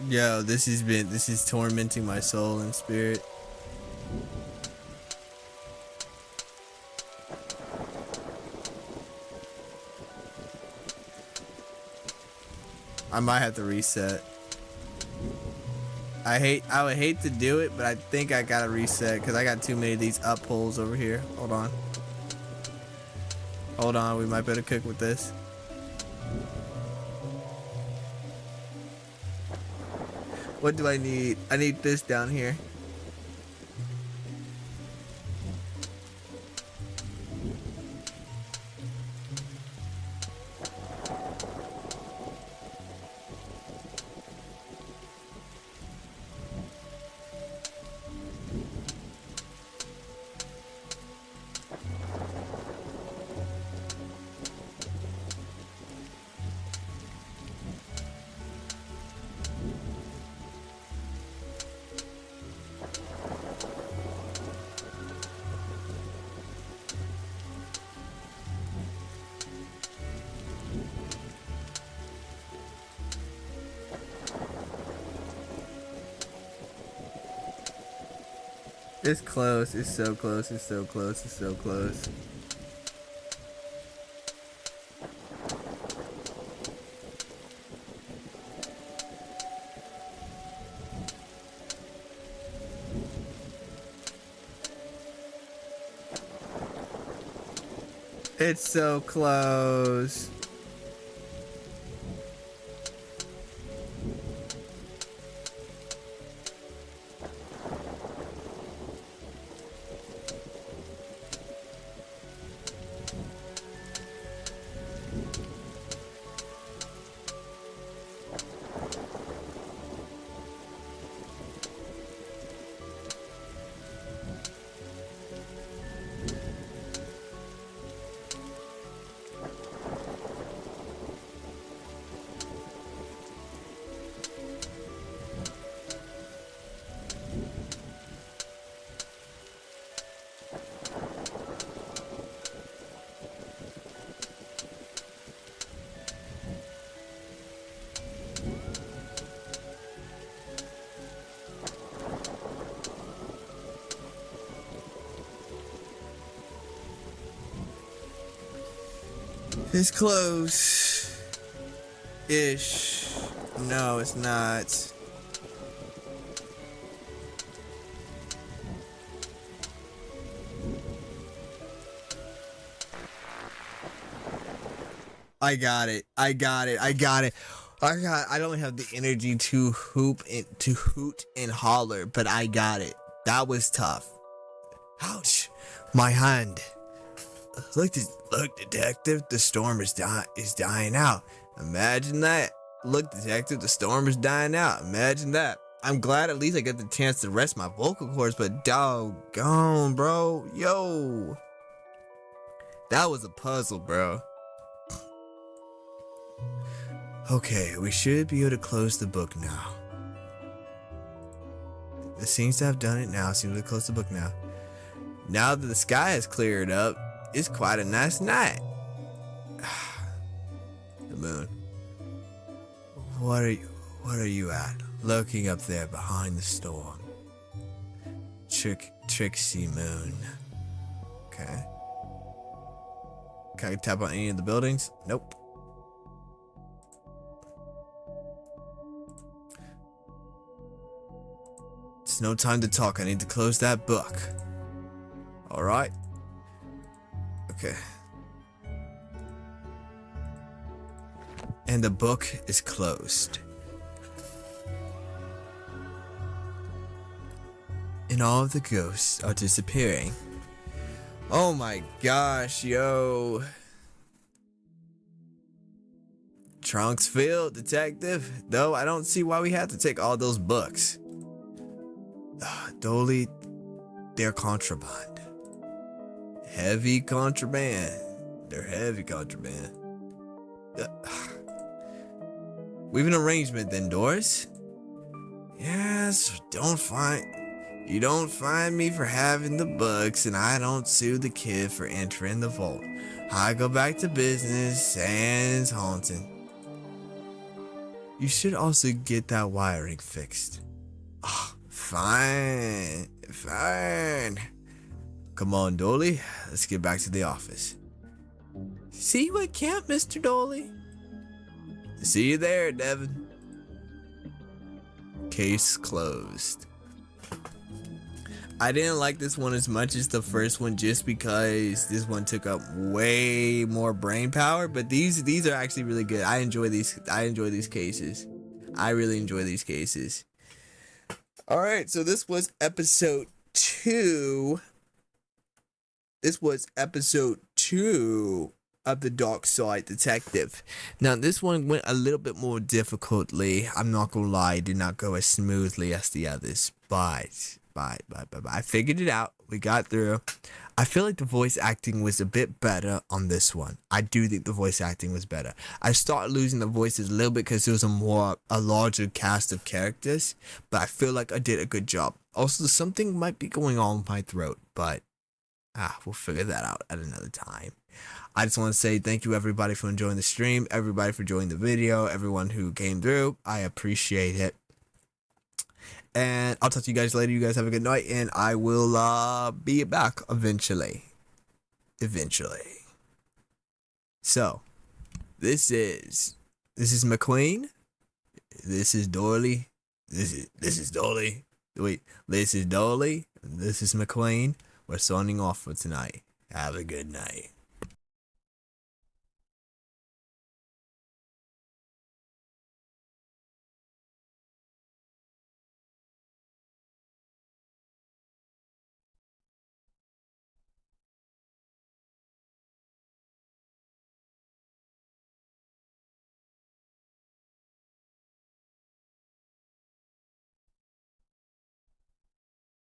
Yo, this is tormenting my soul and spirit. I might have to reset. I would hate to do it, but I think I gotta reset because I got too many of these up pulls over here. Hold on. Hold on, we might better cook with this. What do I need? I need this down here. It's close. It's so close. It's so close. It's so close. It's so close. It's close. Ish. No, it's not. I got it. I got it. I got it. I don't have the energy to hoot and holler, but I got it. That was tough. Ouch. My hand. Look, detective, the storm is dying out. Imagine that. Look, detective, the storm is dying out. Imagine that. I'm glad at least I get the chance to rest my vocal cords, but doggone, bro. Yo. That was a puzzle, bro. Okay, we should be able to close the book now. It seems to have done it now. Seems to close the book now. Now that the sky has cleared up, it's quite a nice night. The moon. What are you at? Looking up there behind the storm. Trixie Moon. Okay. Can I tap on any of the buildings? Nope. It's no time to talk. I need to close that book. Alright. Okay. And the book is closed. And all of the ghosts are disappearing. Oh my gosh, yo. Trunks filled, detective. Though I don't see why we had to take all those books. Dolly, they're contraband. Heavy contraband. They're heavy contraband. We've an arrangement then, Doris. Yes, you don't find me for having the books, and I don't sue the kid for entering the vault. I go back to business, sans haunting. You should also get that wiring fixed. Ah, fine. Fine. Come on, Dolly. Let's get back to the office. See you at camp, Mr. Dolly. See you there, Devin. Case closed. I didn't like this one as much as the first one just because this one took up way more brain power, but these are actually really good. I enjoy these cases. I really enjoy these cases. All right, so this was episode 2. This was episode 2 of the Dark Side Detective. Now, this one went a little bit more difficultly. I'm not gonna lie, it did not go as smoothly as the others, but I figured it out. We got through. I feel like the voice acting was a bit better on this one. I do think the voice acting was better. I started losing the voices a little bit because there was a larger cast of characters, but I feel like I did a good job. Also, something might be going on with my throat, but we'll figure that out at another time. I just want to say thank you everybody for enjoying the stream, everybody for enjoying the video, everyone who came through. I appreciate it. And I'll talk to you guys later. You guys have a good night, and I will be back eventually. So, this is McQueen. This is Dolly. This is Dolly. Wait, this is Dolly. This is McQueen. We're signing off for tonight. Have a good night.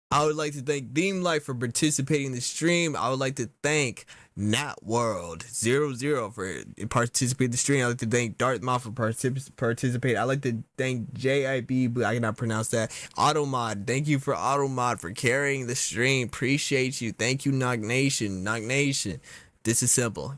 I would like to thank Theme Life for participating in the stream. I would like to thank NatWorld00 for participating in the stream. I would like to thank Dartmouth for participating. I like to thank JIB, but I cannot pronounce that. Automod, thank you for Automod for carrying the stream. Appreciate you. Thank you, Knock Nation. This is simple.